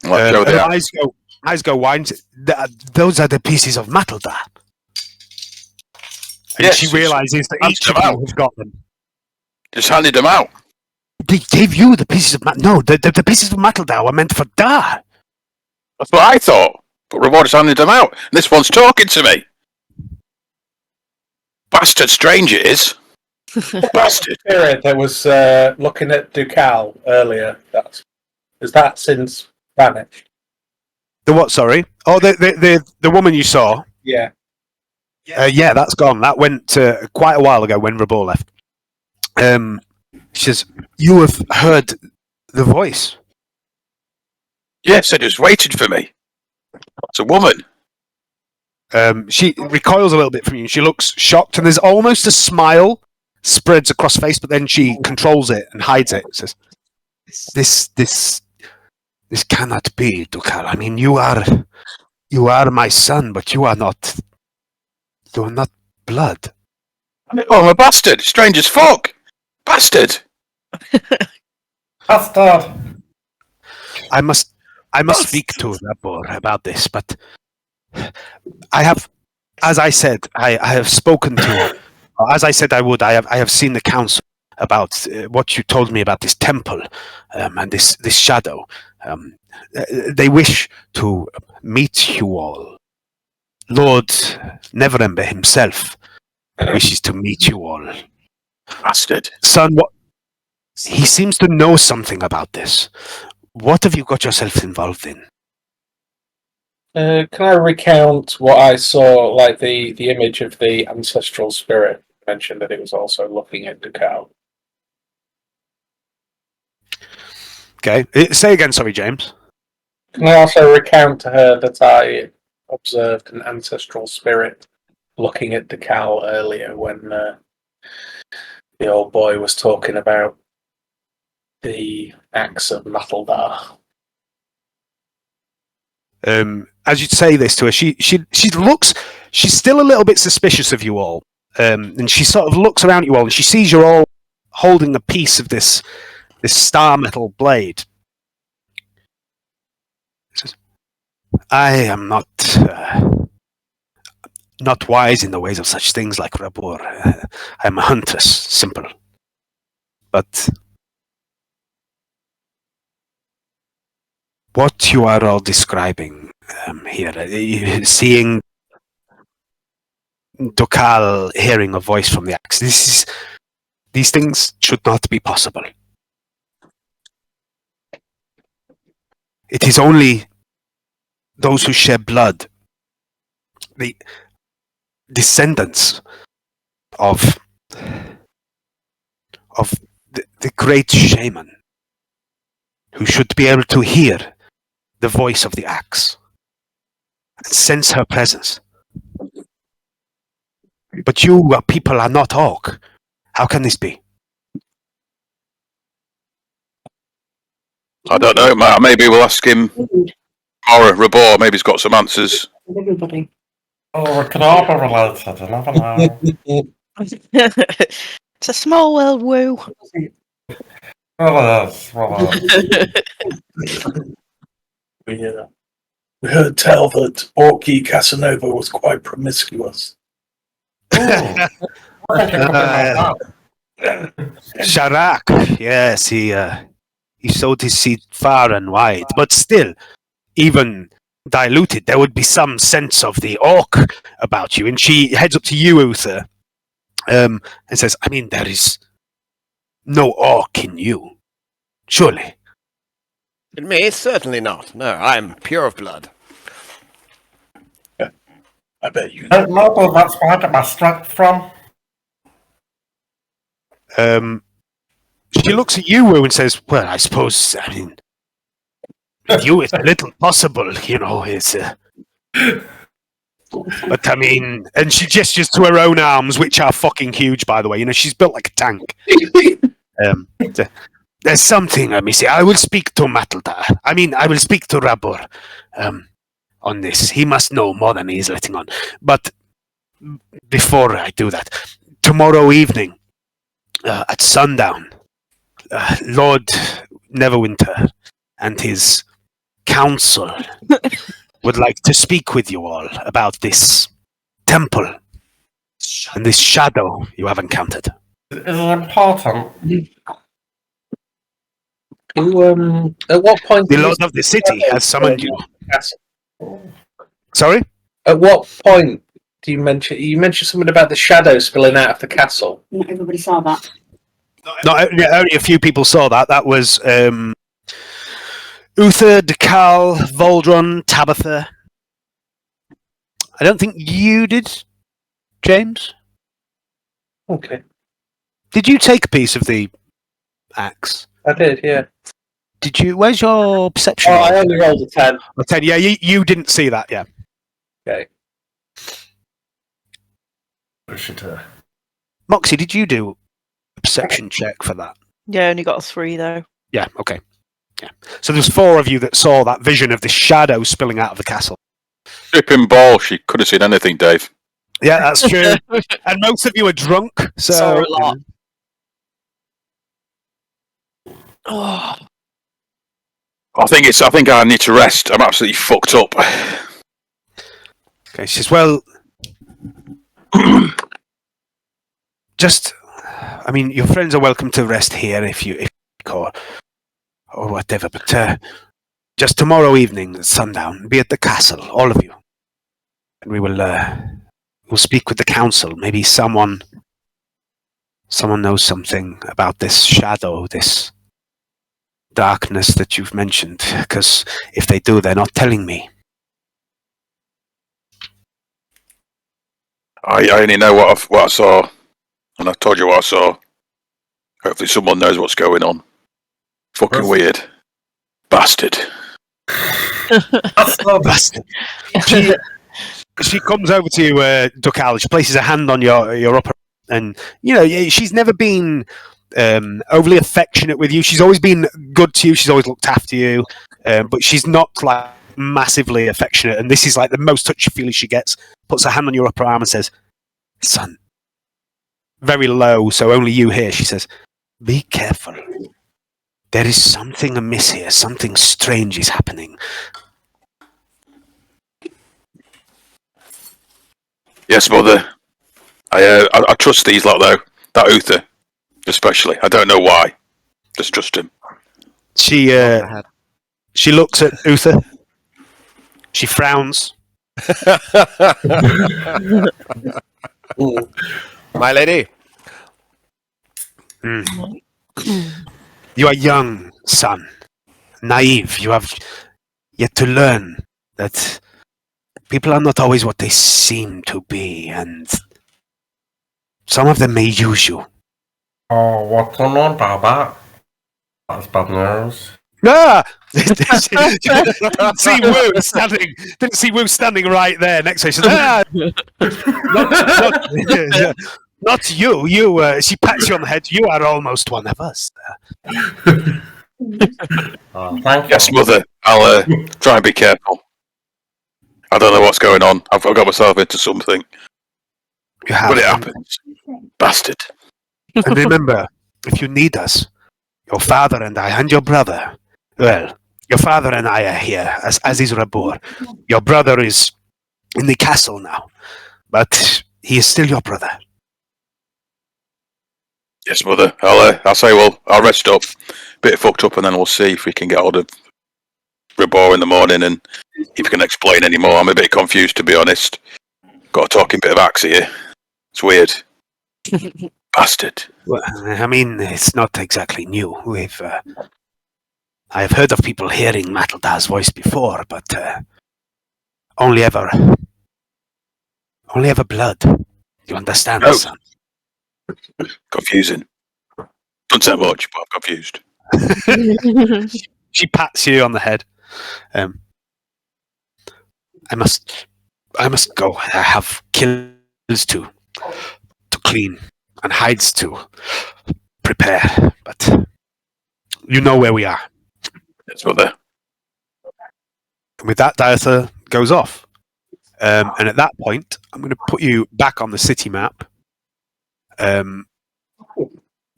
Eyes go wide. Those are the pieces of metal there. And Yes, she realizes that each of you has got them. Just handed them out. They gave you the pieces of metal. No, the pieces of metal there were meant for Dar. That's what I thought. But Rhabur just handed them out. And this one's talking to me. Bastard strange it is. Bastard. Spirit that was looking at Ducal earlier. Has that since vanished? The what? Sorry. Oh, the woman you saw. Yeah. Yeah, that's gone. That went quite a while ago when Rhabur left. She says, "You have heard the voice." Yes, it just waited for me. It's a woman. She recoils a little bit from you. She looks shocked, and there's almost a smile spreads across her face, but then she controls it and hides it. Says, "This cannot be, Dukal. I mean, you are my son, but you are not blood." Oh, I'm a bastard. Strange as fuck. Bastard. Bastard! I must speak to Rhabur about this, but I have, as I said, I have spoken to, as I said I would. I have seen the council about what you told me about this temple and this shadow. They wish to meet you all. Lord Neverember himself wishes to meet you all. Bastard. Son, what? He seems to know something about this. What have you got yourself involved in? Can I recount what I saw, like the image of the ancestral spirit? Mentioned that it was also looking at Ducal. Okay, say again, sorry, James. Can I also recount to her that I observed an ancestral spirit looking at Ducal earlier when the old boy was talking about the axe of Matildar? As you say this to her, she looks. She's still a little bit suspicious of you all, and she sort of looks around at you all, and she sees you're all holding a piece of this star metal blade. She says, I am not wise in the ways of such things like Rhabur. I am a huntress, simple. But what you are all describing here, seeing Dokal hearing a voice from the axe, these things should not be possible. It is only those who shed blood, the descendants of the great shaman, who should be able to hear the voice of the axe and sense her presence. But you people are not orc. How can this be? I don't know, Matt. Maybe we'll ask him. Or Rhabur, maybe he's got some answers. Everybody. Oh, we could all be related, you never know. It's a small world, woo. Well, it is. Well, We heard tell that Orky Casanova was quite promiscuous. Sharak, yes, he sowed his seed far and wide, but still, even diluted, there would be some sense of the orc about you. And she heads up to you, Uther, and says, I mean, there is no orc in you, surely. In me, certainly not. No, I'm pure of blood. I bet you don't know, but that's where I get my strength from. She looks at you, Wu, and says, well, I suppose, I mean, with you it's a little possible, you know, it's... But I mean, and she gestures to her own arms, which are fucking huge, by the way. You know, she's built like a tank. There's something, let me see. I will speak to Matildar. I mean, I will speak to Rhabur on this. He must know more than he's letting on. But before I do that, tomorrow evening, at sundown, Lord Neverwinter and his council would like to speak with you all about this temple and this shadow you have encountered. Is it important? At what point? The Lord of the City has summoned you. Sorry? At what point do you mention? You mentioned something about the shadow spilling out of the castle. Not everybody saw that. No, only a few people saw that. That was Uther, Dekal, Voldron, Tabitha. I don't think you did, James. Okay. Did you take a piece of the axe? I did, yeah. Did you? Where's your perception? Oh, I only rolled a 10. A 10, yeah, you didn't see that, yeah. Okay. Moxie, did you do a perception check for that? Yeah, only got a 3 though. Yeah, okay. Yeah. So there's 4 of you that saw that vision of the shadow spilling out of the castle. Tripping ball, she could have seen anything, Dave. Yeah, that's true. And most of you are drunk, so... Saw a lot. Oh, I think I need to rest. I'm absolutely fucked up. Okay, she says, well, just, I mean, your friends are welcome to rest here if you or whatever, but just tomorrow evening at sundown, be at the castle, all of you. And we'll speak with the council. Maybe someone knows something about this shadow, this darkness that you've mentioned, because if they do, they're not telling me. I only know what I saw, and I told you what I saw. Hopefully someone knows what's going on. Fucking weird. Bastard. Bastard. She comes over to you, Ducal. She places a hand on your upper, and she's never been overly affectionate with you. She's always been good to you. She's always looked after you, but she's not like massively affectionate. And this is like the most touchy-feely she gets. Puts her hand on your upper arm and says, "Son," very low, so only you hear. She says, "Be careful. There is something amiss here. Something strange is happening." Yes, mother. I trust these lot though. That Uther, especially. I don't know why. Just trust him. She looks at Uther. She frowns. My lady. You are young, son. Naive. You have yet to learn that people are not always what they seem to be, and some of them may use you. Oh, what's going on about that? That's bad news. Ah! Didn't see Wu standing right there next to her. She says, not you. You. She pats you on the head. You are almost one of us. Thank you. Yes, mother. I'll try and be careful. I don't know what's going on. I've got myself into something. But it happens. Bastard. And remember, if you need us, your father and I and your brother, well, your father and I are here, as is Rhabur. Your brother is in the castle now, but he is still your brother. Yes, mother. I'll say, I'll rest up, bit fucked up, and then we'll see if we can get hold of Rhabur in the morning and if you can explain any more. I'm a bit confused, to be honest. Got a talking bit of axe here. It's weird. Bastard. Well, I mean, it's not exactly new. I have heard of people hearing Matilda's voice before, but only ever blood. You understand, son? Confusing. Don't say much, but I'm confused. She pats you on the head. I must go. I have kills to clean and hides to prepare. But you know where we are. Yes, mother. And with that, Diatha goes off. And at that point, I'm going to put you back on the city map. And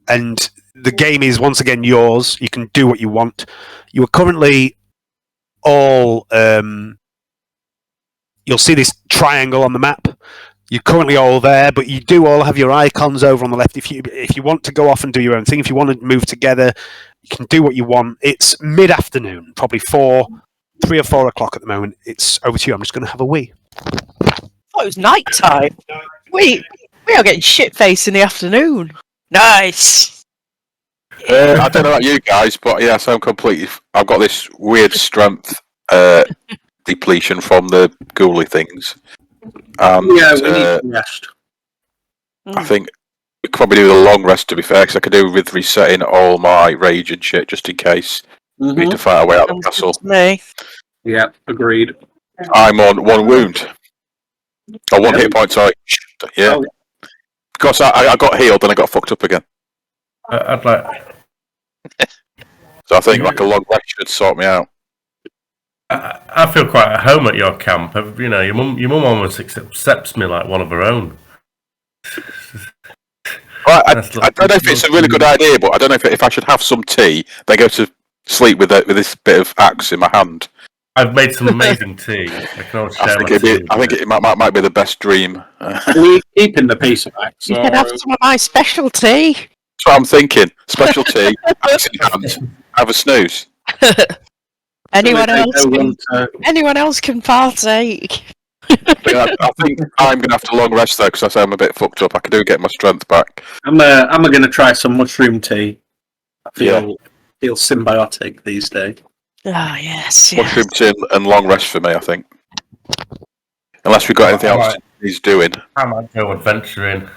the game is once again yours. You can do what you want. You are currently all... you'll see this triangle on the map. You're currently all there, but you do all have your icons over on the left. If you want to go off and do your own thing, if you want to move together, you can do what you want. It's mid-afternoon, probably 3 or 4 o'clock at the moment. It's over to you. I'm just going to have a wee. Oh, it was night time. We are getting shit-faced in the afternoon. Nice. I don't know about you guys, but yes, I've got this weird strength depletion from the ghouly things. We need rest. I think we could probably do the long rest, to be fair, because I could do with resetting all my rage and shit, just in case we need to fight our way out of the castle. Me. Yeah, agreed. I'm on 1 wound. Or 1 hit point, sorry. Yeah. Because I got healed and I got fucked up again. I'd like... So I think like a long rest should sort me out. I feel quite at home at your camp. You know, your mum almost accepts me like one of her own. Well, I don't know if it's a really good idea, but I don't know if I should have some tea, then go to sleep with this bit of axe in my hand. I've made some amazing tea. I can always share my tea. I think it might be the best dream. We're keeping the piece of axe. You can have some of my specialty. That's what I'm thinking. Special tea, axe in hand, have a snooze. Anyone else can partake. Yeah, I think I'm going to have to long rest though, because I say I'm a bit fucked up. I do get my strength back. I'm going to try some mushroom tea. I feel symbiotic these days. Ah, yes. Mushroom tea and long rest for me, I think. Unless we've got anything else he's doing. I might go adventuring.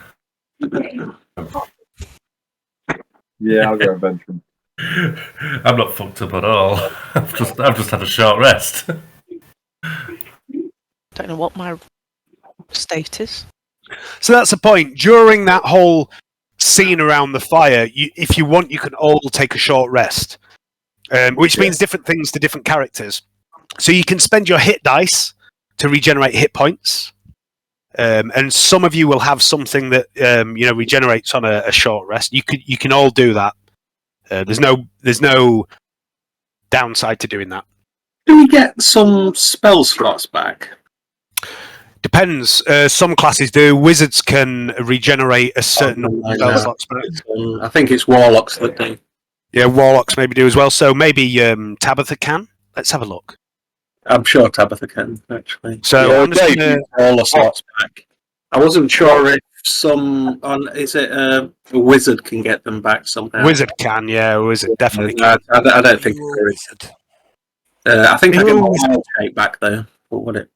Yeah, I'll go adventuring. I'm not fucked up at all. I've just had a short rest. Don't know what my state is. So that's the point. During that whole scene around the fire, if you want, you can all take a short rest, which means different things to different characters. So you can spend your hit dice to regenerate hit points, and some of you will have something that regenerates on a short rest. You can all do that. There's no downside to doing that. Do we get some spell slots back? Depends. Some classes do. Wizards can regenerate a certain number of spell slots back. I think it's warlocks that do. Yeah, warlocks maybe do as well. So maybe Tabitha can. Let's have a look. I'm sure Tabitha can, actually. So I'm just gonna all the slots back. I wasn't sure if a wizard can get them back somehow. Wizard can, yeah. Wizard definitely can. I don't think wizard. I think I get my wild shape back though. What would it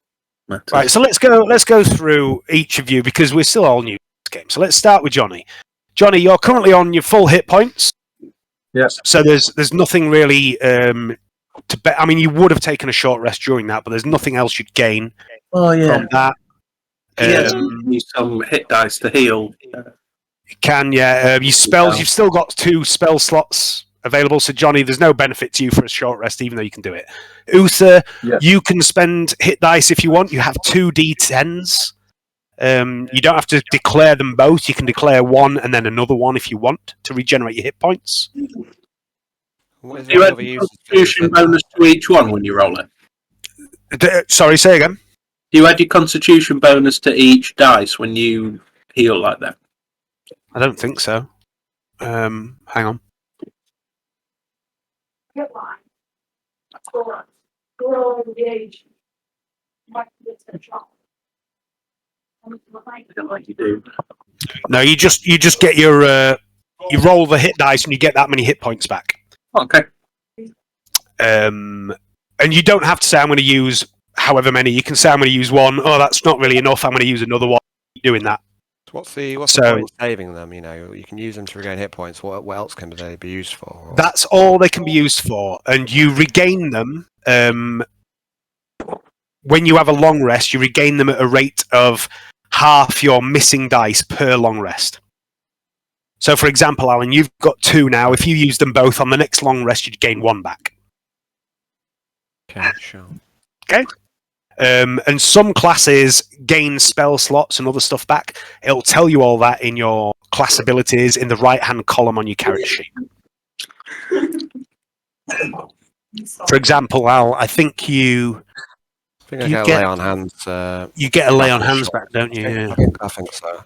matter? Right, so let's go through each of you because we're still all new to this game. So let's start with Johnny. Johnny, you're currently on your full hit points. Yes. So there's nothing really I mean, you would have taken a short rest during that, but there's nothing else you'd gain from that. Use some hit dice to heal. You can, yeah. Your spells, you've still got 2 spell slots available. So, Johnny, there's no benefit to you for a short rest, even though you can do it. Uther, you can spend hit dice if you want. You have 2 d10s. You don't have to declare them both. You can declare one and then another one if you want to regenerate your hit points. Do you add a constitution bonus to each one when you roll it? Sorry, say again. Do you add your constitution bonus to each dice when you heal like that? I don't think so. Hang on. No, you just get your you roll the hit dice and you get that many hit points back. Okay. And you don't have to say I'm going to use however many. You can say I'm going to use one. Oh, that's not really enough. I'm going to use another one. Doing that. What's the point of saving them? You can use them to regain hit points. What else can they be used for? That's all they can be used for, and you regain them when you have a long rest. You regain them at a rate of half your missing dice per long rest. So, for example, Alan, you've got 2 now. If you use them both on the next long rest, you'd gain 1 back. Okay, sure. Okay. And some classes gain spell slots and other stuff back. It'll tell you all that in your class abilities in the right-hand column on your character sheet. For example, Al, I think you I get a lay on hands. You get a lay on hands back, don't you? Yeah. I think so.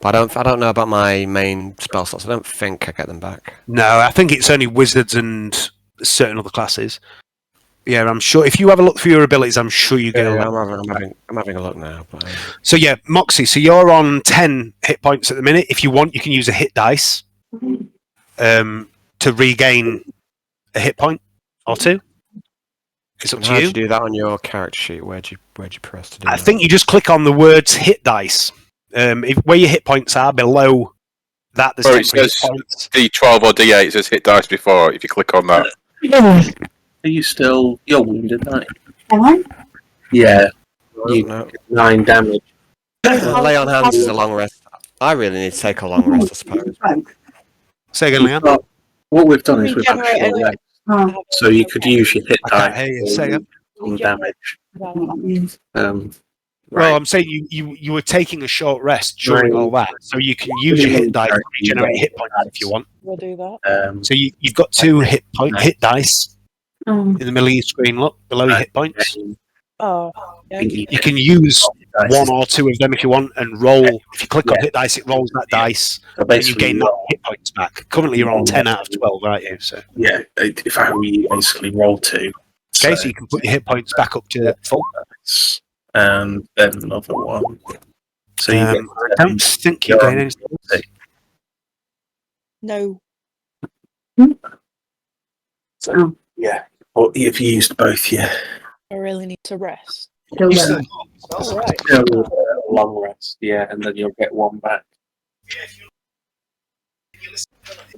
But I don't know about my main spell slots. I don't think I get them back. No, I think it's only wizards and certain other classes. Yeah, I'm sure. If you have a look through your abilities, I'm sure you get a look. I'm having a look now. But, So yeah, Moxie. So you're on 10 hit points at the minute. If you want, you can use a hit dice to regain a hit point or 2. It's up to how you. do you do that on your character sheet? Where'd you press to do I that? think you just click on the words hit dice. Where your hit points are below that, there's It says points. D12 or D8. It says hit dice before. If you click on that, Are you still? You're wounded, aren't you? Am I? Yeah. No. 9 damage. Lay on hands is a long rest. I really need to take a long rest, I suppose. Say again, Leon. What we've done is we've actually left. So you could use your hit I can't die hear you. Say again. on damage. Well, I'm saying you were taking a short rest during all that, so you can use your hit dice to regenerate hit points if you want. We'll do that. So you've got 2 hit dice in the middle of your screen. Look below your hit points. Oh, yeah. You can use 1 or 2 of them if you want, and roll. If you click on hit dice, it rolls that dice, and you gain that hit points back. Currently, you're on 10 out of 12, aren't you? So yeah, if I were you, basically roll 2. okay, so you can put your hit points back up to full. And then another one. So you I don't think you're going any. No. So yeah, or if you used both, yeah. I really need to rest. Still You there. still- Right. Still long rest, yeah, and then you'll get one back.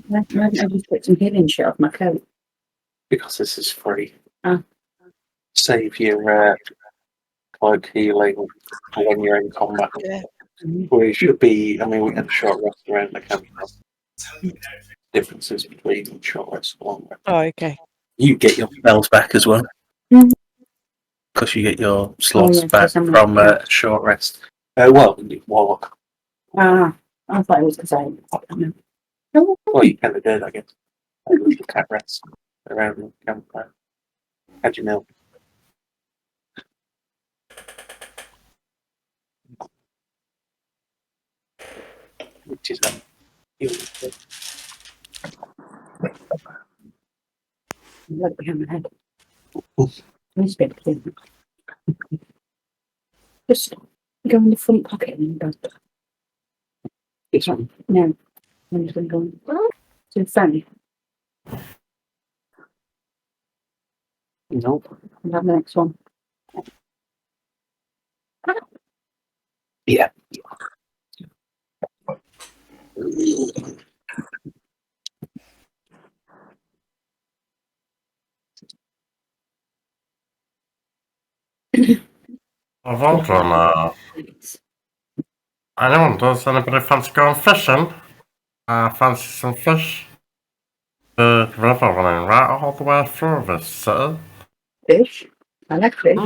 Why don't I just put some healing shit off my coat? Because this is free. Ah. Save your cloak healing for when you're in combat. Yeah. We should be, I mean, we had a short rest around the campfire. Differences between short rest and long rest. Oh, okay. You get your spells back as well. Mhm. Because you get your slots yeah, back so from short rest. Well, Warlock. Ah, I thought it was because I no. Well, you kind of did, I guess. The cat rest around the campfire. How'd you know? Which is Look behind my head. Nice bit of thing. Just go in the front pocket and then go. this one. No, I'm just going to go to the front Nope. and have the next one. Yeah. I've wondering, anyone, does anybody fancy going fishing? Fancy some fish? The river running right all the way through this city. Fish. I like fish.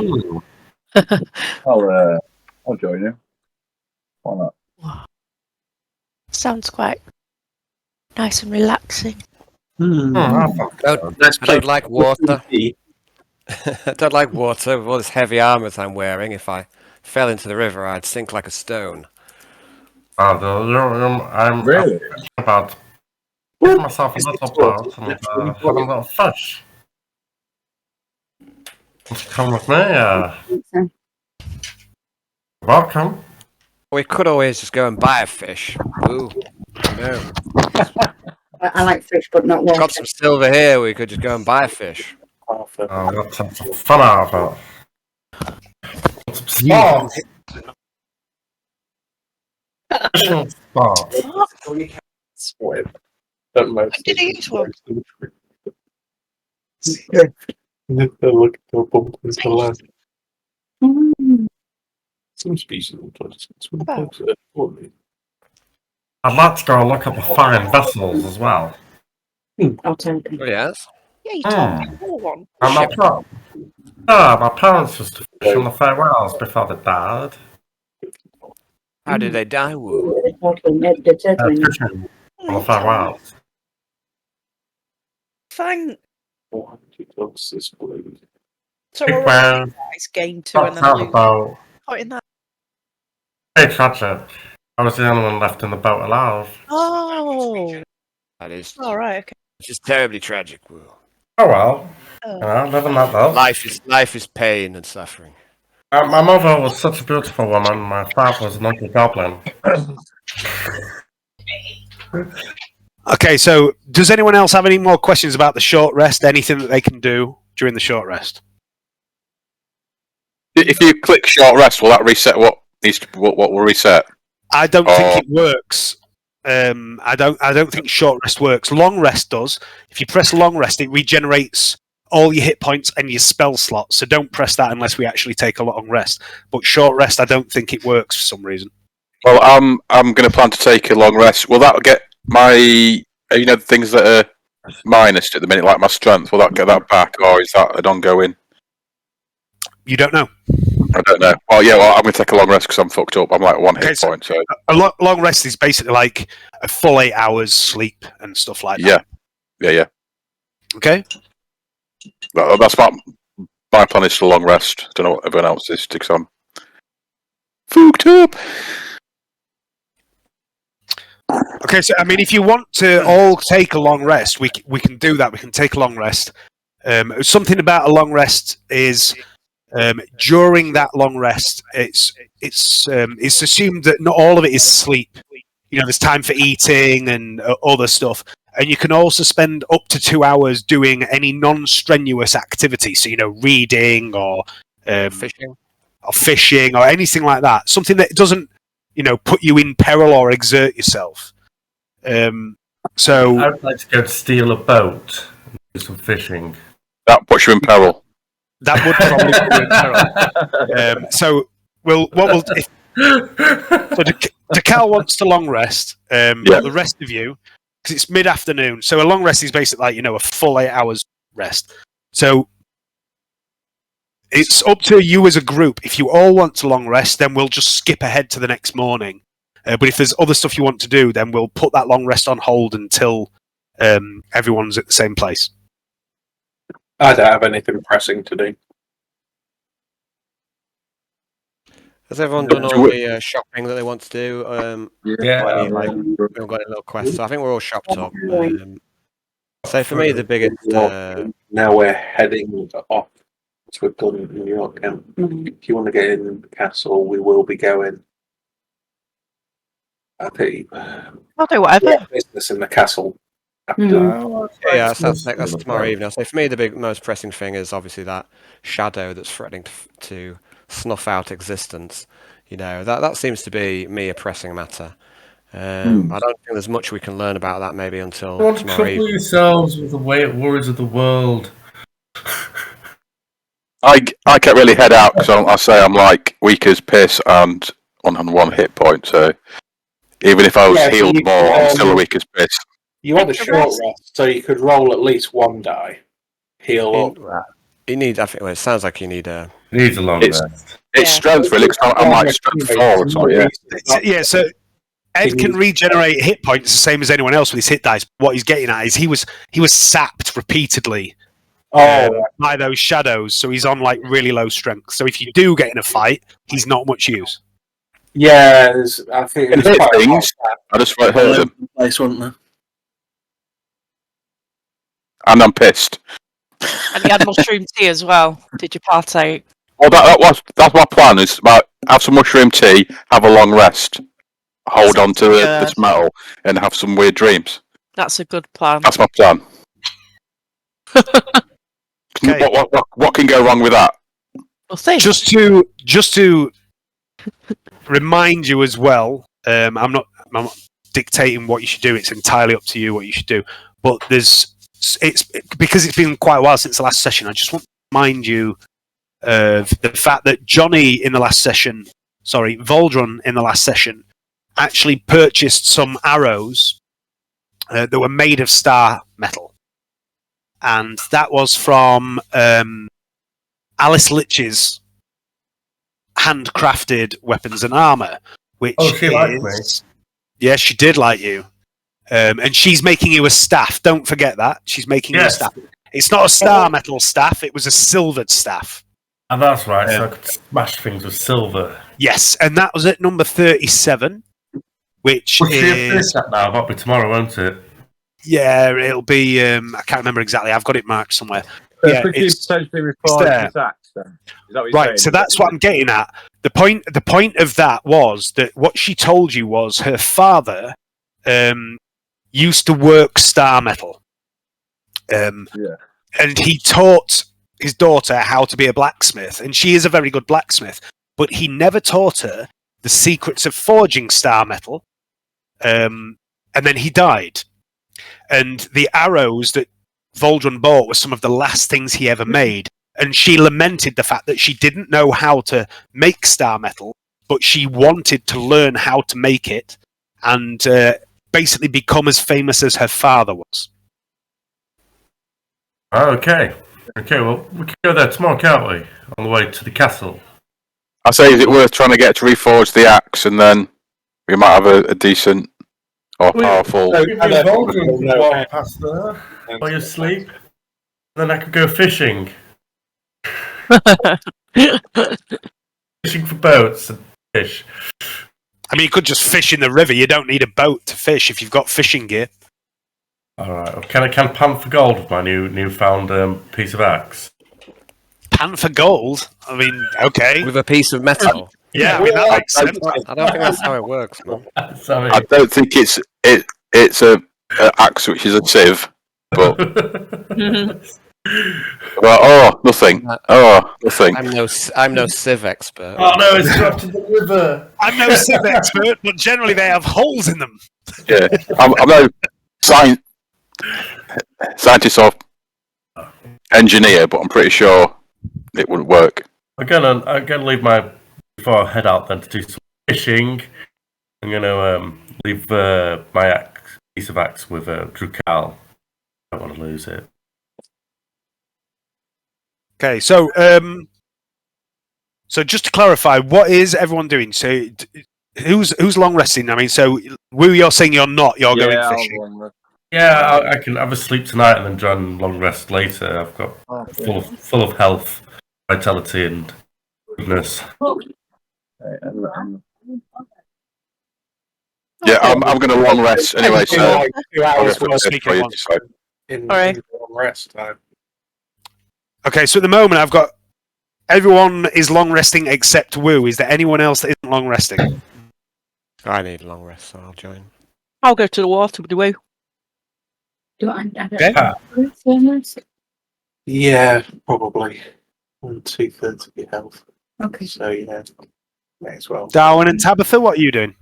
I'll join you. Why not? Sounds quite nice and relaxing. I don't like water. I don't like water with all this heavy armour that I'm wearing. If I fell into the river, I'd sink like a stone. I'm Really? about getting myself a little boat and having a little fish. Want to come with me? So, Welcome. We could always just go and buy a fish. Ooh, no. I like fish, but not Got water. some silver here. We could just go and buy a fish. Oh, that takes some fun out of it. Some sports. Fishing sports. Spoiled. Don't most. Did he use one? Look at the bump into the land. Mm. Some species of plants. About? I'd like to go look at the fine vessels as well. I'll tell you. Oh, yes. Yeah, you told me more one. And my parents used to fish on the farewells before they died. How did they die? Woo? Fishing on the farewells. Fine. Is blue. So Big all whale, guys gain 2 and knocked then out the lose. boat. Point in that. Very tragic. I was the only one left in the boat alive. Oh. That is All right. Okay. just terribly tragic. Woo. Oh well. Oh. Living that life. Life is pain and suffering. My mother was such a beautiful woman. My father was an ugly goblin. Okay, so does anyone else have any more questions about the short rest? Anything that they can do during the short rest? If you click short rest, will that reset what needs to what will reset? I don't think it works. I don't think short rest works. Long rest does. If you press long rest, it regenerates all your hit points and your spell slots. So don't press that unless we actually take a long rest. But short rest, I don't think it works for some reason. Well, I'm going to plan to take a long rest. Will that get my the things that are minus at the minute, like my strength? Will that get that back, or is that an ongoing? You don't know. I don't know. Oh yeah, well I'm gonna take a long rest because I'm fucked up. I'm like 1 hit point. So a long rest is basically like a full 8 hours sleep and stuff like that. Yeah. Okay. That's my plan is to long rest. Don't know what everyone else is because I'm fucked up. Okay, so I mean, if you want to all take a long rest, we can do that. We can take a long rest. Something about a long rest is during that long rest, it's assumed that not all of it is sleep. You know, there's time for eating and other stuff, and you can also spend up to 2 hours doing any non-strenuous activity. So reading or fishing or anything like that. Something that doesn't put you in peril or exert yourself. So I'd like to go steal a boat and do some fishing. That puts you in peril. That would probably put you in peril. So Decal wants to long rest. But the rest of you, because it's mid-afternoon, so a long rest is basically like a full 8 hours rest. So it's up to you as a group. If you all want to long rest, then we'll just skip ahead to the next morning. But if there's other stuff you want to do, then we'll put that long rest on hold until everyone's at the same place. I don't have anything pressing to do. Has everyone done all the shopping that they want to do? We've got any little quests. So I think we're all shopped up. So for me, the biggest... Now we're heading off to a gun in New York camp. If you want to get in the castle, we will be going. I think I'll do whatever. Business in the castle. Yeah, that's tomorrow evening. So for me, the most pressing thing is obviously that shadow that's threatening to snuff out existence. That seems to be me a pressing matter. I don't think there's much we can learn about that maybe until Don't tomorrow trouble evening. yourselves with the way it worries of the world. I can't really head out because I say I'm like weak as piss and on 1 hit point. So even if I was healed more, I'm still weak as piss. You had a short rest, so you could roll at least 1 die. Heal up. You need. I think. Well, it sounds like you need a. Needs a long rest. It's strength really. Cause I'm like strength 4 or something. Yeah. So Ed can regenerate hit points the same as anyone else with his hit dice. What he's getting at is he was sapped repeatedly by those shadows, so he's on like really low strength. So if you do get in a fight, he's not much use. Yeah, I think it's quite things. I just hurt them. Place, wasn't there? And I'm pissed. And you had mushroom tea as well. Did you partake? Well, that's my plan. Is about have some mushroom tea, have a long rest, hold on to this metal, and have some weird dreams. That's a good plan. That's my plan. What can go wrong with that? Nothing. Just to remind you as well, I'm not dictating what you should do. It's entirely up to you what you should do. But it's because it's been quite a while since the last session. I just want to remind you of the fact that Voldron in the last session, actually purchased some arrows that were made of star metal, and that was from Alice Litch's handcrafted weapons and armor. Which she liked me. Yeah, she did like you. And she's making you a staff. Don't forget that. She's making you a staff. It's not a star metal staff. It was a silvered staff. And that's right. So I could smash things with silver. Yes, and that was at number 37, which We'll is... that now. That'll be tomorrow, won't it? Yeah, it'll be... I can't remember exactly. I've got it marked somewhere. Yeah, it's potentially required this axe, then. Is that what you're saying? So that's what I'm getting at. The point of that was that what she told you was her father... used to work star metal. And he taught his daughter how to be a blacksmith, and she is a very good blacksmith, but he never taught her the secrets of forging star metal. And then he died. And the arrows that Voldron bought were some of the last things he ever made. And she lamented the fact that she didn't know how to make star metal, but she wanted to learn how to make it and basically become as famous as her father was. Okay, well, we can go there tomorrow, can't we? On the way to the castle. I say, is it worth trying to get to reforge the axe, and then we might have a decent or powerful. Give me a Vulcan to walk past there while you sleep. Then I could go fishing. Fishing for boats and fish. I mean, you could just fish in the river. You don't need a boat to fish if you've got fishing gear. Alright, can I pan for gold with my newfound piece of axe? Pan for gold? I mean, okay. With a piece of metal? Yeah, I mean, that makes sense. I don't think that's how it works, man. Sorry. I don't think it's a axe which is a sieve, but well, nothing. Nothing. I'm no civ expert. Oh no, it's dropped in the river. I'm no civ expert, but generally they have holes in them. Yeah, I'm no scientist or engineer, but I'm pretty sure it wouldn't work. I'm gonna leave before I head out then to do some fishing. I'm gonna leave my piece of axe with Druid. I don't want to lose it. Okay, so just to clarify, what is everyone doing? So who's long resting? I mean, so Woo, you're saying you're not. You're going fishing. Yeah, I can have a sleep tonight and then join long rest later. I've got full of health, vitality, and goodness. Yeah, I'm going to long rest anyway. So 2 hours in long rest time. Okay, so at the moment I've got everyone is long resting except Woo. Is there anyone else that isn't long resting? I need long rest, so I'll join. I'll go to the water with the Woo. Yeah, probably. 2/3 of your health. Okay. So yeah, may as well. Darwin and Tabitha, what are you doing?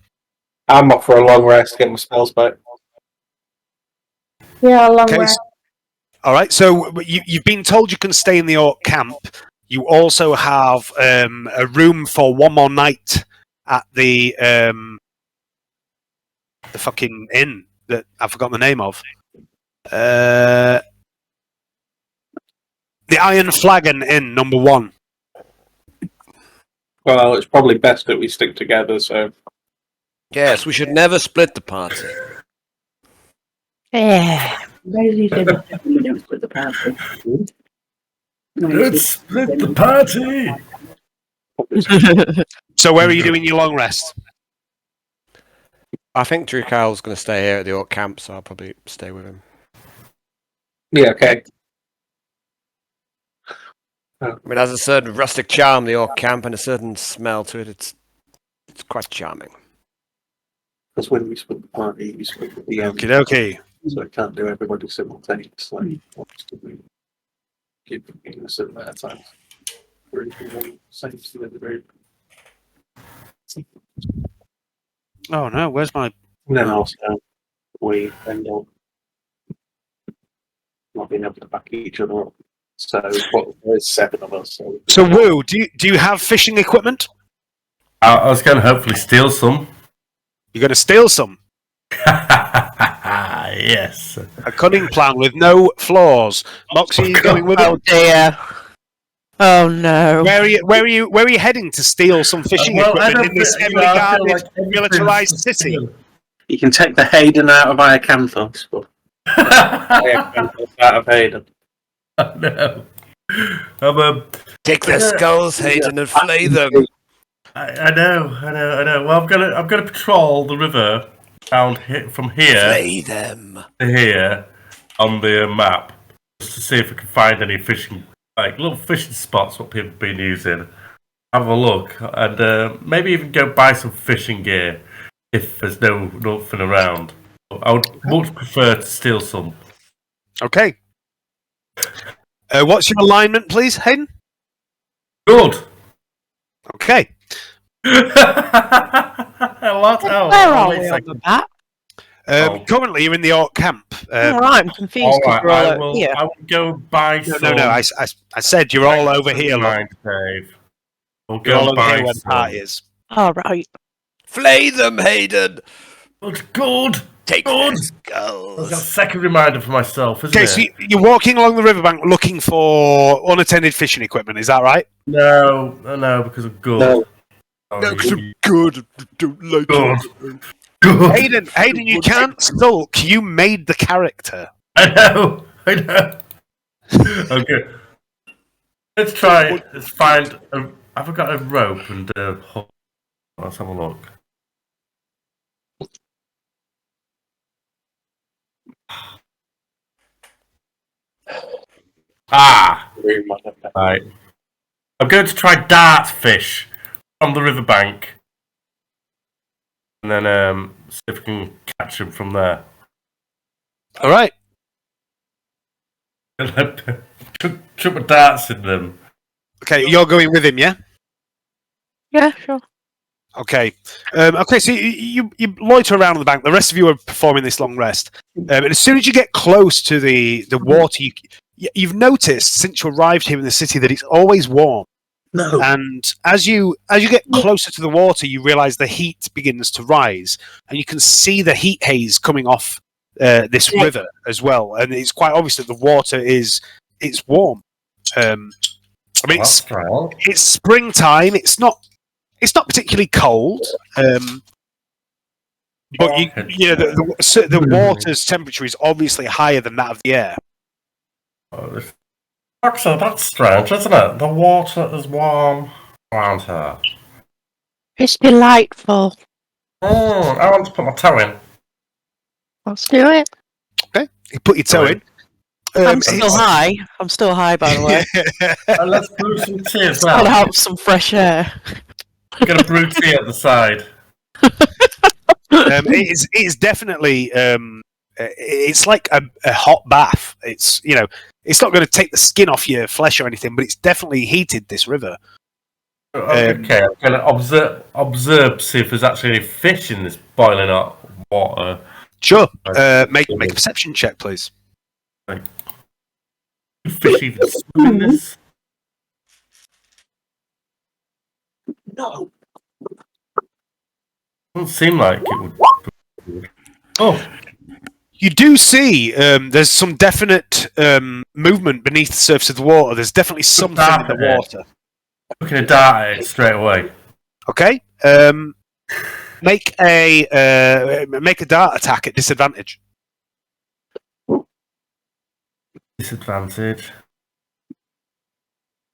I'm up for a long rest, get my spells back. Yeah, long Okay, rest. all right, so you've been told you can stay in the Orc camp. You also have a room for one more night at the fucking inn that I've forgotten the name of. The Iron Flagon Inn, number 1. Well, it's probably best that we stick together. So Yes, we should never split the party. Yeah. Let's split the party. So where are you doing your long rest? I think Druid's going to stay here at the Orc camp, so I'll probably stay with him. yeah, okay. I mean, it has a certain rustic charm, the Orc camp, and a certain smell to it. It's quite charming. Because when we split the party, we split the Okie dokie. so I can't do everybody simultaneously. Keep a certain amount of time. We're same to the group. Oh no, where's my... And then also we end up not being able to back each other up. So there's 7 of us. So Woo, do you have fishing equipment? I was going to hopefully steal some. You're going to steal some? Yes. A cunning plan with no flaws. Moxie, are you going with Oh it? dear. Oh no. Where are you heading to steal some fishing equipment in this heavily guarded, militarized city? You can take the Hayden out of Iacanthos, but out of Hayden. No. Take their skulls, Hayden, and flay them. I know. Well, I'm gonna patrol the river from here Flay them. to here on the map just to see if I can find any fishing, like little fishing spots what people have been using. Have a look and maybe even go buy some fishing gear if there's nothing around. I would much prefer to steal some. Okay. What's your alignment, please, Hayden? Good. Okay. Where are we on the map? Currently, you're in the Orc camp. Alright, I'm confused because we're all over here. I will go buy some. No. I said you're all over here. Look. Dave. We'll You're all go over buy here where the some. party is. Alright. Flay them, Hayden. Good. Take Good. their That's a skulls. second reminder for myself, isn't Okay, it? so you're walking along the riverbank looking for unattended fishing equipment. Is that right? No, because of good. No, 'cause I'm good. Don't like Good. it. Good. Hayden, you can't sulk. You made the character. I know. Okay. Let's try. Let's find. Have I got a rope and a hook? Let's have a look. Ah! Right. I'm going to try dart fish on the riverbank. And then see if we can catch him from there. All right. Chuck my darts in them. Okay, you're going with him, yeah? Yeah, sure. Okay. Okay, so you loiter around on the bank. The rest of you are performing this long rest. And as soon as you get close to the water, you've noticed since you arrived here in the city that it's always warm. No. And as you get closer to the water, you realise the heat begins to rise, and you can see the heat haze coming off this river as well. And it's quite obvious that the water it's warm. I mean, it's springtime. It's not particularly cold. But the water's temperature is obviously higher than that of the air. Actually, that's strange, isn't it? The water is warm around here. It's delightful. I want to put my toe in. Let's do it. Okay, you put your toe in. I'm still high. I'm still high, by the way. Let's brew some tea as Gotta well. have some fresh air. Get a brew tea at the side. It is definitely it's like a hot bath. It's it's not going to take the skin off your flesh or anything, but it's definitely heated this river. Okay, I'm going to observe see if there's actually any fish in this boiling hot water. Sure. Make a perception check, please. Fish even swim in this? No. Doesn't seem like it would. Oh. You do see there's some definite movement beneath the surface of the water. There's definitely something in the water. I'm going to dart at it straight away. Okay. Make a dart attack at disadvantage. Disadvantage.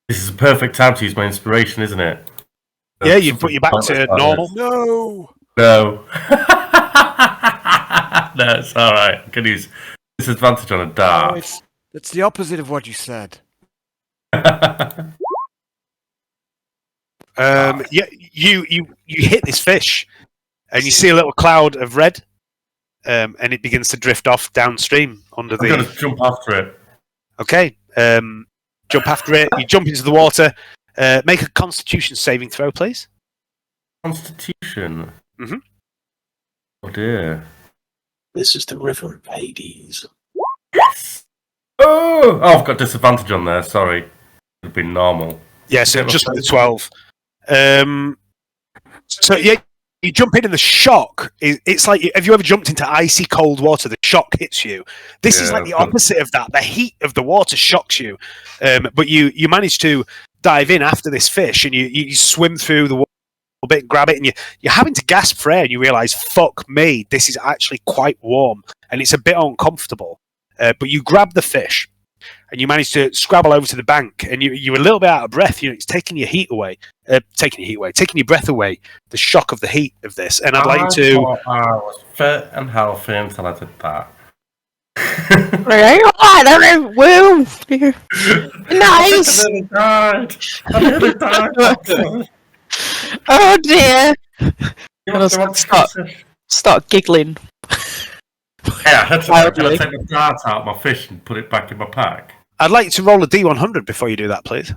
This is a perfect time to use my inspiration, isn't it? Yeah, you put your back to normal. No. No. No, it's alright. I can use disadvantage on a dart. It's the opposite of what you said. Yeah, you hit this fish, and you see a little cloud of red, and it begins to drift off downstream under I'm going to jump after it. Okay, jump after it. You jump into the water. Make a Constitution saving throw, please. Constitution. Mm-hmm. Oh dear. This is the river of Hades. Yes. Oh, I've got disadvantage on there. Sorry, it'd be normal. Yeah, so just with the 12. So yeah, you jump in and the shock. It's like, have you ever jumped into icy cold water? The shock hits you. This is like the opposite of that. The heat of the water shocks you, but you manage to dive in after this fish, and you swim through the water a bit, grab it, and you're having to gasp for air, and you realise, fuck me, this is actually quite warm, and it's a bit uncomfortable. But you grab the fish, and you manage to scrabble over to the bank, and you're a little bit out of breath. It's taking your heat away, taking your breath away. The shock of the heat of this, and I'd like to. I was fit and healthy until I did that. Woo! Nice. I nearly died. Oh dear! Start giggling. Yeah, I had to take the dart out of my fish and put it back in my pack. I'd like you to roll a D100 before you do that, please.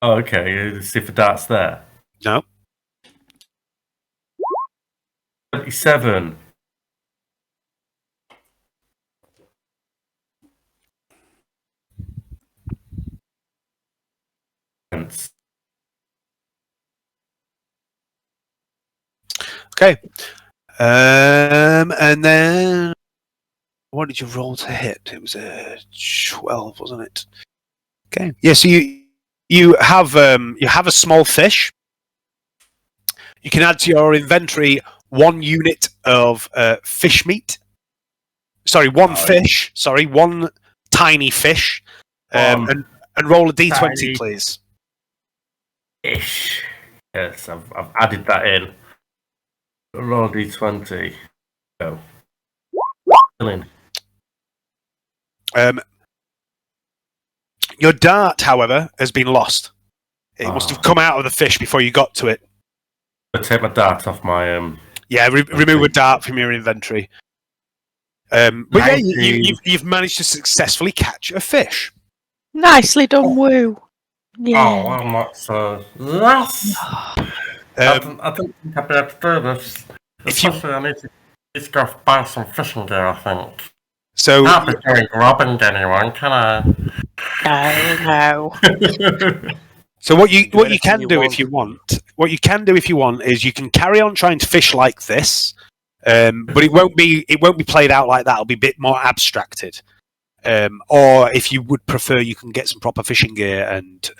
Oh, okay. See if the dart's there. No. 27. Okay. And then what did you roll to hit? It was a 12, wasn't it? Okay. Yeah. So you have a small fish. You can add to your inventory 1 unit of fish meat. Sorry, one fish. Sorry, one tiny fish. And roll a d20, tiny please. Fish. Yes, I've added that in. Roll d20. Go. In. Your dart, however, has been lost. It must have come out of the fish before you got to it. I take my dart off my Yeah, remove a dart from your inventory. But yeah, you've managed to successfully catch a fish. Nicely done, Woo. Yeah. Oh, I'm not so. Yes. I don't think I'll be able to do this. Especially, I need to go buy some fishing gear. I think. So can't be doing robbing anyone, can I? No. So what you can do if you want is you can carry on trying to fish like this, but it won't be played out like that. It'll be a bit more abstracted. Or if you would prefer, you can get some proper fishing gear and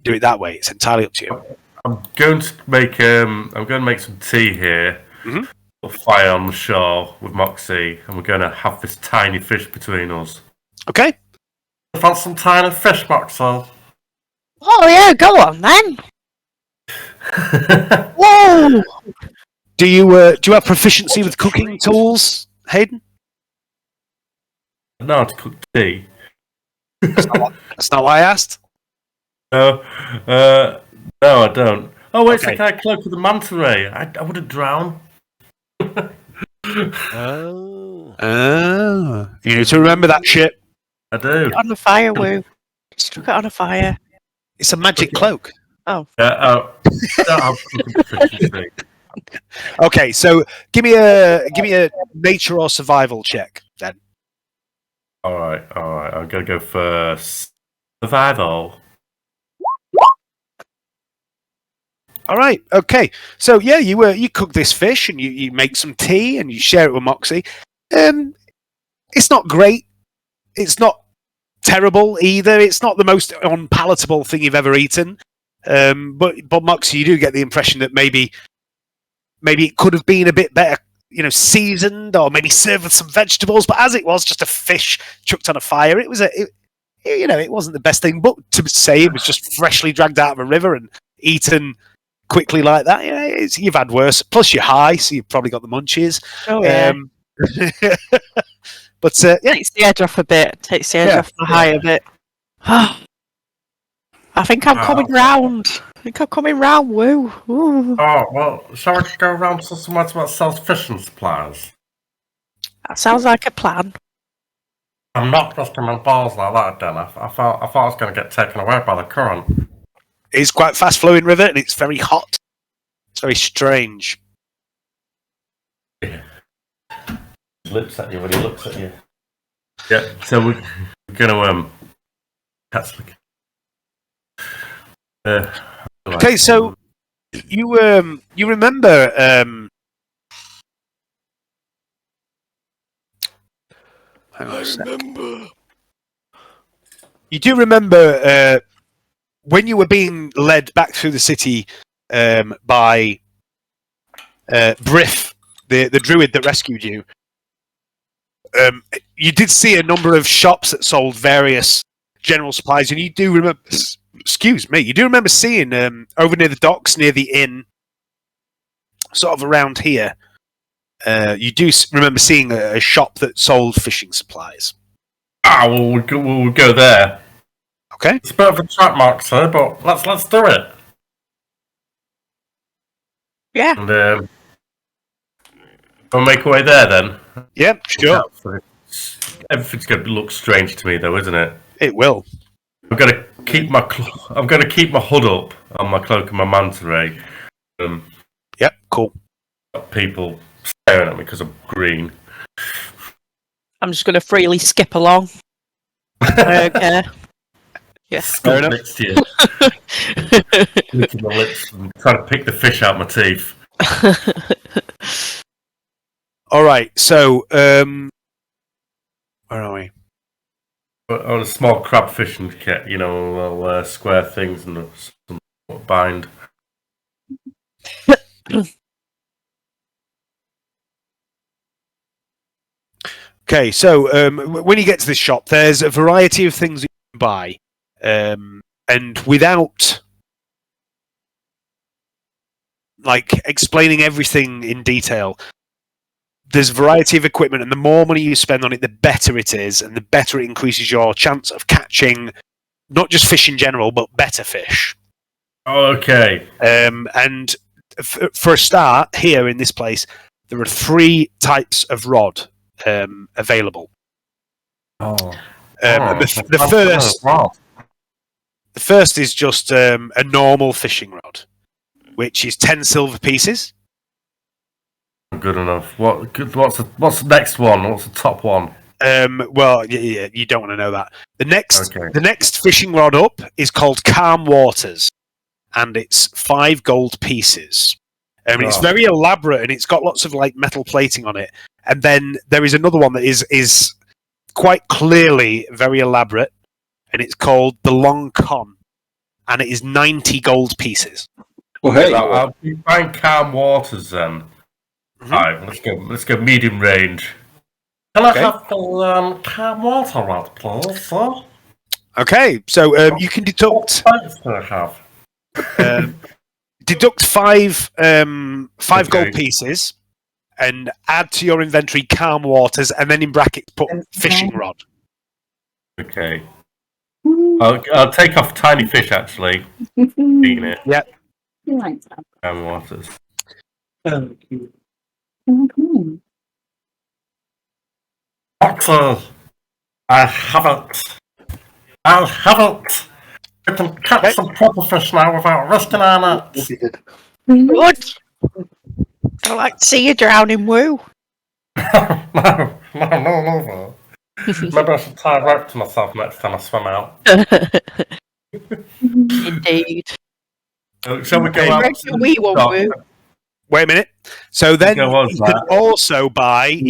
do it that way. It's entirely up to you. I'm going to make some tea here. Mm-hmm. A fire on the shore with Moxie, and we're going to have this tiny fish between us. Okay. I found some tiny fish, Moxie. Oh yeah, go on then. Whoa! Do you have proficiency with cooking tools, Hayden? No, to cook tea. That's not what I asked. No, I don't. Oh wait, Okay. so can I cloak with a manta ray? I wouldn't drown. You need to remember that shit. I do. On the fire, Woo. Stuck it on a fire. It's a magic cloak. Oh. Don't have cooking proficiency. Okay, so give me a nature or survival check then. All right. I'm gonna go for survival. All right. Okay. So yeah, you cook this fish and you make some tea and you share it with Moxie. It's not great. It's not terrible either. It's not the most unpalatable thing you've ever eaten. But Moxie, you do get the impression that maybe it could have been a bit better, seasoned or maybe served with some vegetables. But as it was, just a fish chucked on a fire, it wasn't the best thing. But to say it was just freshly dragged out of a river and eaten quickly like that, you've had worse. Plus you're high, so you've probably got the munchies. Oh yeah. But yeah, Takes the edge off a bit. Takes the edge off the high a bit. I think I'm coming round. Woo. Ooh. Oh well, shall we go around to somewhere that sells fishing supplies? That sounds like a plan. I'm not twisting my balls like that, Dan. I thought I was going to get taken away by the current. It's quite fast flowing river and it's very hot. It's very strange. Yeah. He looks at you when he looks at you. Yeah, so we're gonna catch Okay, so you remember hang on a sec. You do remember when you were being led back through the city by Briff, the druid that rescued you. You did see a number of shops that sold various general supplies, and you do remember. Excuse me. You do remember seeing over near the docks, near the inn, sort of around here. You do remember seeing a shop that sold fishing supplies. We'll go there. Okay. It's a bit of a trap, Mark, sir, but let's do it. Yeah. And we'll make our way there then. Yeah, sure. Everything's going to look strange to me, though, isn't it? It will. I'm going to keep my hood up on my cloak and my manta ray. Yep, cool. People staring at me because I'm green. I'm just going to freely skip along. Okay. Yes. Fair enough. Next year. Licking my lips and trying to pick the fish out of my teeth. All right, so where are we? On a small crab fishing kit, little square things and some bind. Okay, so when you get to this shop, there's a variety of things you can buy, and without like explaining everything in detail, there's a variety of equipment, and the more money you spend on it, the better it is, and the better it increases your chance of catching not just fish in general, but better fish. Okay. And for a start, here in this place, there are 3 types of rod available. The first is just a normal fishing rod, which is 10 silver pieces. Good enough. What's the next one? What's the top one? Well, you don't want to know that. The next fishing rod up is called Calm Waters, and it's 5 gold pieces. It's very elaborate, and it's got lots of like metal plating on it. And then there is another one that is quite clearly very elaborate, and it's called the Long Con, and it is 90 gold pieces. Well, hey, I'll be buying Calm Waters then. Alright, let's go medium range. Can I have the Calm Water rod, please, sir? Okay, so you can deduct. What do I have? Deduct 5 gold pieces, and add to your inventory Calm Waters, and then in brackets put fishing rod. Okay. I'll take off tiny fish actually. Eating it. Yep. Calm Waters. Doctor, I haven't. We can catch some proper fish now without risking our nuts. Good. I like to see you drowning, woo. No. Maybe I should tie a rope to myself next time I swim out. Indeed. Shall we go out? Wait a minute. So then you can also buy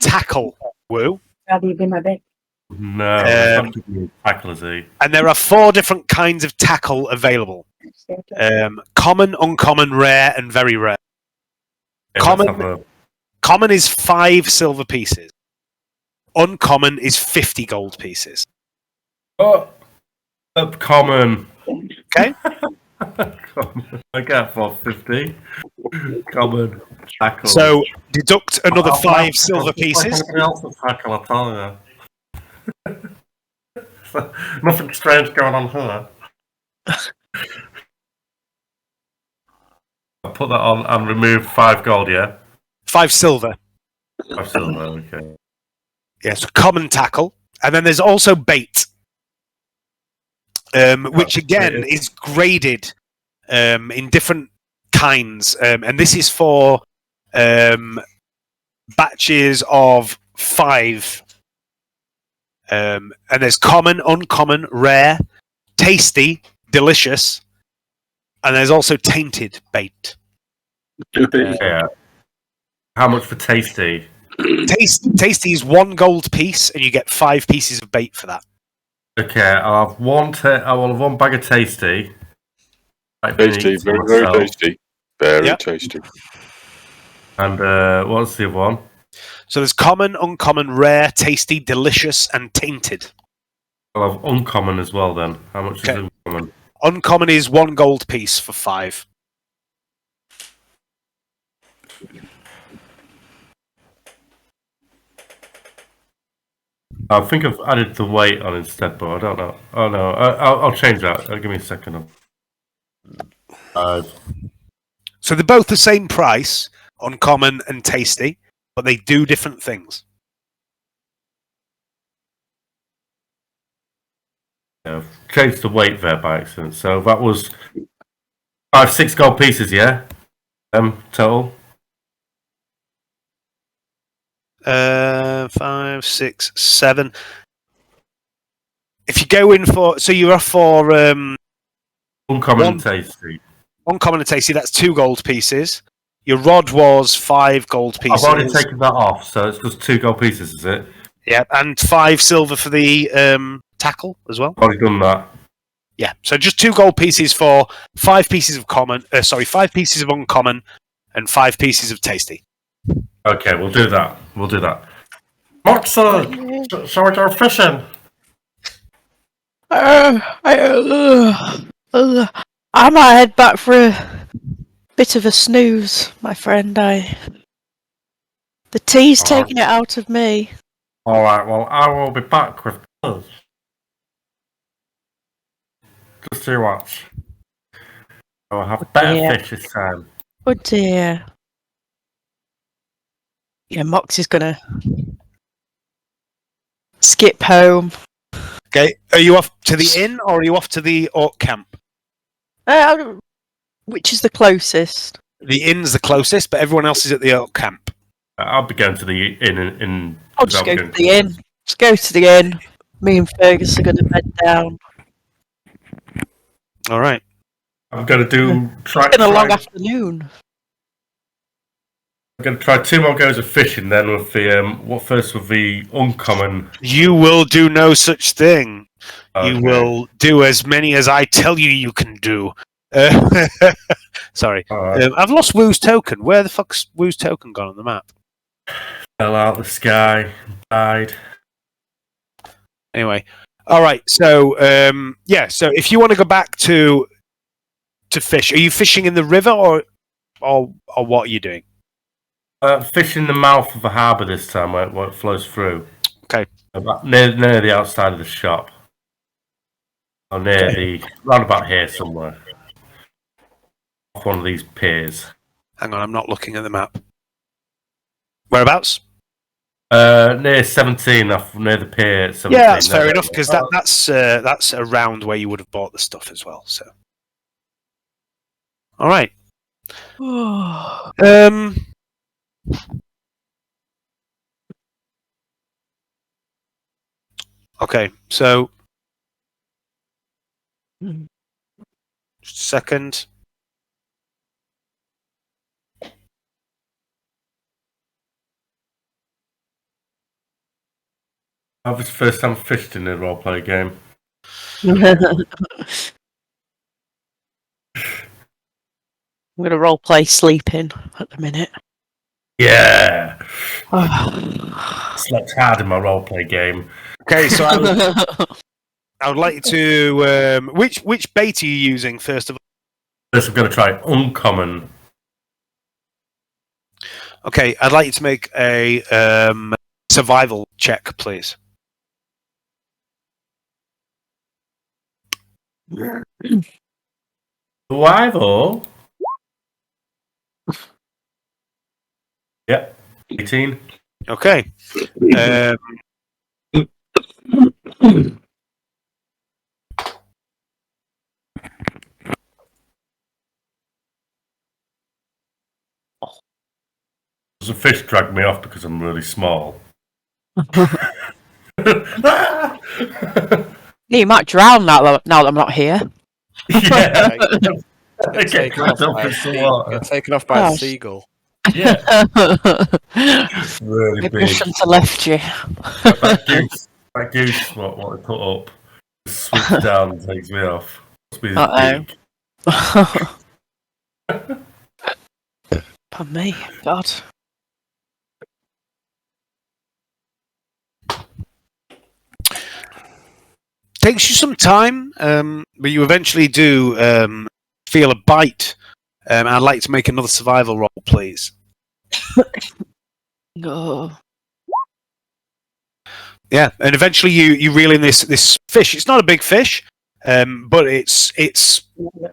tackle, woo. Rather you be my bit. No, tackle is he. And there are 4 different kinds of tackle available. Common, uncommon, rare, and very rare. Common is 5 silver pieces. Uncommon is 50 gold pieces. Oh, common. Okay. I get 450. Common tackle. So deduct another 5 silver pieces. Tackle, I tell you. Nothing strange going on here. I'll put that on and remove 5 gold, yeah? 5 silver. 5 silver, okay. Yes, common tackle. And then there's also bait, which again is graded in different kinds. And this is for batches of 5. And there's common, uncommon, rare, tasty, delicious, and there's also tainted bait. Yeah. How much for tasty? Tasty is 1 gold piece, and you get 5 pieces of bait for that. Okay, I'll have one bag of tasty. Tasty, very tasty. Very tasty. And what's the other one? So there's common, uncommon, rare, tasty, delicious, and tainted. I'll have uncommon as well then. How much is uncommon? Uncommon is 1 gold piece for 5. I think I've added the weight on instead, but I don't know. Oh no, I'll change that. Give me a second. So they're both the same price, uncommon and tasty, but they do different things. Yeah, I've changed the weight there by accident. So that was 6 gold pieces, yeah? Total. 5, 6, 7. If you go in for, so you are for uncommon and tasty. Uncommon and tasty. That's 2 gold pieces. Your rod was 5 gold pieces. I've already taken that off, so it's just 2 gold pieces, is it? Yeah, and 5 silver for the tackle as well. I've already done that. Yeah, so just 2 gold pieces for 5 pieces of common. 5 pieces of uncommon, and 5 pieces of tasty. Okay, we'll do that. Moxie, shall we go fishing? I might head back for a bit of a snooze, my friend. The tea's taking it out of me. All right. Well, I will be back with us. Just you watch. I'll have better fish this time. Oh dear. Yeah, Moxie's gonna skip home. Okay, are you off to the inn or are you off to the orc camp? Which is the closest? The inn's the closest, but everyone else is at the orc camp. I'll be going to the inn. I'll just go to the inn. Just go to the inn. Me and Fergus are gonna bed down. All right. I'm going to try. It's been a long afternoon. I'm going to try 2 more goes of fishing then with the first with the uncommon. You will do no such thing. Okay. You will do as many as I tell you can do. Sorry. Right. I've lost Woo's token. Where the fuck's Woo's token gone on the map? Fell out the sky, died. Anyway. All right. So, so if you want to go back to fish, are you fishing in the river or what are you doing? Fish in the mouth of the harbour this time, where it flows through. Okay. Near the outside of the shop. Or round about here somewhere. Off one of these piers. Hang on, I'm not looking at the map. Whereabouts? Near 17, near the pier. 17, yeah, that's fair enough, because that's around where you would have bought the stuff as well. So, all right. Okay, so just a second. That was the first time I fished in a roleplay game. I'm going to roleplay sleeping at the minute. Yeah! Slept hard in my roleplay game. Okay, so I would like you to... which bait are you using, first of all? First, I'm going to try uncommon. Okay, I'd like you to make a survival check, please. Survival? Yep, 18. Okay. The fish dragged me off because I'm really small. You might drown now that I'm not here. Yeah. Get taken off by a seagull. Yeah. Really Maybe I big. shouldn't have left you. That goose, what I put up, swoops down and takes me off. Must be big. Pardon me, God. Takes you some time, but you eventually do feel a bite. I'd like to make another survival roll, please. Oh. Yeah, and eventually you reel in this fish. It's not a big fish, but it's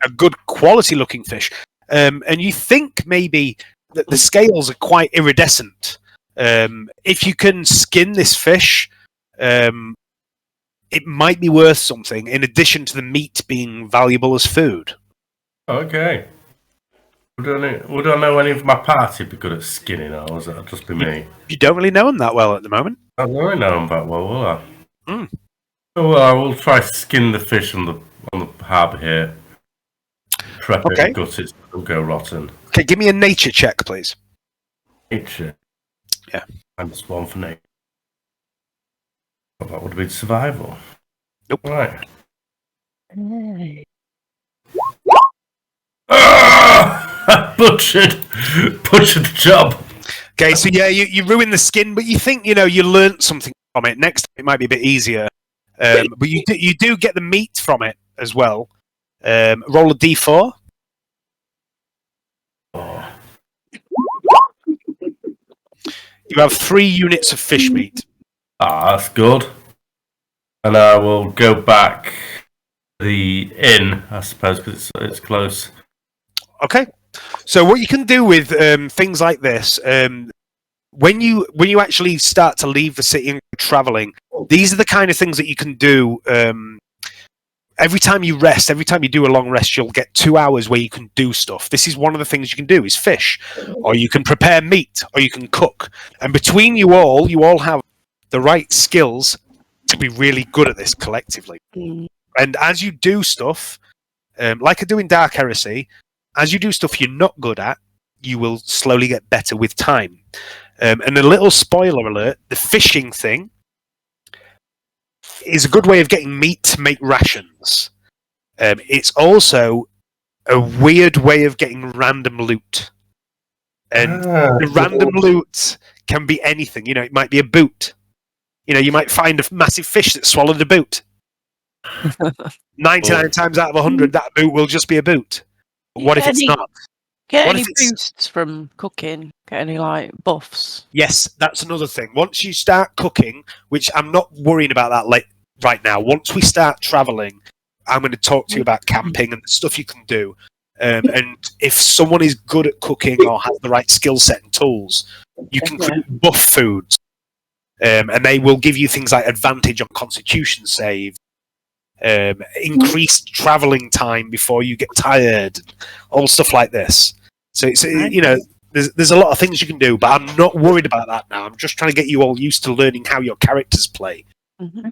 a good quality looking fish. And you think maybe that the scales are quite iridescent. If you can skin this fish, it might be worth something, in addition to the meat being valuable as food. Okay. Would I know any of my party be good at skinning, or is that just be me? You don't really know them that well at the moment. I don't really know them that well, will I? Mm. Oh, well, I will try skin the fish on the harbour here. Prep it and gut it so it'll go rotten. Okay, give me a nature check, please. Nature? Yeah. Minus 1 for nature. Well, that would have been survival. Nope. Right. butchered the job. Okay, so yeah, you ruin the skin, but you think you learnt something from it. Next time it might be a bit easier, but you do get the meat from it as well. Roll a d4. You have 3 units of fish meat. Ah, that's good. And I will go back to the inn, I suppose, because it's close. Okay. So what you can do with things like this, when you actually start to leave the city and go traveling, these are the kind of things that you can do. Every time you rest, every time you do a long rest, you'll get 2 hours where you can do stuff. This is one of the things you can do: is fish, or you can prepare meat, or you can cook. And between you all have the right skills to be really good at this collectively. And as you do stuff, like I do in Dark Heresy, as you do stuff you're not good at, you will slowly get better with time. And a little spoiler alert, the fishing thing is a good way of getting meat to make rations. It's also a weird way of getting random loot. And the random loot can be anything. It might be a boot. You might find a massive fish that swallowed a boot. 99 times out of 100, that boot will just be a boot. But what if it's not? Get What any if it's- boosts from cooking? Get any buffs? Yes, that's another thing. Once you start cooking, which I'm not worrying about that right now. Once we start traveling, I'm going to talk to you about camping and the stuff you can do. And if someone is good at cooking or has the right skill set and tools, you can create buff foods. And they will give you things like advantage on Constitution save, increased traveling time before you get tired, all stuff like this. So it's there's a lot of things you can do, but I'm not worried about that now. I'm just trying to get you all used to learning how your characters play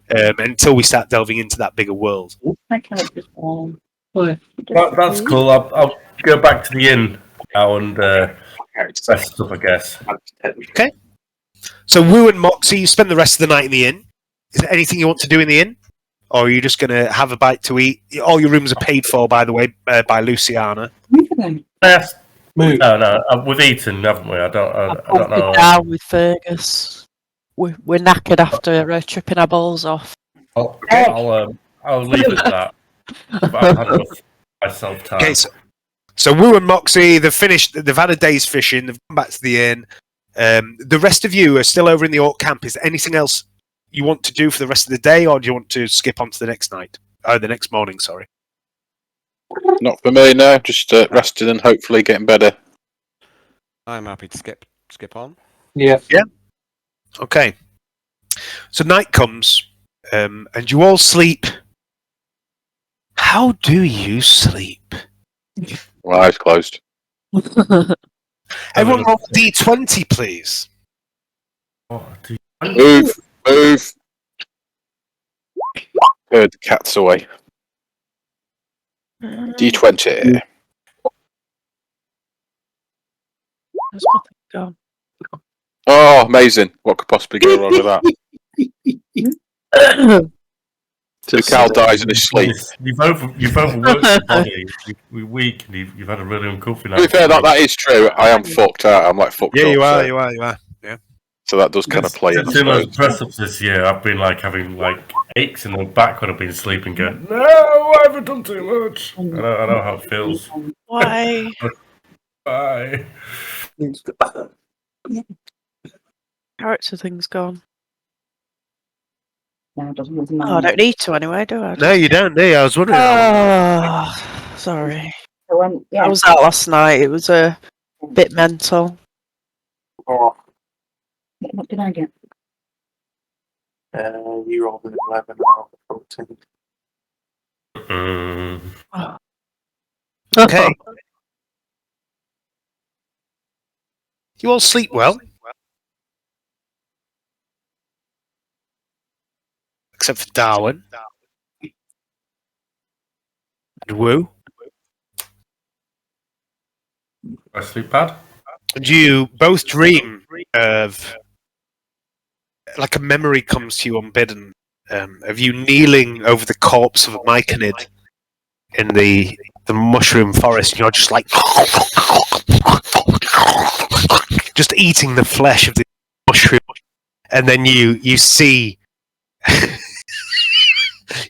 until we start delving into that bigger world. That's cool. I'll go back to the inn now and rest up, I guess. Okay. So Wu and Moxie, you spend the rest of the night in the inn. Is there anything you want to do in the inn? Or are you just going to have a bite to eat? All your rooms are paid for, by the way, by Luciana. Yes. No, we've eaten, haven't we? I don't know. Down with Fergus. We're knackered after tripping our balls off. I'll leave it at that. I've had enough myself time. Okay, so Wu and Moxie, they've finished. They've had a day's fishing. They've come back to the inn. The rest of you are still over in the Orc camp. Is there anything else you want to do for the rest of the day, or do you want to skip on to the next night? Oh, the next morning, sorry. Not for me, no. Just resting and hopefully getting better. I'm happy to skip on. Yeah. Yeah. Okay. So night comes, and you all sleep. How do you sleep? Well, eyes closed. Everyone roll D20, please. Move. Heard the cats away. D20. There's nothing gone. Oh, amazing. What could possibly go wrong with that? The cow dies in his sleep. You've overworked your body. You're weak and you've had a really uncomfy night. To be fair, that is true. I am fucked out. I'm fucked Yeah, up. you are. So. You are. Yeah. So that does kind of play in. Since those press-ups this year, I've been having aches in the back when I've been sleeping. Going, no, I haven't done too much. I know how it feels. Why? Bye. Character thing's gone. No, it doesn't. Oh, I don't need to anyway, do I? No, you don't, do you? I was wondering. Oh, sorry. So when, I was out last night. It was a bit mental. What did I get? You rolled an 11 or 14. Okay. You all sleep well? Except for Darwin. And Wu. I sleep bad. And you both dream of... Like a memory comes to you unbidden of you kneeling over the corpse of a Myconid in the the mushroom forest, and you're just like just eating the flesh of the mushroom, and then you see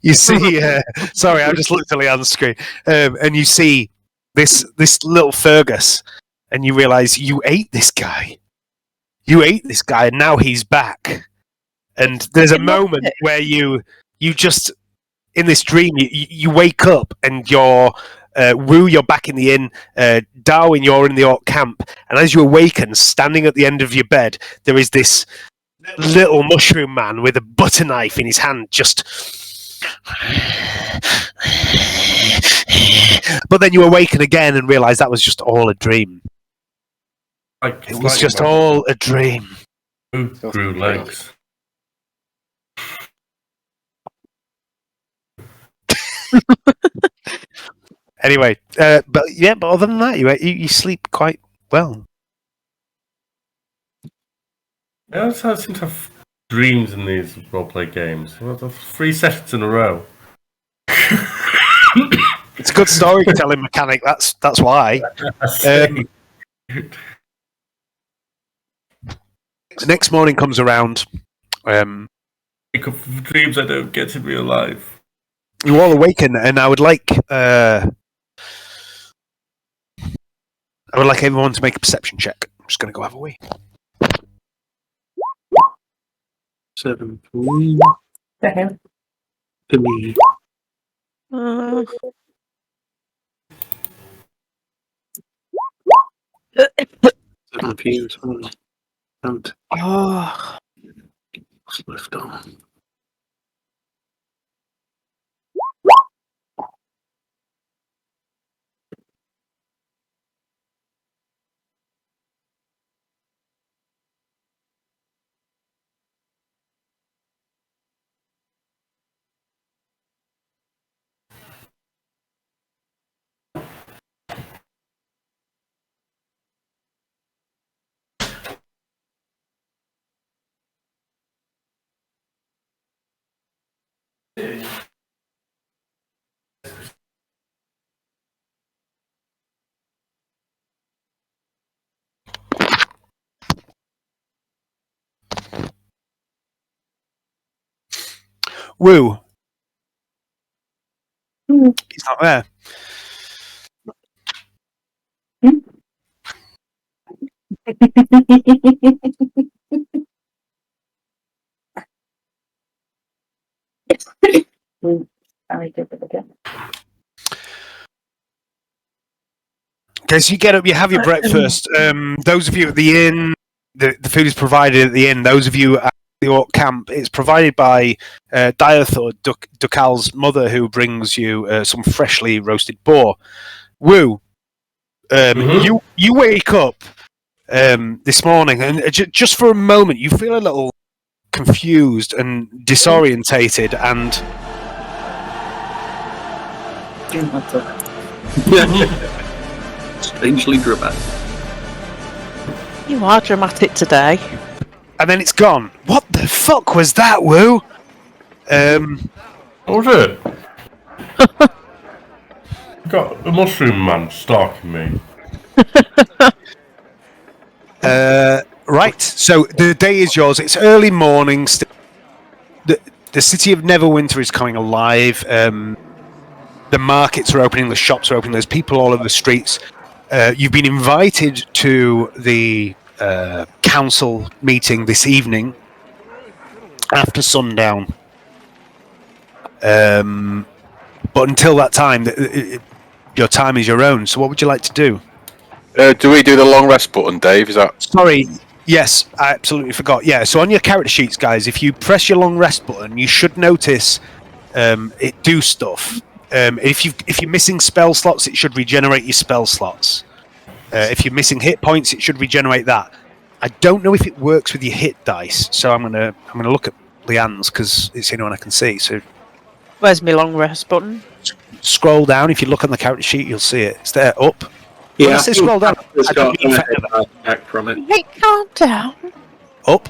you see. Sorry, I just looked at Leanne's screen, and you see this little Fergus, and you realise you ate this guy. You ate this guy, and now he's back. And there's a moment where you just in this dream you wake up and you're Wu, you're back in the inn. Darwin, you're in the orc camp, and as you awaken, standing at the end of your bed, there is this little mushroom man with a butter knife in his hand, just. But then you awaken again and realise that was just all a dream. It was just all a dream. Grew legs. Anyway, but other than that, you sleep quite well. I also seem to have dreams in these roleplay games. Well, 3 sessions in a row. It's a good storytelling mechanic. That's why. The next morning comes around. Wake up from dreams I don't get in real life. You all awaken, and I would like everyone to make a perception check. I'm just going to go have a wee. 7 for me. For me. 7 for you as well. And what's left on? Woo. He's not there. Okay, so you get up, you have your breakfast. Those of you at the inn, the food is provided at the inn. Those of you at the orc camp, it's provided by Diathor, Dukal's mother, who brings you some freshly roasted boar. Woo, you wake up this morning, and just for a moment, you feel a little confused and disorientated, and strangely dramatic. You are dramatic today. And then it's gone. What the fuck was that, Woo? What was it? Got a mushroom man stalking me. Right, so the day is yours. It's early morning. The city of Neverwinter is coming alive. The markets are opening, the shops are opening, there's people all over the streets. You've been invited to the council meeting this evening after sundown. But until that time, your time is your own. So what would you like to do? Do we do the long rest button, Dave? Is that... Sorry, yes, I absolutely forgot. Yeah, so on your character sheets, guys, if you press your long rest button, you should notice it do stuff. If you're missing spell slots, it should regenerate your spell slots. If you're missing hit points, it should regenerate that. I don't know if it works with your hit dice, so I'm gonna look at Leanne's because it's the only one I can see. So Where's my long rest button? Scroll down. If you look on the character sheet, you'll see it. It's there. Up. Yeah, When I say scroll down, I don't mean back from it. Hey, calm down. up.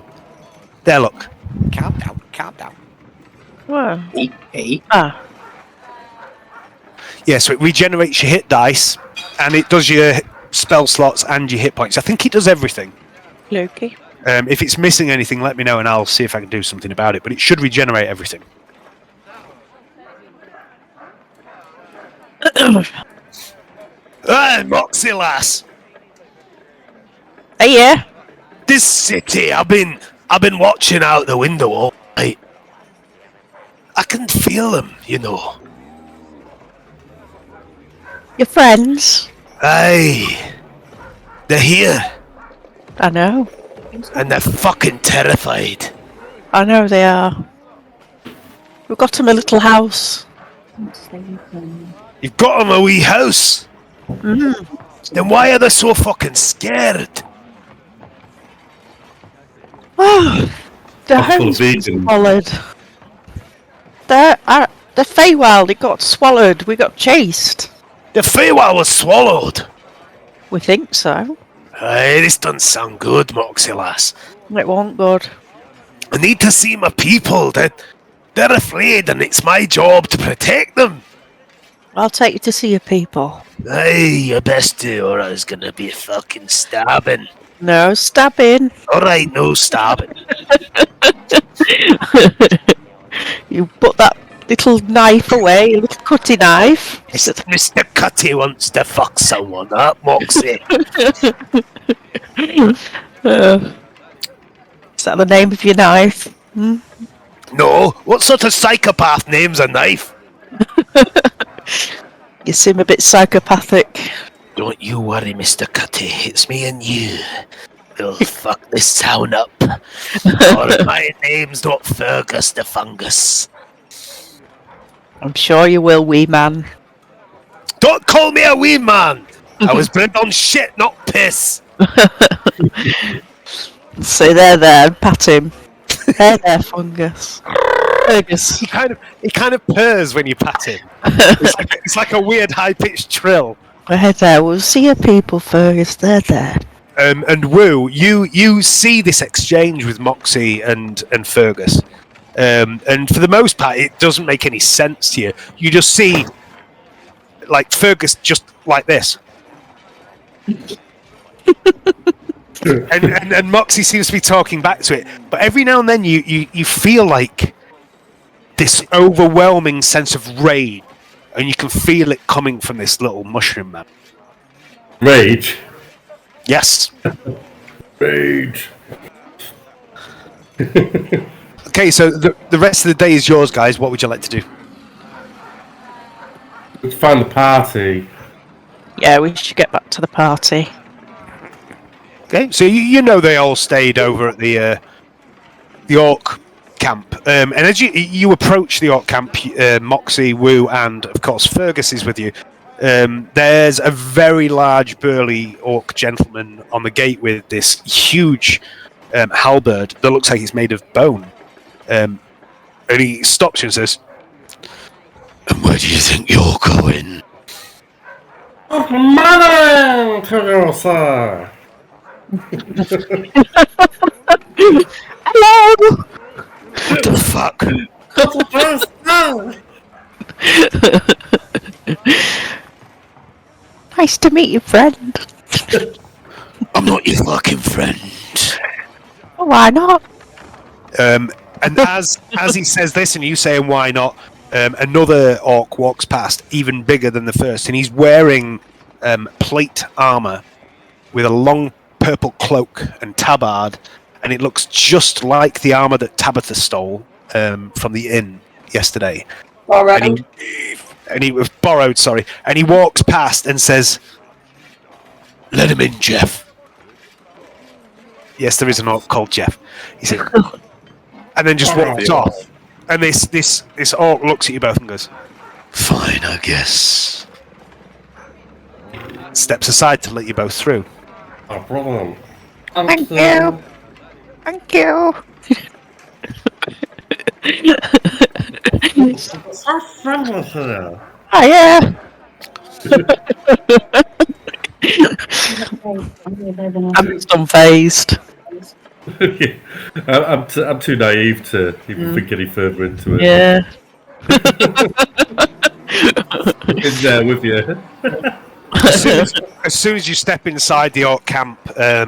There, look. Calm down, calm down. Where? Hey. Ah. Yeah, so it regenerates your hit dice, and it does your spell slots and your hit points. I think it does everything. Loki. If it's missing anything, let me know, and I'll see if I can do something about it. But it should regenerate everything. Hey, Moxie lass! Hey, yeah. This city, I've been watching out the window all night. I can feel them, you know. Your friends. Aye. They're here, I know. and they're fucking terrified. I know they are. We've got them a little house. You've got them a wee house? Mm. Then why are they so fucking scared? Oh, the I'm full house of was vegan. swallowed. The Feywild, it got swallowed. We got chased. The Feywild was swallowed. We think so. Aye, this doesn't sound good, Moxie lass. It won't good. I need to see my people. They're afraid, and it's my job to protect them. I'll take you to see your people. Aye, you best do, or there's gonna be fucking stabbing. No stabbing. Alright, no stabbing. You put that little knife away, a little cutty knife. Mr. Cutty wants to fuck someone, huh, Moxie? Is that the name of your knife? Hmm? No, what sort of psychopath names a knife? You seem a bit psychopathic. Don't you worry, Mr. Cutty, it's me and you. We'll fuck this town up. Or my name's not Fergus the Fungus. I'm sure you will, wee man. Don't call me a wee man! I was bred on shit, not piss! So there, and pat him. There, Fungus. Fergus. He kind of purrs when you pat him. It's like a weird high-pitched trill. There, we'll see your people, Fergus. There. And Woo, you see this exchange with Moxie and Fergus. And for the most part, it doesn't make any sense to you. You just see, like, Fergus just like this. and Moxie seems to be talking back to it. But every now and then you feel like this overwhelming sense of rage. And you can feel it coming from this little mushroom man. Rage? Yes. Rage. Okay, so the rest of the day is yours, guys. What would you like to do? Let's find the party. Yeah, we should get back to the party. Okay, so you know they all stayed over at the orc camp, and as you approach the orc camp, Moxie, Woo, and of course Fergus is with you. There's a very large, burly orc gentleman on the gate with this huge halberd that looks like it's made of bone. And he stops you and says, "And where do you think you're going?" Money to you, sir. Hello! What the fuck? Nice to meet you, friend. I'm not your fucking friend. Oh, why not? And as he says this, and you saying why not, another orc walks past, even bigger than the first, and he's wearing plate armor with a long purple cloak and tabard, and it looks just like the armor that Tabitha stole from the inn yesterday. All right. And he was borrowed, sorry. And he walks past and says, "Let him in, Jeff." Yes, there is an orc called Jeff. He said, and then just walks off. And this orc looks at you both and goes, "Fine, I guess." Steps aside to let you both through. No problem. Thank you. Thank you. So friendly here. Oh, yeah. I'm just unfazed. I'm too naive to even think any further into it. Yeah. He's there with you. As soon as you step inside the orc camp,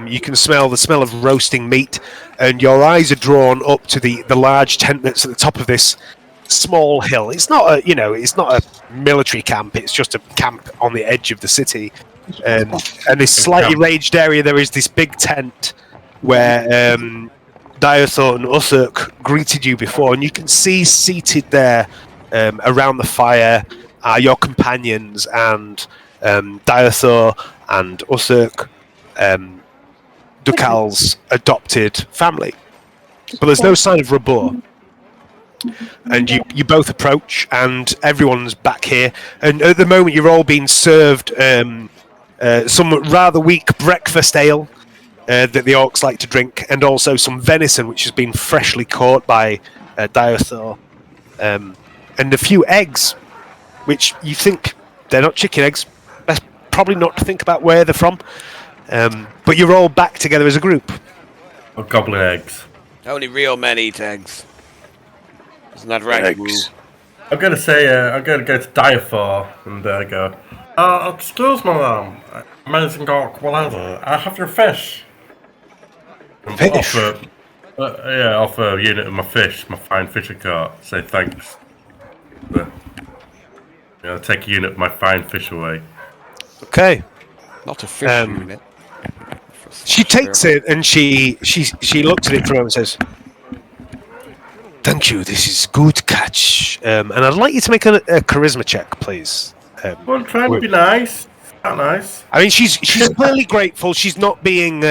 you can smell the smell of roasting meat, and your eyes are drawn up to the large tent that's at the top of this small hill. It's not it's not a military camp. It's just a camp on the edge of the city. And this slightly raged area, there is this big tent where Diothor and Uthuk greeted you before, and you can see seated there around the fire are your companions and Diothor and Uthuk, Dukal's adopted family. But there's no sign of Rhabur. And you both approach, and everyone's back here. And at the moment, you're all being served some rather weak breakfast ale that the orcs like to drink, and also some venison, which has been freshly caught by Diothor, and a few eggs, which you think they're not chicken eggs. Best probably not to think about where they're from. But you're all back together as a group. Or goblin eggs. Only real men eat eggs. Isn't that right? Eggs. I'm gonna say, I'm gonna go to Diothor and go, excuse me, amazing orc, whatever. I have your fish. And Fish? offer a unit of my fish, my fine fish I caught. Say thanks. Take a unit of my fine fish away. Okay. Not a fish unit. She takes it and she looks at it for a moment and says, "Thank you. This is good catch. And I'd like you to make a charisma check, please." I'm trying to be nice. Not nice. I mean, she's clearly grateful. She's not being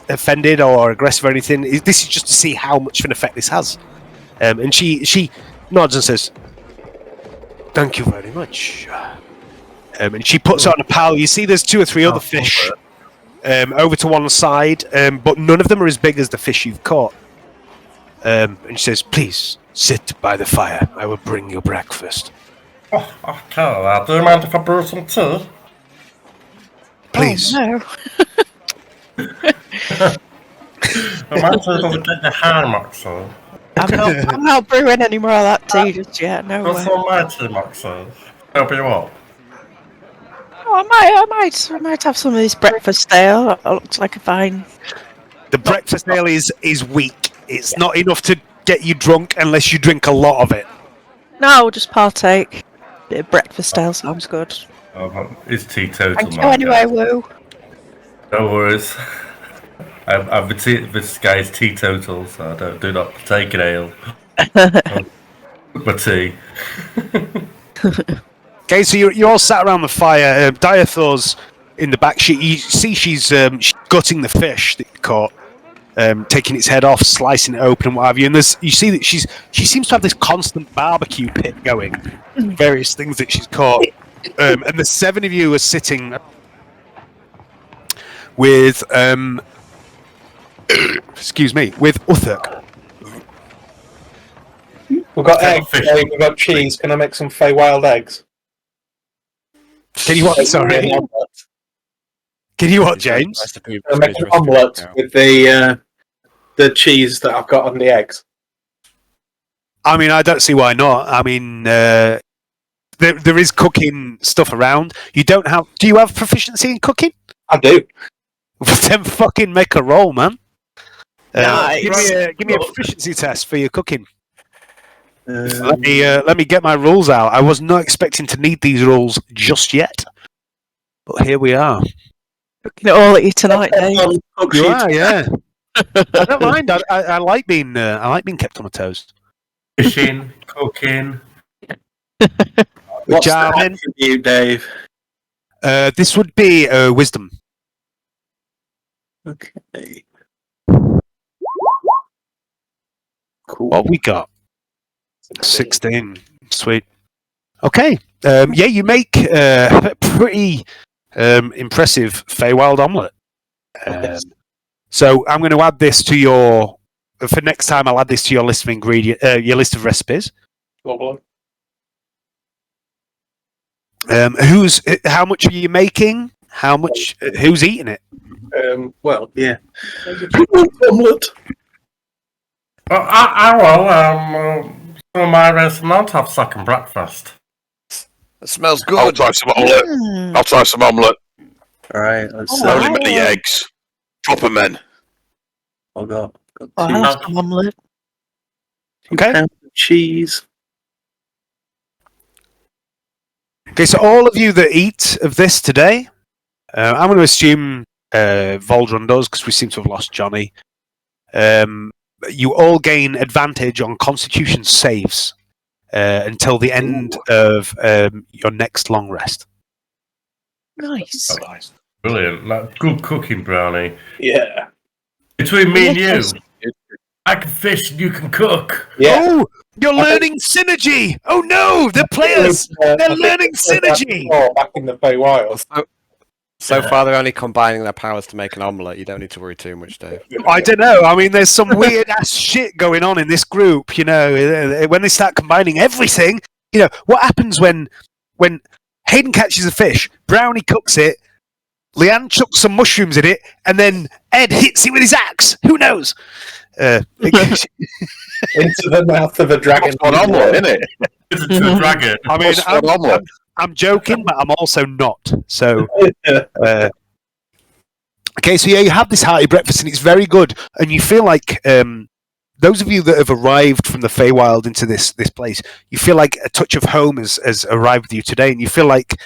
offended or aggressive or anything. This is just to see how much of an effect this has. And she nods and says, "Thank you very much." And she puts it on a pile. You see, there's 2 or 3 other fish over to one side, but none of them are as big as the fish you've caught. And she says, "Please sit by the fire. I will bring you breakfast." Oh, okay. Do you mind if I brew some tea? Please. Oh, no. My tea doesn't get the hand, Moxie. I'm not brewing any more of that tea just yet. No What's way. on my tea, Moxie? Help you up. Oh, I might have some of this breakfast ale. It looks like a fine. The breakfast ale is weak. It's not enough to get you drunk unless you drink a lot of it. No, I'll just partake. Bit of breakfast ale sounds good. It's teetotal. Thank you anyway, Woo. No worries. This guy's teetotal, so I do not take an ale. My tea. Okay, so you're all sat around the fire. Diothor's in the back. You see she's gutting the fish that you caught, taking its head off, slicing it open, and what have you. And you see that she seems to have this constant barbecue pit going, various things that she's caught. And the 7 of you are sitting with excuse me, with Uthuk. We've got eggs, we've got cheese. Can I make some Feywild eggs? Can you what? Sorry. Can you what, James? Can I make an omelette with the cheese that I've got on the eggs? I mean, I don't see why not. I mean, there is cooking stuff around. You don't have... Do you have proficiency in cooking? I do. Then fucking make a roll, man. Nice. Give me a proficiency test for your cooking. Let me get my rules out. I was not expecting to need these rules just yet, but here we are. Looking at all at you tonight, Dave. You are, yeah. I don't mind. I like being kept on my toes. Fishing, cooking. What's the attribute, Dave? This would be wisdom. Okay. Cool. What we got? 16. Sweet. Okay. Yeah, you make a pretty impressive Feywild omelette. So I'm going to add this to your... For next time, I'll add this to your list of your list of recipes. Lovely. How much are you making? How much? Who's eating it? Well, yeah. Omelette. I will. Some of my residents have second breakfast. It smells good. I'll try some omelette. I'll try some omelette. Alright, let's see. Only many eggs. Proper men. I've got Oh, I like some omelette. Okay. Pound of cheese. Okay, so all of you that eat of this today, I'm going to assume Voldron does because we seem to have lost Johnny. You all gain advantage on Constitution saves until the end of your next long rest. Nice. Oh, nice. Brilliant. Like, good cooking, Brownie. Yeah. Between me and Yes. you, I can fish and you can cook. Yeah. Oh, you're learning synergy! Oh no, the players! They're learning synergy! Back in the Feywild. So far, they're only combining their powers to make an omelette. You don't need to worry too much, Dave. I don't know. I mean, there's some weird ass shit going on in this group. You know, when they start combining everything. You know, what happens when Hayden catches a fish, Brownie cooks it, Leanne chucks some mushrooms in it, and then Ed hits it with his axe? Who knows? Into the mouth of a dragon. One omelette, isn't it? Into a dragon. I mean, One omelette. I'm joking, but I'm also not. So, okay, so yeah, you have this hearty breakfast, and it's very good. And you feel like those of you that have arrived from the Feywild into this place, you feel like a touch of home has arrived with you today, and you feel like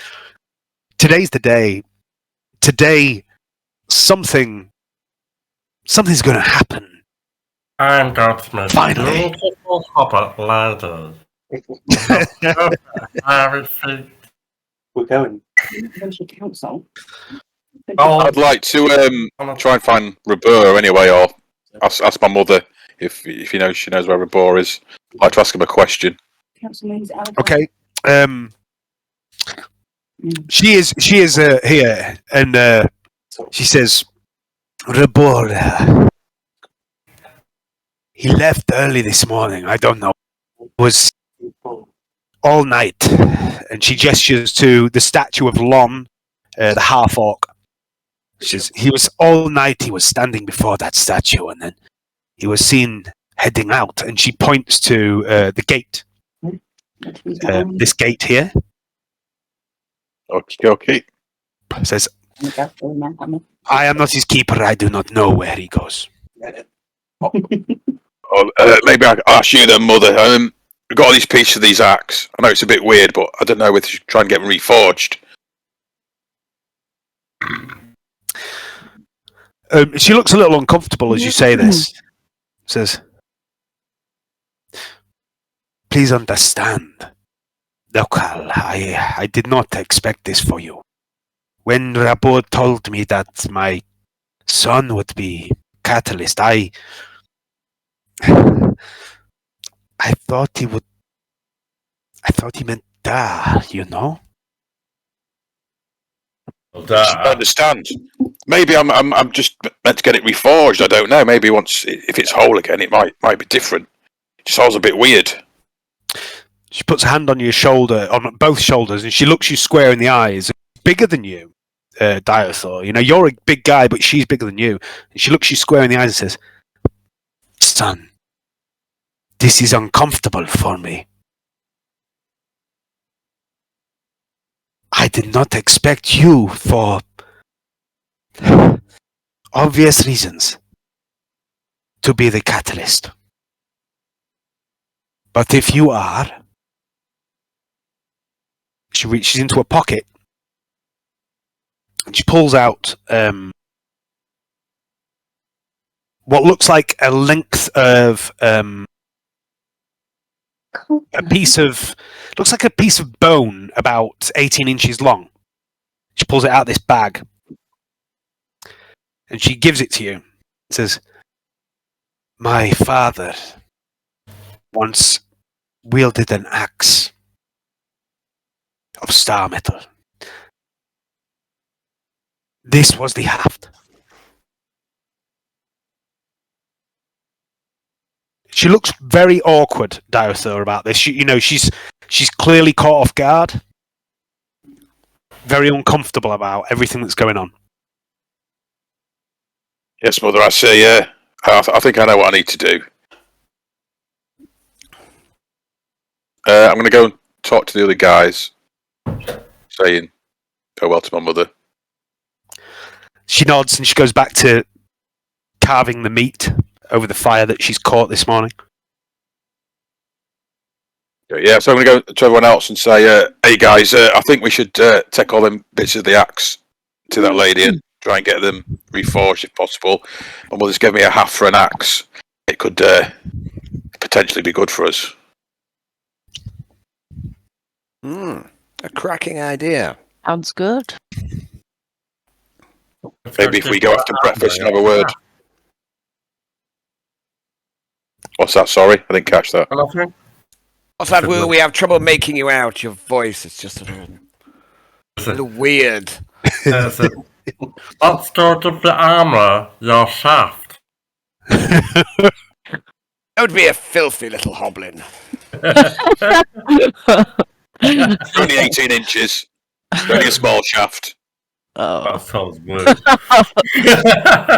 today's the day. Today, something's going to happen. I'm Godsmith. Finally. Beautiful hobbit ladders. We're going. Council. Oh, I'd like to try and find Rhabur anyway, or ask my mother if she knows where Rhabur is. I'd like to ask him a question. Council means Okay. She is here, and she says, Rhabur. He left early this morning. I don't know. It was all night. And she gestures to the statue of Lon, the half-orc. She says, he was all night, he was standing before that statue, and then he was seen heading out. And she points to the gate. This gate here. Okay. Says, I am not his keeper. I do not know where he goes. Maybe I'll ask you then, Mother. I've got all these pieces of these axe. I know it's a bit weird, but I don't know whether you should try and get them reforged. She looks a little uncomfortable as you say this. Says, please understand. Look, I did not expect this for you. When Rhabur told me that my son would be catalyst, I thought he would. I thought he meant da, you know. I understand. Maybe I'm just meant to get it reforged. I don't know. Maybe once if it's whole again, it might be different. It just sounds a bit weird. She puts a hand on your shoulder, on both shoulders, and she looks you square in the eyes. Bigger than you, Diothor. You know, you're a big guy, but she's bigger than you. And she looks you square in the eyes and says, son, this is uncomfortable for me. I did not expect you, for obvious reasons, to be the catalyst. But if you are... She reaches into a pocket and she pulls out what looks like a length of a piece of bone about 18 inches long. She pulls it out of this bag and she gives it to you. It says, my father once wielded an axe of star metal. This was the haft. She looks very awkward, Diothor, about this. She's clearly caught off guard. Very uncomfortable about everything that's going on. Yes, Mother, I see. I think I know what I need to do. I'm going to go and talk to the other guys. saying farewell to my mother. She nods and she goes back to carving the meat over the fire that she's caught this morning. Yeah, so I'm going to go to everyone else and say, hey guys, I think we should take all them bits of the axe to that lady and try and get them reforged if possible. My mother's given me a half for an axe. It could potentially be good for us. A cracking idea. Sounds good. Maybe if we go after breakfast and have a word. What's that? Sorry, I didn't catch that. What's that, Woo? We have trouble making you out. Your voice is just a little weird. Let's go to the armor, your shaft. Don't be a filthy little hoblin. It's only 18 inches. It's only a small shaft. Oh. That sounds weird.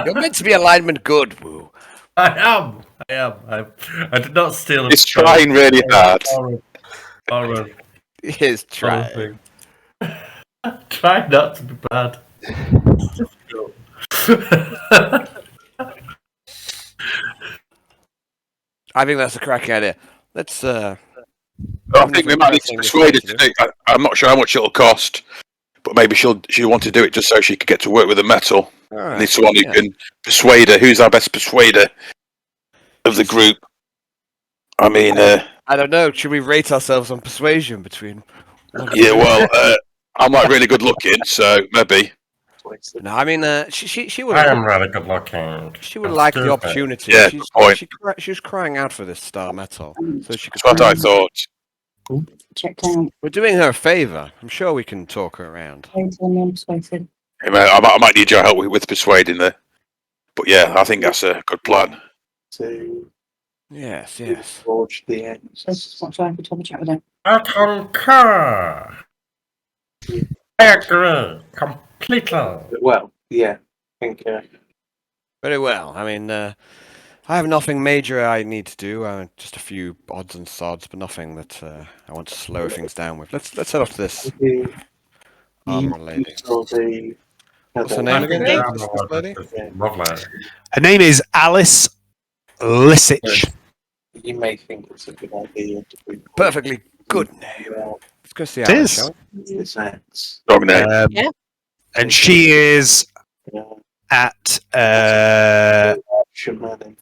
You're meant to be alignment good, Woo. I am. I did not steal. It's trying really hard. Alright. He is trying. Try not to be bad. I think that's a cracking idea. Let's. I think we might need to persuade her to do it. I'm not sure how much it'll cost, but maybe she'll want to do it just so she can get to work with the metal. Right, Need someone who can persuade her. Who's our best persuader of the group? I mean, I don't know. Should we rate ourselves on persuasion between? yeah. Well, I'm like really good looking, so maybe. No, I mean, she would. I am rather good looking. She would like the opportunity. Yeah, good point. She's crying out for this star metal, so she could. That's what I thought. Checked out. We're doing her a favour. I'm sure we can talk her around. Hey, man, I might need your help with persuading her. But yeah, I think that's a good plan. Yes. Forge the ends. So, what do I have to have a chat with her? I concur. I agree completely. Well, yeah. I think Very well. I mean, I have nothing major I need to do. Just a few odds and sods, but nothing that I want to slow things down with. Let's head off to this armor lady. What's her name again? This lady? Lovely. Her name is Alice Lissich. you may think it's a good idea to bring Perfectly good name. Let's go see It Alice, is. shall we? this axe. Dog name. Yeah. And she is at Shaman.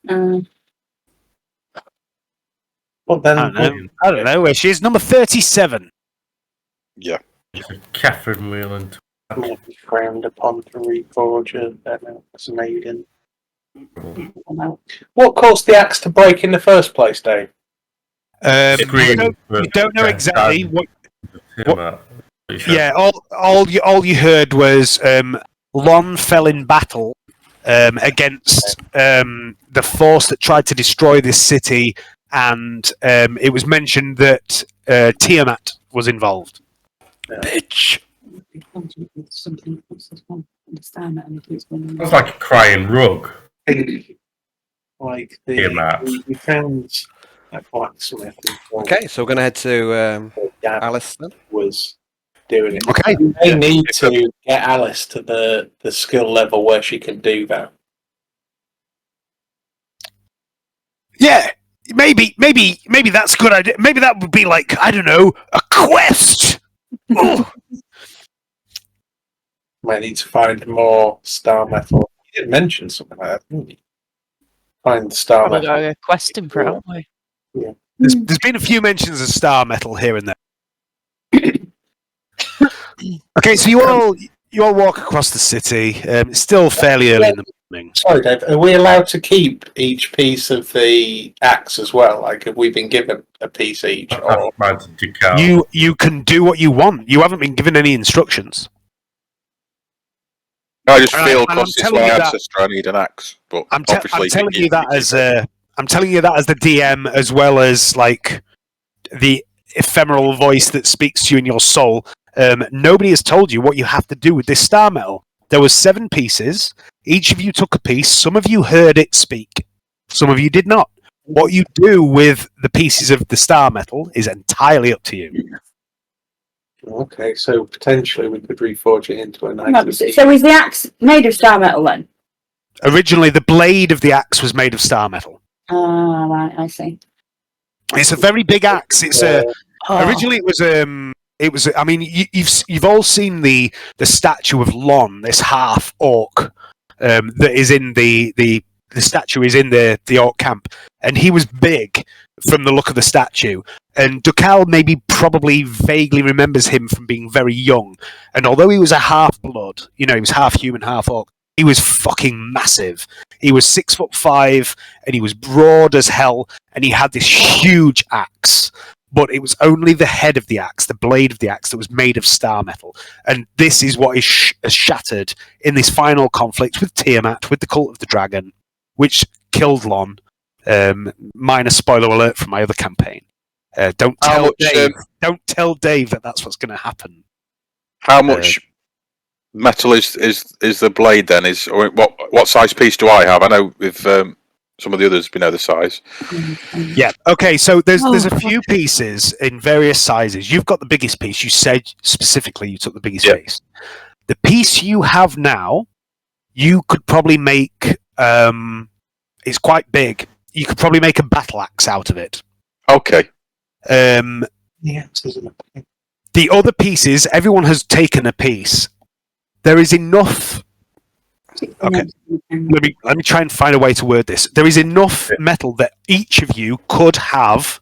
Well, then I don't know where she is. Number 37. Yeah. Catherine Whelan. might be frowned upon to reforge as a maiden. What caused the axe to break in the first place, Dave? You don't know exactly what. Yeah, all you heard was Lon fell in battle against the force that tried to destroy this city, and it was mentioned that Tiamat was involved. Bitch. That's like a crying rug. Like Tiamat. we found a blacksmith. Okay, so we're going to head to Dad Alice then. was doing it. Okay. They need to get Alice to the skill level where she can do that. Yeah, maybe that's a good idea. Maybe that would be like, I don't know, a quest. Might need to find more star metal. You did mention something like that, didn't you? Find the star Probably metal. got a quest in for it, haven't we? There's been a few mentions of star metal here and there. Okay, so you all walk across the city. It's still fairly early in the morning. Sorry, Dave. Are we allowed to keep each piece of the axe as well? Like, have we been given a piece each? Or You can do what you want. You haven't been given any instructions. I just And feel I'm because it's telling my you that- ancestor, I need an axe. But I'm obviously, telling you that as the DM, as well as like the ephemeral voice that speaks to you in your soul. Nobody has told you what you have to do with this star metal. There was 7 pieces. Each of you took a piece. Some of you heard it speak. Some of you did not. What you do with the pieces of the star metal is entirely up to you. Okay, so potentially we could reforge it into a No, nice. so is the axe made of star metal then? Originally, the blade of the axe was made of star metal. Ah, right, I see. It's a very big axe. It's originally it was. I mean, you've all seen the statue of Lon, this half orc, that is in the statue is in the orc camp, and he was big from the look of the statue. And Dukal probably vaguely remembers him from being very young. And although he was a half blood, he was half human, half orc, he was fucking massive. He was 6'5", and he was broad as hell, and he had this huge axe. But it was only the head of the axe, the blade of the axe, that was made of star metal. And this is what is shattered in this final conflict with Tiamat, with the Cult of the Dragon, which killed Lon. Minor spoiler alert from my other campaign. Don't tell Dave. Don't tell Dave that that's what's going to happen. How much metal is the blade then? Or what size piece do I have? I know with some of the others, we know the size. Yeah. Okay. So there's a few pieces in various sizes. You've got the biggest piece. You said specifically you took the biggest piece. The piece you have now, you could probably make. It's quite big. You could probably make a battle axe out of it. Okay. The other pieces, everyone has taken a piece. There is enough. Okay, let me try and find a way to word this. There is enough metal that each of you could have.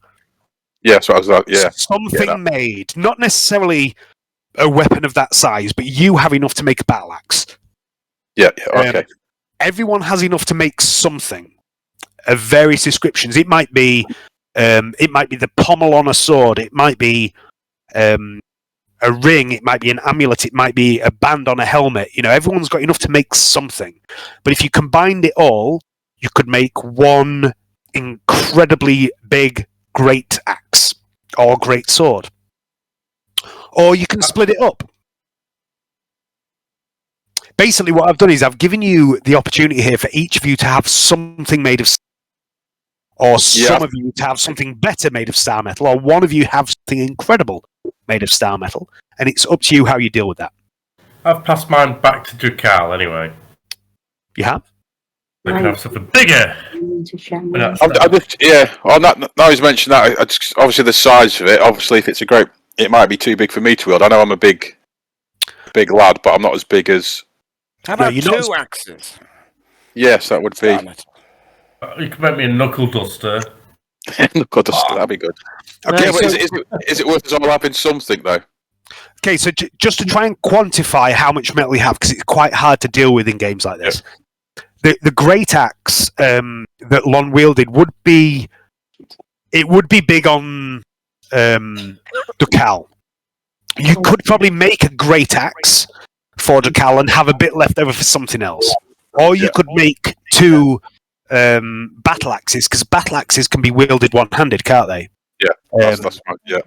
Yeah, so I was something made, not necessarily a weapon of that size, but you have enough to make a battle axe. Yeah. Okay. Everyone has enough to make something of various descriptions. It might be the pommel on a sword. It might be a ring. It might be an amulet. It might be a band on a helmet. Everyone's got enough to make something. But if you combined it all, you could make one incredibly big, great axe or great sword. Or you can split it up. Basically, what I've done is I've given you the opportunity here for each of you to have something made of, or some of you to have something better made of star metal, or one of you have something incredible made of star metal, and it's up to you how you deal with that. I've passed mine back to Dukal anyway. You have? They can have something bigger. Now he's mentioned that, obviously the size of it. Obviously, if it's it might be too big for me to wield. I know I'm a big lad, but I'm not as big as. How about two axes? Yes, that would be. You could make me a knuckle duster. Knuckle duster, that'd be good. Okay, but is it worth us all having something though? Okay, so just to try and quantify how much metal we have, because it's quite hard to deal with in games like this. Yeah. The great axe that Lon wielded would be big on Dukal. You could probably make a great axe for Dukal and have a bit left over for something else, or you could make two battle axes, because battle axes can be wielded one-handed, can't they? Yeah, that's right.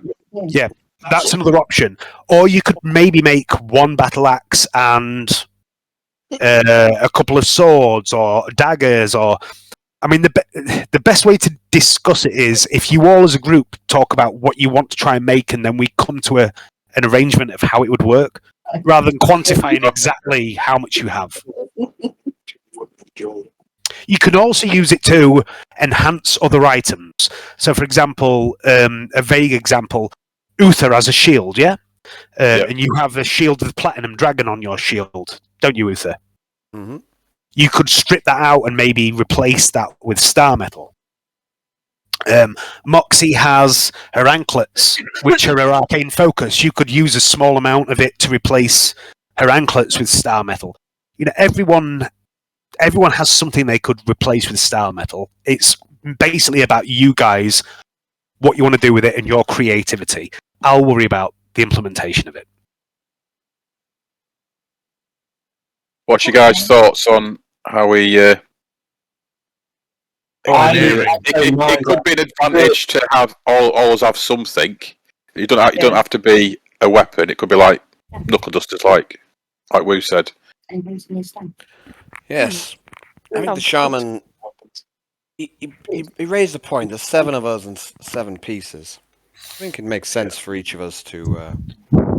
Yeah, that's another option. Or you could maybe make one battle axe and a couple of swords or daggers, or I mean, the best way to discuss it is if you all as a group talk about what you want to try and make, and then we come to an arrangement of how it would work, rather than quantifying exactly how much you have. You can also use it to enhance other items. So, for example, a vague example, Uther has a shield, and you have a shield with Platinum Dragon on your shield, don't you, Uther? Mm-hmm. You could strip that out and maybe replace that with star metal. Moxie has her anklets, which are her arcane focus. You could use a small amount of it to replace her anklets with star metal. Everyone has something they could replace with star metal. It's basically about you guys, what you want to do with it, and your creativity. I'll worry about the implementation of it. What's your guys' thoughts on how we? It could be an advantage to have always have something. You don't have to be a weapon. It could be like knuckle dusters, like Wu said. Yes, I think the shaman. He raised the point. There's 7 of us and 7 pieces. think it makes sense for each of us to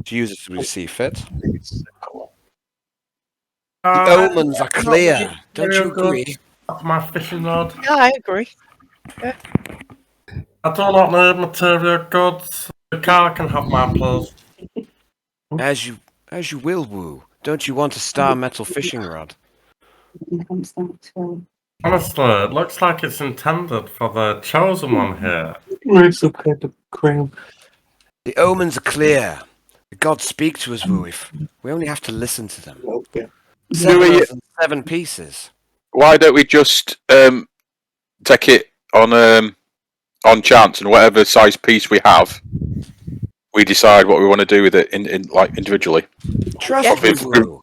use it as we see fit. The omens are clear. Don't you agree? Of my fishing rod. Yeah, I agree. I do not need material goods. The car can have mine, please. As you will, Woo. Don't you want a star metal fishing rod? Honestly, it looks like it's intended for the chosen one here. Raise up head of crown. The omens are clear. The gods speak to us, Woo. If we only have to listen to them. Okay. 7 pieces. Why don't we just take it on chance, and whatever size piece we have, we decide what we want to do with it in like individually. Trust me, Woo.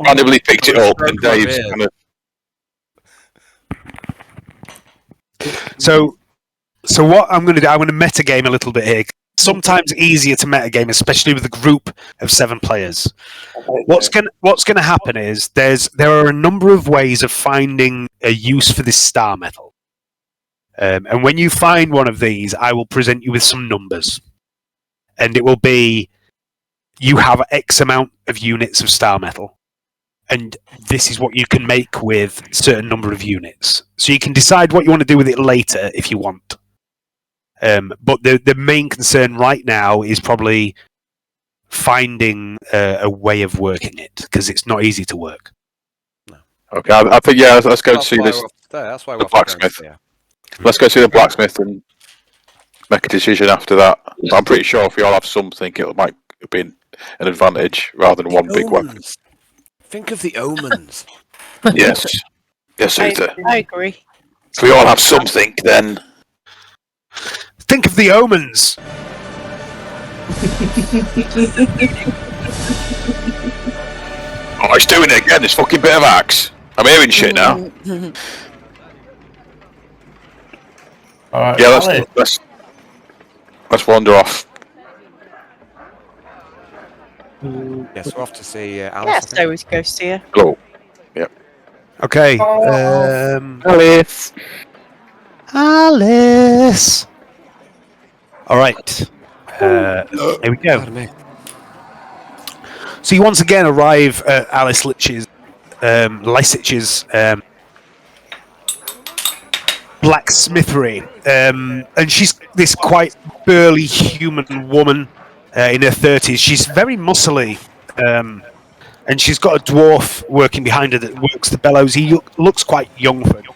Randomly picked it up, and Dave's kind of. So what I'm going to do, I'm going to metagame a little bit here. Sometimes easier to metagame, especially with a group of 7 players. What's going to happen is there are a number of ways of finding a use for this star metal. And when you find one of these, I will present you with some numbers. And it will be, you have X amount of units of star metal. And this is what you can make with a certain number of units. So you can decide what you want to do with it later if you want. But the main concern right now is probably finding a way of working it, because it's not easy to work. Okay, I think let's go see this. That's why the blacksmith. Let's go see the blacksmith and make a decision after that. But I'm pretty sure if we all have something, it might be an advantage rather than one big weapon. Think of the omens. Yes, Ether. I agree. If we all have something, then. Think of the omens! Oh, he's doing it again, this fucking bit of axe. I'm hearing shit now. Alright, yeah, let's wander off. Yes, we're off to see Alice. Yes, I always go see her. Hello. Yep. Okay. Alice. Alice. All right. Here we go. So you once again arrive at Alice Lysich's blacksmithery, and she's this quite burly human woman in her 30s. She's very muscly, and she's got a dwarf working behind her that works the bellows. He looks quite young for her.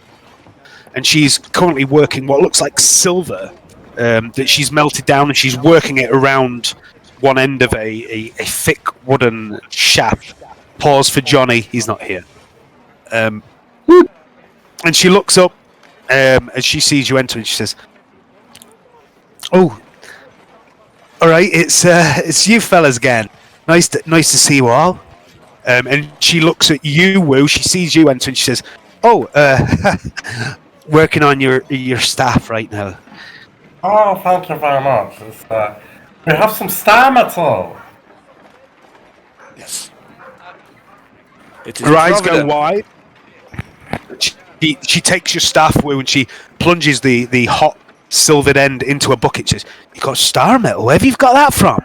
And she's currently working what looks like silver that she's melted down, and she's working it around one end of a thick wooden shaft. Pause for Johnny, he's not here. And she looks up as she sees you enter, and she says, "Oh, all right, it's you fellas again. Nice to see you all." And she looks at you, Woo. She sees you enter, and she says, "Oh, working on your staff right now." Oh, thank you very much. We have some star metal. Yes. Her eyes go wide. She takes your staff, Woo, and she plunges the hot silvered end into a bucket. She says, "You got star metal? Where have you got that from?"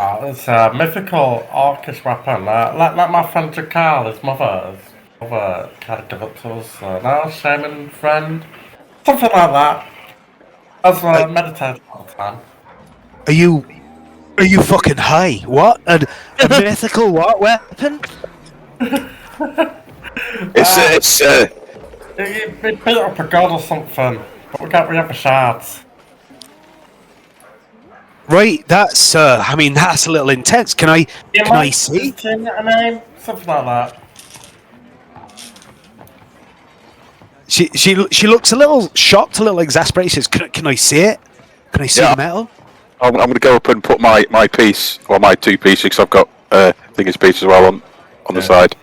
It's a mythical orcish weapon. Like my friend Jakal, his mother kind of give it to us. No, shaman friend, something like that. As meditate all the time. Are you fucking high? What? A mythical what weapon? It's it beat up a god or something, but we have the shards. Right, that's that's a little intense. Can I see? A name? Something like that. She looks a little shocked, a little exasperated. She says, "Can I see it? Can I see the metal?" I'm going to go up and put my piece, or my 2 pieces, because I've got thingy's piece as well on the side,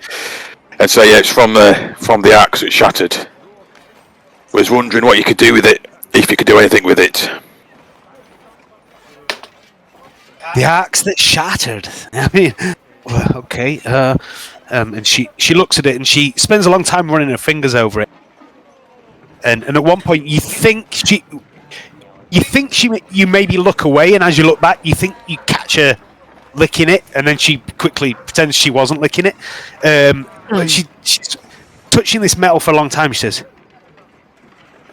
and say, yeah, it's from the axe that shattered. Was wondering what you could do with it, if you could do anything with it. The axe that shattered. I mean, well, okay. And she looks at it, and she spends a long time running her fingers over it. And at one point, you think you think you maybe look away, and as you look back, you think you catch her licking it, and then she quickly pretends she wasn't licking it. But she's touching this metal for a long time. She says,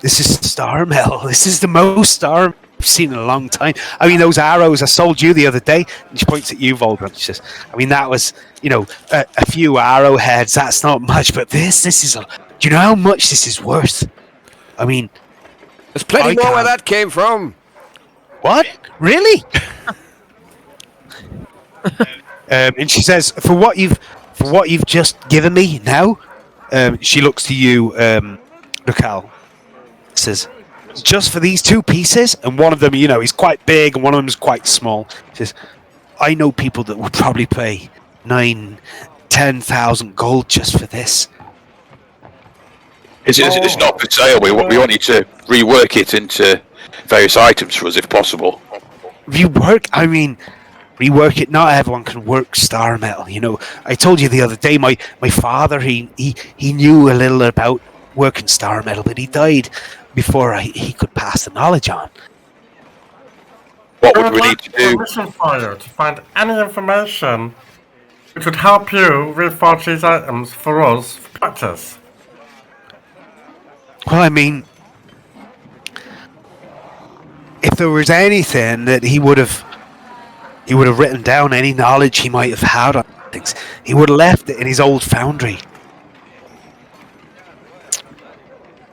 "This is star metal. This is the most star I've seen in a long time. I mean, those arrows I sold you the other day." And she points at you, Voldrin. She says, "I mean, that was, a few arrowheads. That's not much, but this is. Do you know how much this is worth? I mean, there's plenty more where that came from." What? Really? And she says, "For what you've just given me now," she looks to you, Raquel. Says, "Just for these two pieces," and one of them, is quite big, and one of them is quite small. She says, "I know people that would probably pay 9,000-10,000 gold just for this." It's not for sale. We want you to rework it into various items for us, if possible. Rework? I mean, rework it. Not everyone can work star metal. I told you the other day, my father, he knew a little about working star metal, but he died before he could pass the knowledge on. What would we need to do? Mission for you to find any information which would help you reforge these items for us for practice. Well, I mean, if there was anything that he would have written down, any knowledge he might have had on things, he would have left it in his old foundry.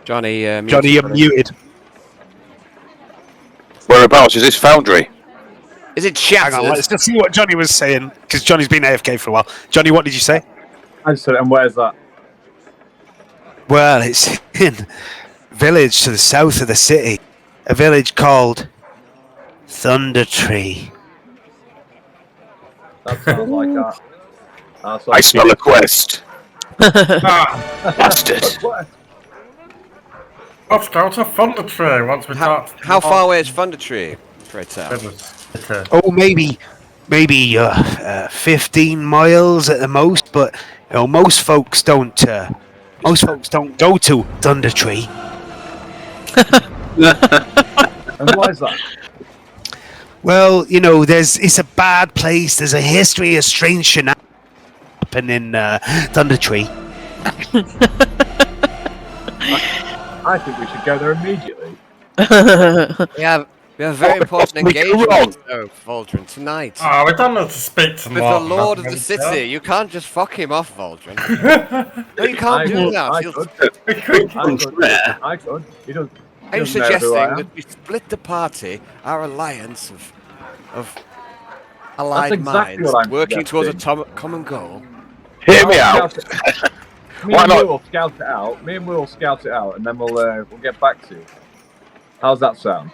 Johnny, you're muted. Whereabouts is this foundry? Is it shattered? Hang on, let's just see what Johnny was saying, because Johnny's been AFK for a while. Johnny, what did you say? I said, and where's that? Well, it's in a village to the south of the city. A village called Thunder Tree. That sounds like that. I smell a quest. Bastard. Let's go to Thunder Tree once we start. How far away is Thunder Tree? Oh, maybe 15 miles at the most, but most folks don't go to Thunder Tree. And why is that? Well, it's a bad place. There's a history of strange shenanigans happening in Thunder Tree. I think we should go there immediately. We have a very important engagement, Voldrin, tonight. Oh, we don't know to speak to with the Lord of the City. You can't just fuck him off, Voldrin. No, you can't do that. I could. Are you suggesting that we split the party, our alliance of allied minds, working towards a common goal? Hear me out. Why not? We'll scout it out. Me and Will scout it out, and then we'll get back to you. How's that sound?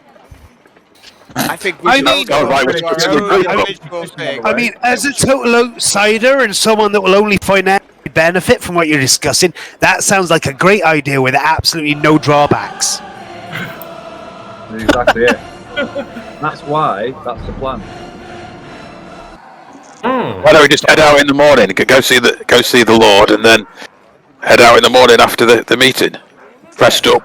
I think we should go right with I mean, as a total outsider and someone that will only financially benefit from what you're discussing, that sounds like a great idea with absolutely no drawbacks. Exactly it. That's the plan. Why don't we just head out in the morning? Go see the Lord, and then head out in the morning after the meeting. Pressed up.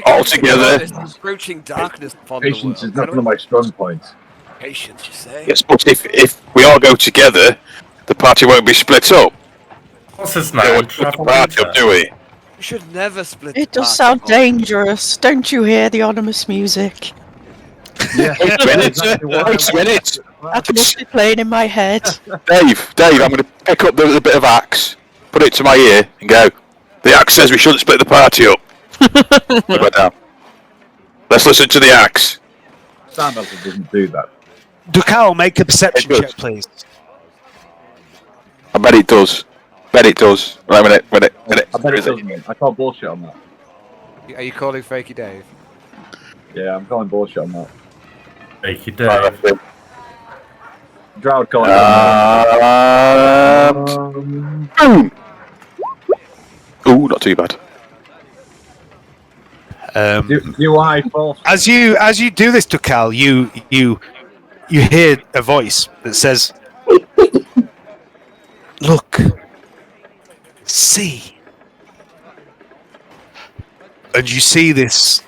All together. Approaching darkness upon Patience is not one of my strong points. Patience, you say? Yes, but if we all go together, the party won't be split up. What's his We name? won't split the party up, do we? We should never split. It does sound dangerous. Don't you hear the ominous music? Yeah. Wait a minute. That must be playing in my head. Dave, I'm going to pick up the bit of axe, put it to my ear, and go. The axe says we shouldn't split the party up. Let's listen to the axe. Sandals doesn't do that. Ducal, make a perception check, please. I bet it does. Wait a minute. I bet it doesn't. I can't bullshit on that. Are you calling Fakey Dave? Yeah, I'm calling bullshit on that. Fakey Dave. Drow calling. Ooh, not too bad. Do I fall? As you do this, Ducal, you hear a voice that says, "Look, see," and you see this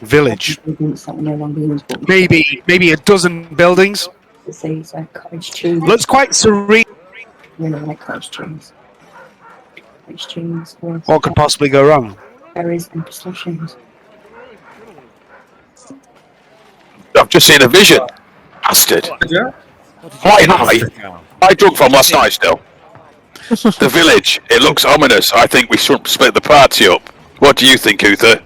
village. Buildings that were no longer used, but Maybe a dozen buildings. it says cottage cheese. Looks quite serene. Really like cottage cheese. Cottage cheese. What could possibly go wrong? Berries and pistachios. I've just seen a vision. Bastard. Flying high. I drunk from last night still. The village. It looks ominous. I think we should split the party up. What do you think, Uther?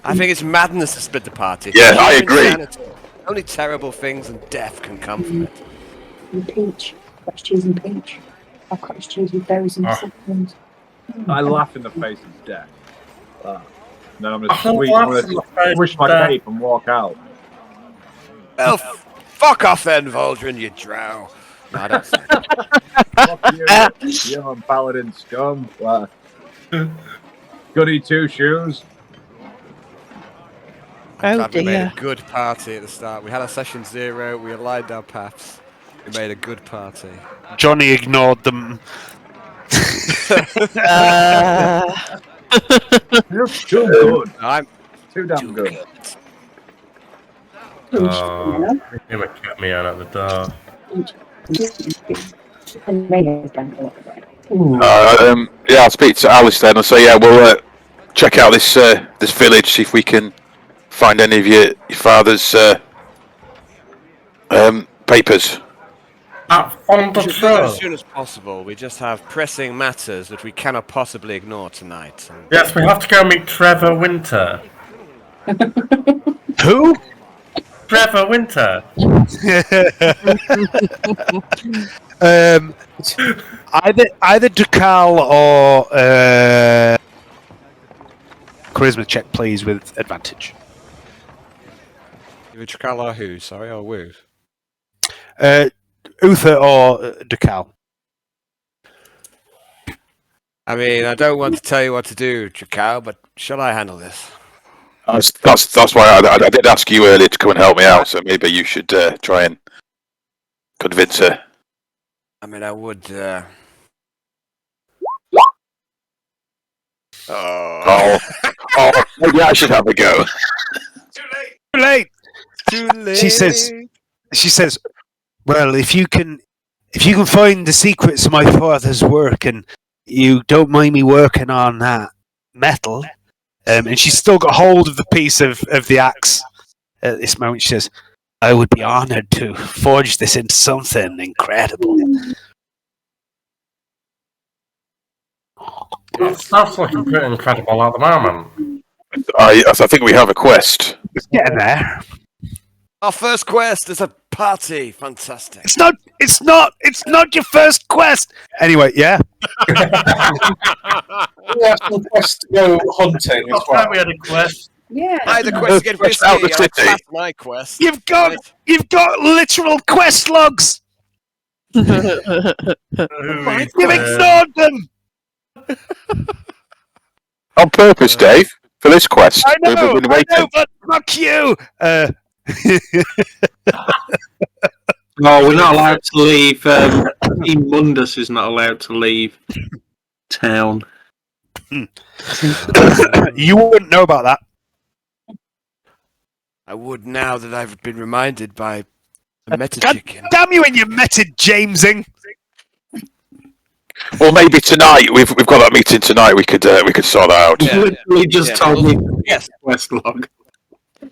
I think it's madness to split the party. Yeah, I agree. Insanity. Only terrible things and death can come from it. And peach. Cottage cheese and peach. Or cottage cheese with berries and pistachios. I laugh in the face of death. Then I'm going to swish my cape and walk out. Well, fuck off then, Voldrin, you drow. No, I don't say Fuck you, you and paladin scum. Goody two shoes. Oh Glad we made dear. a good party at the start. We had our session 0, we aligned our paths. We made a good party. Johnny ignored them. You're too good. I'm too damn good. Oh, he would kept me out at the door. Yeah, I'll speak to Alice then. I'll say, yeah, we'll check out this this village, see if we can find any of your father's papers. as soon as possible. We just have pressing matters that we cannot possibly ignore tonight. Yes, we have to go meet Trevor Winter. Who? Trevor Winter. Either Ducal or charisma check, please, with advantage. You would Trikala who? Sorry, or Woo? Uther or Ducal. I mean, I don't want to tell you what to do, Trikal, but shall I handle this? That's why I did ask you earlier to come and help me out. So maybe you should try and convince her. I mean, I would. Maybe I should have a go. Too late. Too late. She says, well, if you can find the secrets of my father's work and you don't mind me working on that metal, and she's still got hold of the piece of the axe at this moment, she says, I would be honoured to forge this into something incredible. That's looking pretty incredible at the moment. I think we have a quest. It's getting there. Our first quest is a party. Fantastic. It's not your first quest. Anyway, yeah. We have some quest to go hunting as well. We had a quest. Yeah. I had the quest to get whiskey. Out the city. That's my quest. You've got literal quest logs. You've ignored them. On purpose, Dave, for this quest. I know, We've been waiting. but fuck you. No, we're not allowed to leave. Team Mundus is not allowed to leave town. You wouldn't know about that. I would now that I've been reminded by the meta chicken. Damn you and your meta Jamesing. Well, maybe tonight we've got that meeting tonight. We could sort that out. You literally just told me Yes, quest log.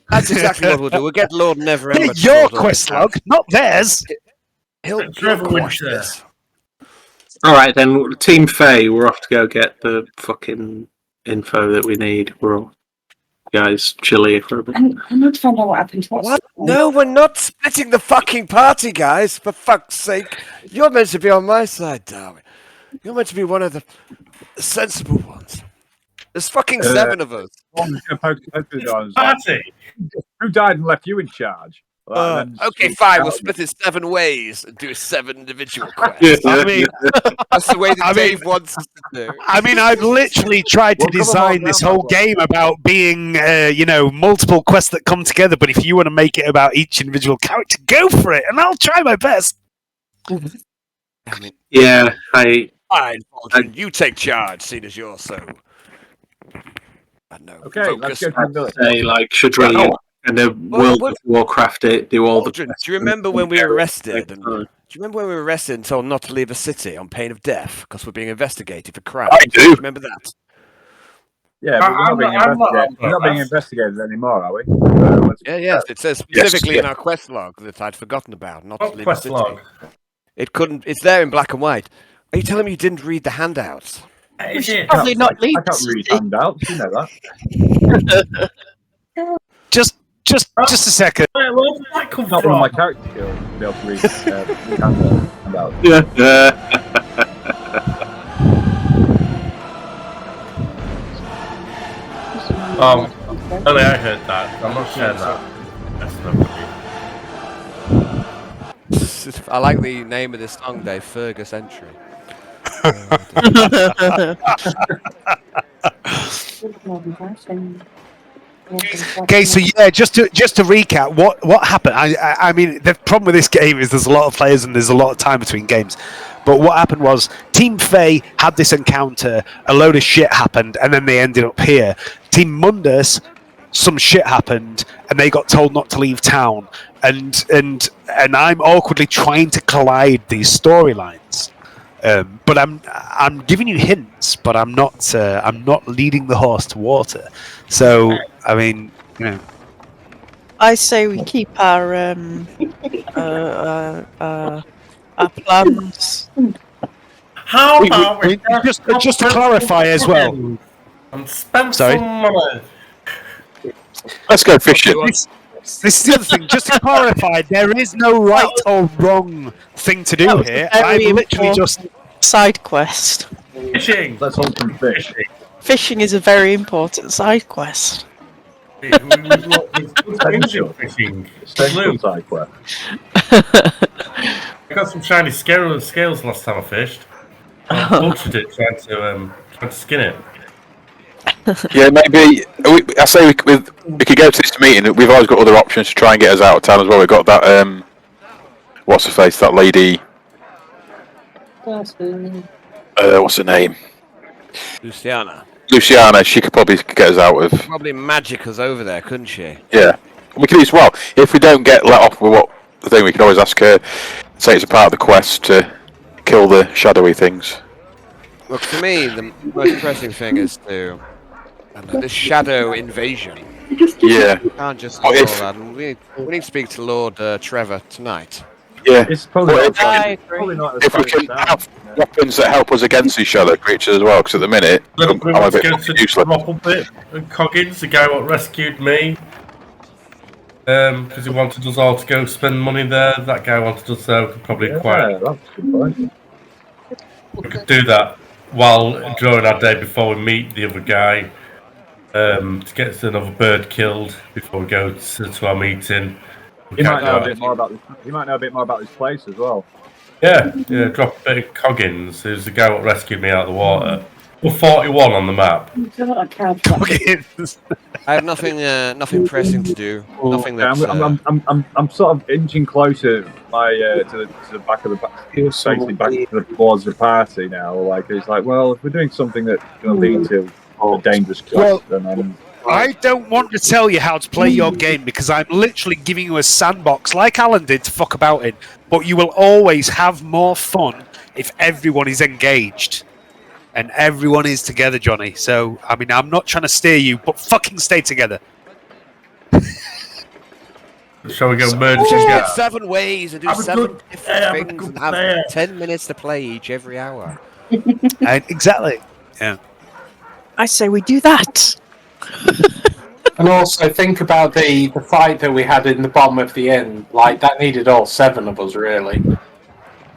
that's exactly what we'll do. We'll get Lord Neverember. Yeah, your quest log, not theirs. He'll Trevor quash Winter. this. All right, then, Team Faye, we're off to go get the fucking info that we need. We're all guys chill here for a bit. I need to find out what happened to us. What? No, we're not splitting the fucking party, guys. For fuck's sake. You're meant to be on my side, Darwin. You're meant to be one of the sensible ones. There's fucking 7 of us. Party. Who died and left you in charge? Okay, fine. We'll split it 7 ways and do 7 individual quests. I mean, That's the way that Dave wants us to do. I mean, I've literally tried to design this whole game about being, multiple quests that come together. But if you want to make it about each individual character, go for it, and I'll try my best. I mean, Yeah, fine, Aldrin, you take charge, seeing as you're so and no Okay, let's focus. go to the village. Say like Shadrillion and the World of Warcraft it, do all the. Aldrin, do you remember when we were arrested? Do you remember when we were arrested and told not to leave the city on pain of death because we're being investigated for crime? I do. Remember that? Yeah, but we're not being investigated anymore, are we? Yes. It says specifically in our quest log that I'd forgotten about. Not to leave the city. Log? It couldn't. It's there in black and white. Are you telling me you didn't read the handouts? We should probably not leave. I can't read handouts. You know that. Just a second. Where did that come Not from? one of my character skills to be able to read handouts. Yeah. Only I heard that. I'm not sharing that. That's nobody. I like the name of this song, Dave. Fergus Entry. Okay, so yeah, just to recap, what happened? I mean, the problem with this game is there's a lot of players and there's a lot of time between games. But what happened was Team Fae had this encounter, a load of shit happened, and then they ended up here. Team Mundus, some shit happened, and they got told not to leave town. And I'm awkwardly trying to collide these storylines. But I'm giving you hints, but I'm not leading the horse to water. So I mean, you know, I say we keep our plans. How about we just to clarify as well? And spend Sorry? some money. Let's go fishing. This is the other thing. Just to clarify, there is no right or wrong thing to do here. I'm literally just side quest. Fishing. Let's hold some fish. Fishing is a very important side quest. Fishing. Essential side quest. I got some shiny scales last time I fished. I butchered it trying to skin it. Yeah, maybe. I say we could go to this meeting. We've always got other options to try and get us out of town as well. We've got that. What's her face? That lady. What's her name? Luciana. She could probably get us out of. Probably magic us over there, couldn't she? Yeah, we could as well. If we don't get let off with what the thing, we can always ask her. Say it's a part of the quest to kill the shadowy things. Look, for me, the most pressing thing is to this shadow invasion. Yeah. We can't just do all that. We need to speak to Lord Trevor tonight. Yeah. It's probably If we can have weapons that help us against these shadow creatures as well, because at the minute I'm a bit useless. And Coggins, the guy what rescued me, because he wanted us all to go spend money there. That guy wanted us there. We could probably acquire. That's a good point. We could do that while during our day before we meet the other guy, to get another bird killed before we go to our meeting. You might know a bit more about this. You might know a bit more about this place as well. Yeah. Drop a bit of Coggins, who's the guy what rescued me out of the water. We're 41 on the map. Coggins. I have nothing pressing to do. Nothing that's. I'm sort of inching closer to the back of the basically back towards the party now. Like it's like, well, if we're doing something that's going to lead to a dangerous quest, then I don't want to tell you how to play your game because I'm literally giving you a sandbox like Alan did to fuck about in. But you will always have more fun if everyone is engaged. And everyone is together, Johnny. So, I mean, I'm not trying to steer you, but fucking stay together. Shall we go merge? Just get 7 ways and do 7 different things and have 10 minutes to play each every hour. Exactly. Yeah. I say we do that. And also think about the fight that we had in the bottom of the inn. Like that needed all 7 of us, really.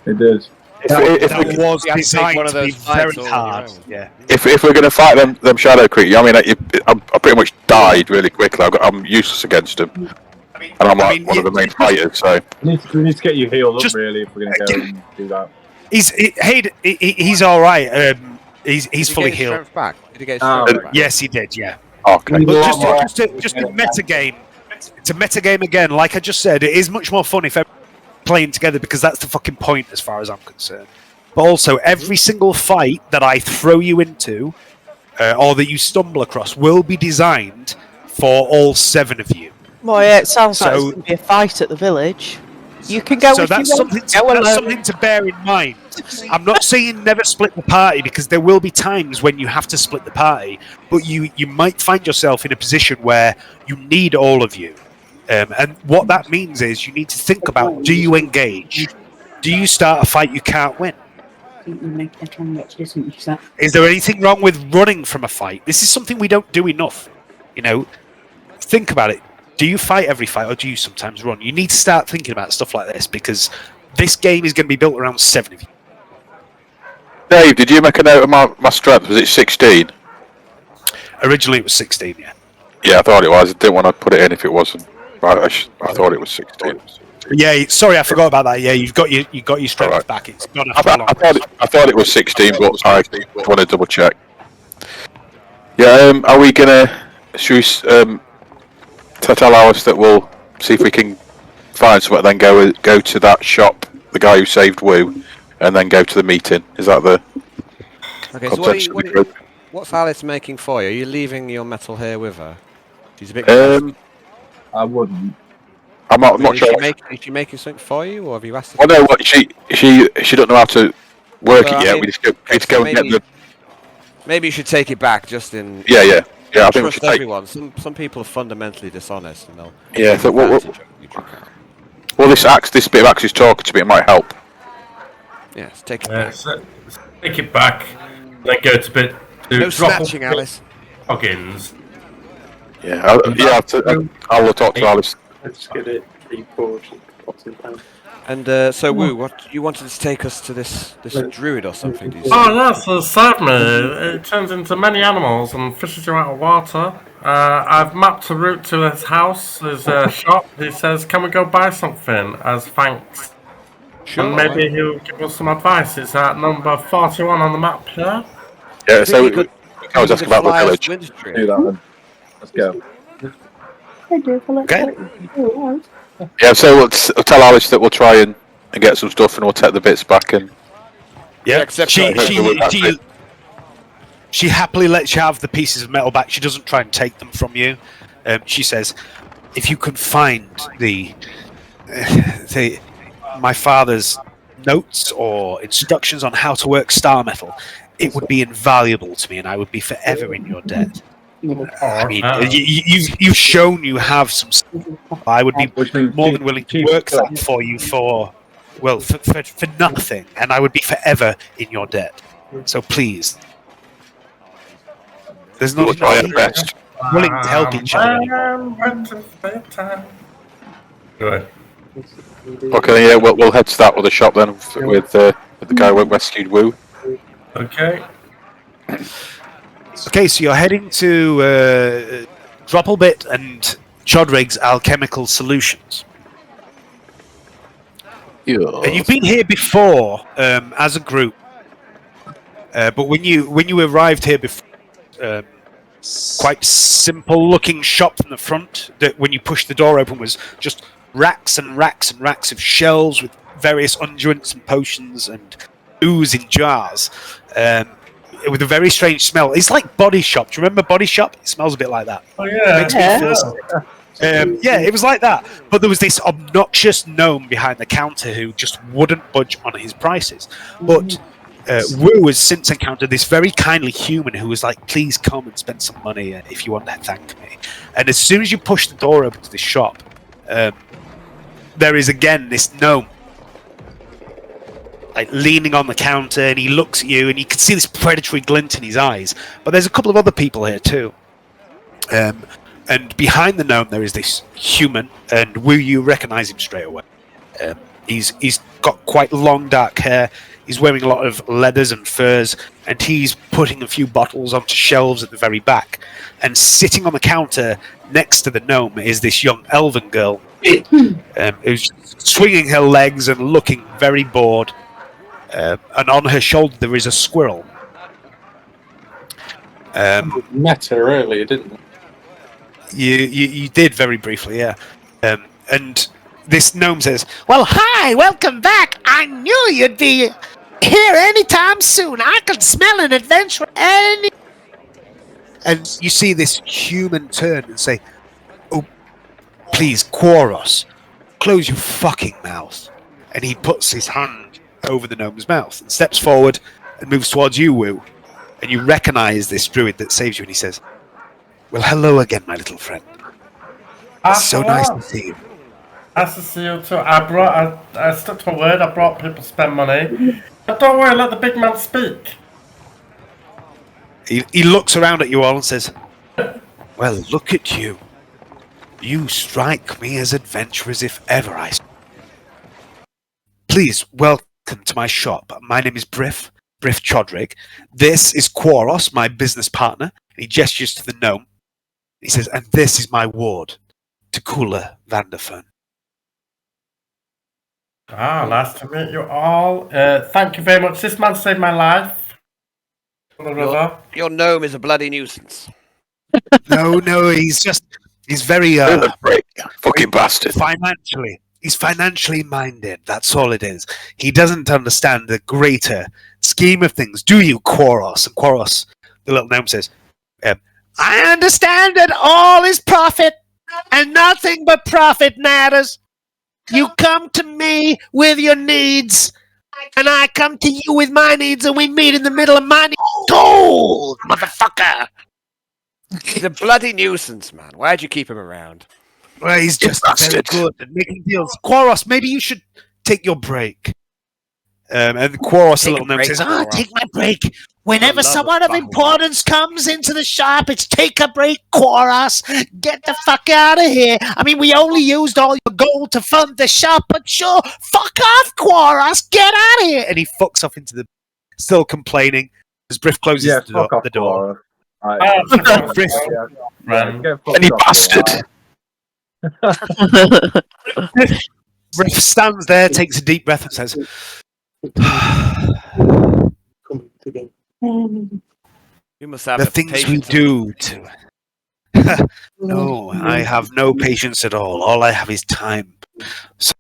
it did. That was designed to be very hard. Yeah. If we're going to fight them shadow creatures, I mean, I pretty much died really quickly. I'm useless against them, and I'm like one of the main fighters. So we need to get you healed up really if we're going to go and do that. He's all right. He's fully healed. Back? Did he get back? Yes, he did. Yeah. Okay. But just to metagame again, like I just said, it is much more fun if everyone's playing together because that's the fucking point as far as I'm concerned. But also, every single fight that I throw you into, or that you stumble across will be designed for all 7 of you. Well, yeah, it sounds like So- there's going to be a fight at the village. You can go So if that's you want. something, that's something to bear in mind. I'm not saying never split the party, because there will be times when you have to split the party, but you might find yourself in a position where you need all of you. And what that means is you need to think about, do you engage? Do you start a fight you can't win? Is there anything wrong with running from a fight? This is something we don't do enough. You know, think about it. Do you fight every fight, or do you sometimes run? You need to start thinking about stuff like this, because this game is going to be built around 7 of you. Dave, did you make a note of my strength? Was it 16? Originally, it was 16. Yeah. Yeah, I thought it was. I didn't want to put it in if it wasn't. I thought it was 16. Yeah. Sorry, I forgot about that. Yeah, you got your strength back. It's gone after long. I thought it was 16, but I want to double check. Yeah. Are we gonna? Should we tell Alice that we'll see if we can find something, then go to that shop, the guy who saved Wu, and then go to the meeting? Is that the? Okay. So what's Alice making for you? Are you leaving your metal here with her? She's a bit. I wouldn't. I'm not sure. Is she making something for you, or have you asked her? Well, no. What she don't know how to work it yet. We just go and get the. Maybe you should take it back, just in. Yeah. I think we trust should take. everyone. Some people are fundamentally dishonest, and they'll. Yeah. So well, this bit of Axe's talking to me. It might help. Yeah. Take it back. So take it back. Then go to bit. No snatching, Alice. Huggins. Yeah. I'll talk to Alice. Let's get it reported. And so, Wu, you wanted to take us to this druid or something? Did you say? Oh yes, the Savme. It turns into many animals and fishes you out of water. I've mapped a route to his house, his shop. He says, "Can we go buy something as thanks?" Sure. And maybe he'll give us some advice. It's at number 41 on the map here. Yeah. So I was asking about the village. Do that then. Let's go. Okay. Yeah. So we'll tell Alice that we'll try and get some stuff, and we'll take the bits back. And Yeah. except She happily lets you have the pieces of metal back. She doesn't try and take them from you. She says, "If you can find my father's notes or instructions on how to work star metal, it would be invaluable to me, and I would be forever in your debt." I mean, you've shown you have some stuff. I would be more than willing to work that for you for nothing, and I would be forever in your debt. So please, there's no willing to help each other anymore. Good. Okay, yeah, we'll head to that with the shop then with the guy who rescued Wu. Okay. Okay, so you're heading to Droppelbit and Chodrig's Alchemical Solutions. Yeah. And you've been here before as a group, but when you arrived here before, quite simple-looking shop from the front. That when you pushed the door open was just racks and racks and racks of shelves with various unguents and potions and ooze in jars. With a very strange smell. It's like Body Shop. Do you remember Body Shop? It smells a bit like that. Oh yeah. It makes me feel sick. Yeah, it was like that. But there was this obnoxious gnome behind the counter who just wouldn't budge on his prices. But Wu has since encountered this very kindly human who was like, "Please come and spend some money if you want to thank me." And as soon as you push the door open to the shop, there is again this gnome, like leaning on the counter, and he looks at you, and you can see this predatory glint in his eyes. But there's a couple of other people here too. And behind the gnome there is this human, and Wu, you recognise him straight away. He's got quite long dark hair. He's wearing a lot of leathers and furs, and he's putting a few bottles onto shelves at the very back. And sitting on the counter next to the gnome is this young elven girl, who's swinging her legs and looking very bored. And on her shoulder there is a squirrel. Met her earlier, didn't we? You did very briefly, yeah. And this gnome says, "Well, hi, welcome back. I knew you'd be here anytime soon. I could smell an adventure any..." And you see this human turn and say, "Oh, please, Quaros, close your fucking mouth." And he puts his hand over the gnome's mouth and steps forward and moves towards you, Wu. And you recognize this druid that saves you, and he says, "Well, hello again, my little friend. It's so nice to see you." Nice to see you too. I stuck to my word. I brought people to spend money. But don't worry, let the big man speak. He looks around at you all and says, "Well, look at you. You strike me as adventurous if ever I saw. Please, welcome to my shop. My name is Briff Chodrig. This is Quaros, my business partner." And he gestures to the gnome. He says, "And this is my ward, Tekula Vanderfern." Nice to meet you all. Thank you very much. This man saved my life. On the river. Your gnome is a bloody nuisance. No, he's very fucking bastard. He's financially minded. That's all it is. He doesn't understand the greater scheme of things. Do you, Quaros? And Quaros, the little gnome, says, "I understand that all is profit, and nothing but profit matters. You come to me with your needs, and I come to you with my needs, and we meet in the middle of my needs. Gold, motherfucker!" He's a bloody nuisance, man. Why'd you keep him around? Well, he's just very good at making deals. Quaros, maybe you should take your break. And Quaros, the little gnome, says, "Take my break. Whenever someone of importance comes into the shop, it's take a break, Quaros. Get the fuck out of here. I mean, we only used all your gold to fund the shop, but sure, fuck off, Quaros. Get out of here." And he fucks off into the... Still complaining as Briff closes the door. Briff. Any bastard. Briff stands there, takes a deep breath and says, You must have "The things we do to..." "No, I have no patience at all. All I have is time." So,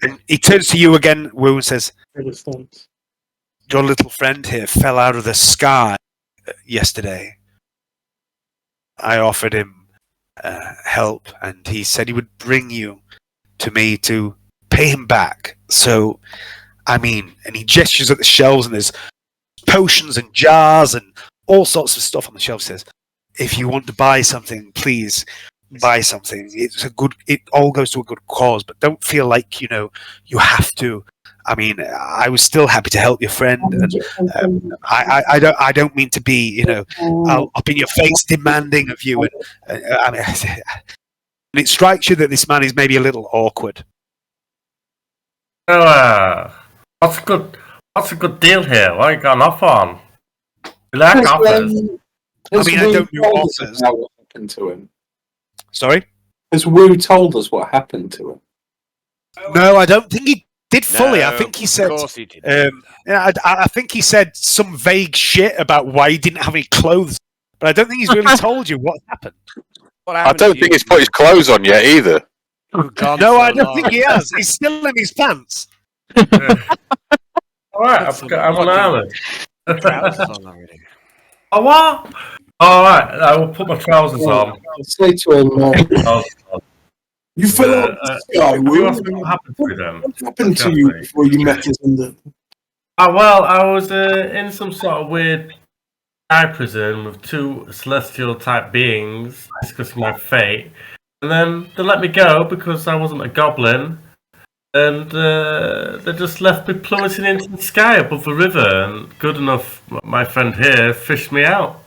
and he turns to you again, Wu, and says, "Your little friend here fell out of the sky yesterday. I offered him help, and he said he would bring you to me to pay him back. So, I mean," and he gestures at the shelves, and there's potions and jars and all sorts of stuff on the shelf. Says, "If you want to buy something, please buy something. It all goes to a good cause, but don't feel like, you have to. I mean, I was still happy to help your friend, and I don't mean to be, up in your face demanding of you. And I mean, and it strikes you that this man is maybe a little awkward." What's a good deal here? What you got an offer on? You like offers? I mean, I don't know offers. What happened to him? Sorry? Has Wu told us what happened to him? No, I don't think he did fully. No, I think he said. Of course he did. I think he said some vague shit about why he didn't have any clothes, but I don't think he's really told you what happened. I don't think he's put his clothes on yet either. No, I don't think he has. He's still in his pants. Alright, I'm on island. Oh, what? Alright, I will put my trousers on. I'll say to him, you fell out of the sky, Wu. What happened to them? What happened to you before you met us in the... Well, I was in some sort of weird sky prison with two celestial type beings discussing my fate. And then they let me go because I wasn't a goblin. And they just left me plummeting into the sky above the river. And good enough, my friend here fished me out.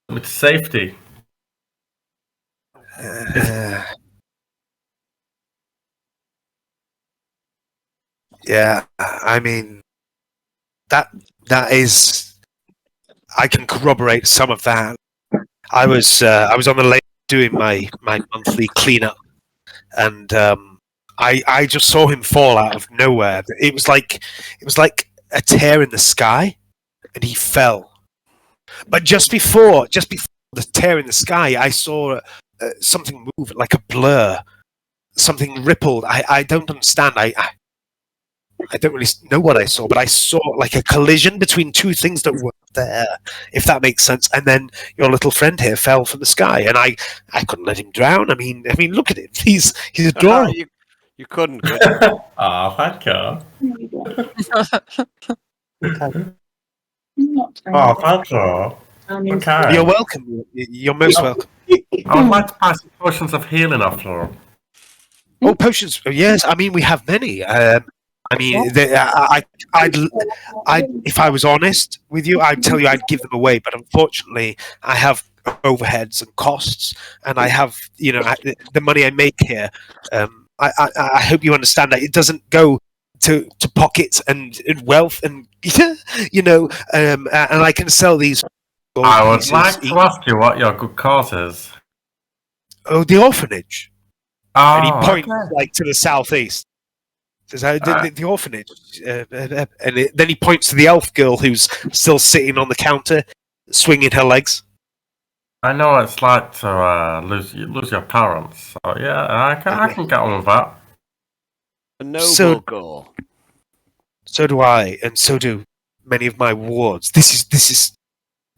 Took me to safety. Yeah, I mean, that is, I can corroborate some of that. I was on the lake doing my monthly cleanup, and I just saw him fall out of nowhere. It was like a tear in the sky, and he fell. But just before the tear in the sky, I saw something move, like a blur. Something rippled. I don't understand. I don't really know what I saw, but I saw like a collision between two things that were there, if that makes sense. And then your little friend here fell from the sky, and I couldn't let him drown. I mean, look at him. He's adorable. You couldn't, could you? Oh, thank you. Oh, thank you. Okay. You're welcome. You're most welcome. I would like to buy some potions of healing after all. Oh, potions! Yes, I mean we have many. I'd if I was honest with you, I'd tell you I'd give them away. But unfortunately, I have overheads and costs, and I have the money I make here. I hope you understand that it doesn't go to pockets and wealth and and I can sell these. I would like to ask you what your good cause is. Oh, the orphanage. Oh, and he points to the southeast. Says the orphanage, then he points to the elf girl who's still sitting on the counter, swinging her legs. I know what it's like to lose your parents. So yeah, I can get on with that. A noble goal. So do I, and so do many of my wards. This is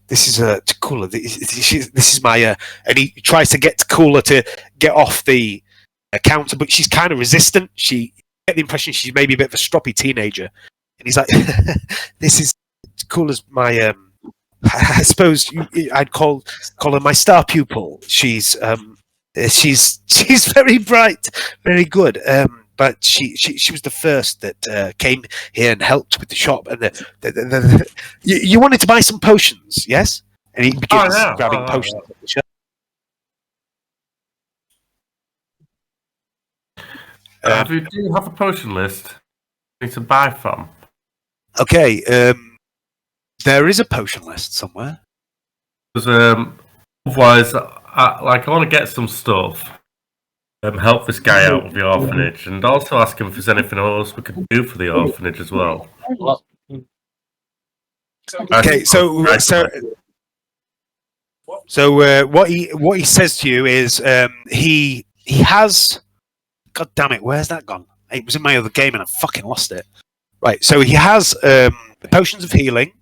Takula. This is my and he tries to get Takula to get off the counter, but she's kind of resistant. She get the impression she's maybe a bit of a stroppy teenager, and he's like, "This is Takula's my I suppose I'd call her my star pupil. She's very bright, very good. But she was the first that came here and helped with the shop. And you wanted to buy some potions, yes? And he begins grabbing potions. Do you have a potion list you need to buy from? Okay, there is a potion list somewhere. Because otherwise, I want to get some stuff. Help this guy out with the orphanage, and also ask him if there's anything else we could do for the orphanage as well. Okay, so what he says to you is he has. God damn it! Where's that gone? It was in my other game, and I fucking lost it. Right, so he has the potions of healing,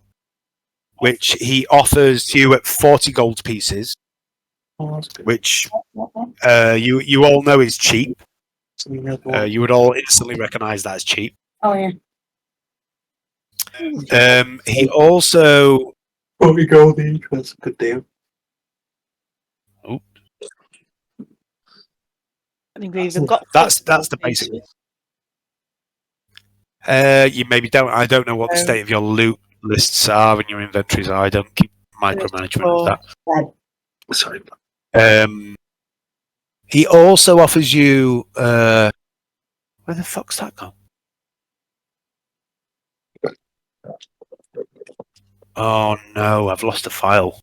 which he offers to you at 40 gold pieces. Which you all know is cheap. You would all instantly recognise that as cheap. Oh yeah. He also. 40 gold each. That's a good deal. Oh. I think we've even got. That's the basic. You maybe don't. I don't know what the state of your loot lists are and your inventories are. I don't keep micromanagement of that. Sorry. He also offers you. Where the fuck's that gone? Oh no! I've lost a file.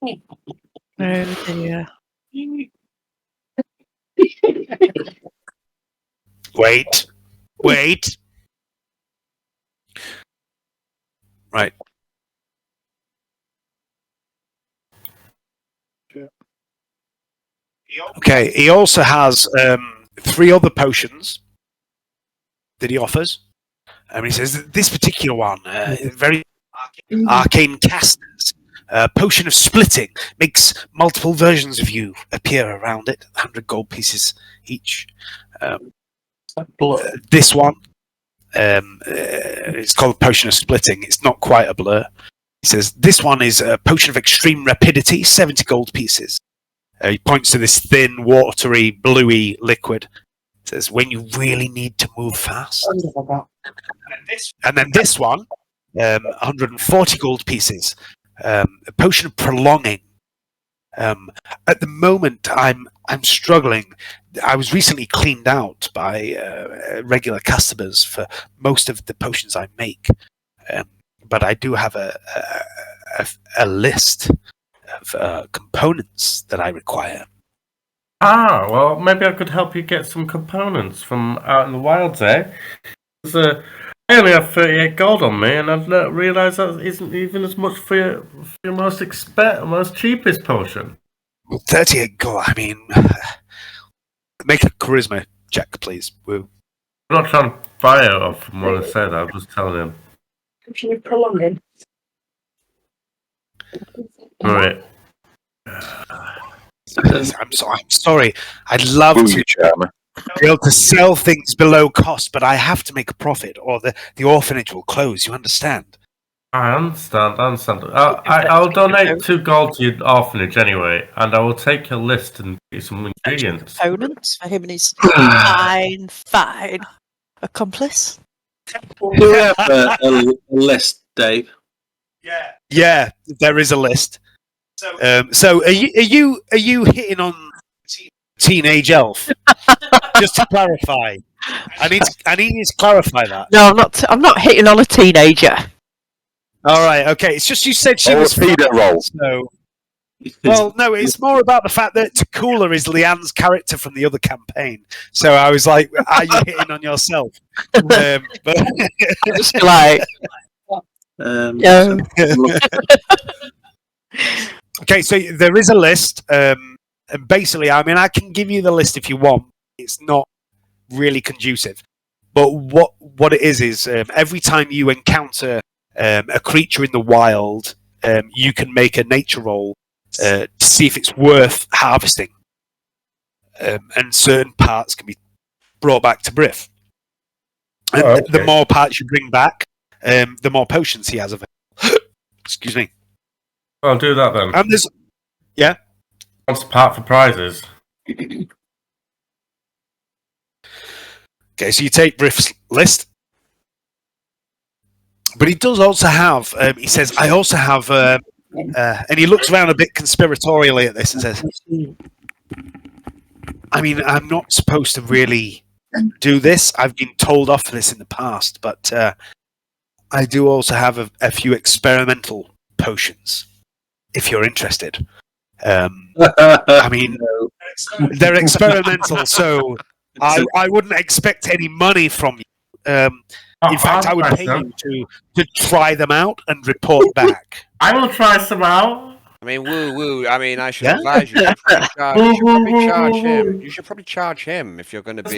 Oh dear. Wait. Right. Okay, he also has 3 other potions that he offers. He says that this particular one, very arcane casters, potion of splitting, makes multiple versions of you appear around it, 100 gold pieces each. This one, it's called potion of splitting. It's not quite a blur. He says this one is a potion of extreme rapidity, 70 gold pieces. He points to this thin, watery, bluey liquid. He says, when you really need to move fast. And then this one, 140 gold pieces. A potion of prolonging. At the moment, I'm struggling. I was recently cleaned out by regular customers for most of the potions I make. But I do have a list of components that I require. Well, maybe I could help you get some components from out in the wilds, eh? Because I only have 38 gold on me, and I've not realised that isn't even as much for your most cheapest potion. 38 gold, I mean... Make a charisma check, please. Woo. I'm not trying to buy it off from what I said. I'm just telling him. Should we prolong it? Right. I'm sorry. I'd love Woo, to you charmer. be able to sell things below cost, but I have to make a profit, or the orphanage will close. You understand? I understand. I'll donate 2 gold to your orphanage anyway, and I will take your list and get you some ingredients. Components for him and his fine accomplice. Do we have a list, Dave? Yeah, there is a list. So are you hitting on teenage elf? Just to clarify, I need you to clarify that. No, I'm not hitting on a teenager. All right, okay. It's just you said she Oh, was feed it roll. So, well, no, it's more about the fact that Takula is Leanne's character from the other campaign. So I was like, are you hitting on yourself? But Just like, No. okay, so there is a list. And basically, I mean, I can give you the list if you want. It's not really conducive. But what it is every time you encounter a creature in the wild, you can make a nature roll to see if it's worth harvesting. And certain parts can be brought back to Briff. And the more parts you bring back, the more potions he has available. Excuse me. I'll do that then. And there's... Yeah? Wants to part for prizes. Okay, so you take Briff's list. But he does also have, he says, I also have, and he looks around a bit conspiratorially at this and says, I mean, I'm not supposed to really do this. I've been told off for this in the past, but I do also have a few experimental potions, if you're interested. I mean, they're experimental, so I wouldn't expect any money from you. In fact, I would pay you to try them out and report back. I will try some out. I mean, woo. I mean, I should advise you. You should probably charge him. You should probably charge him if you're going to be.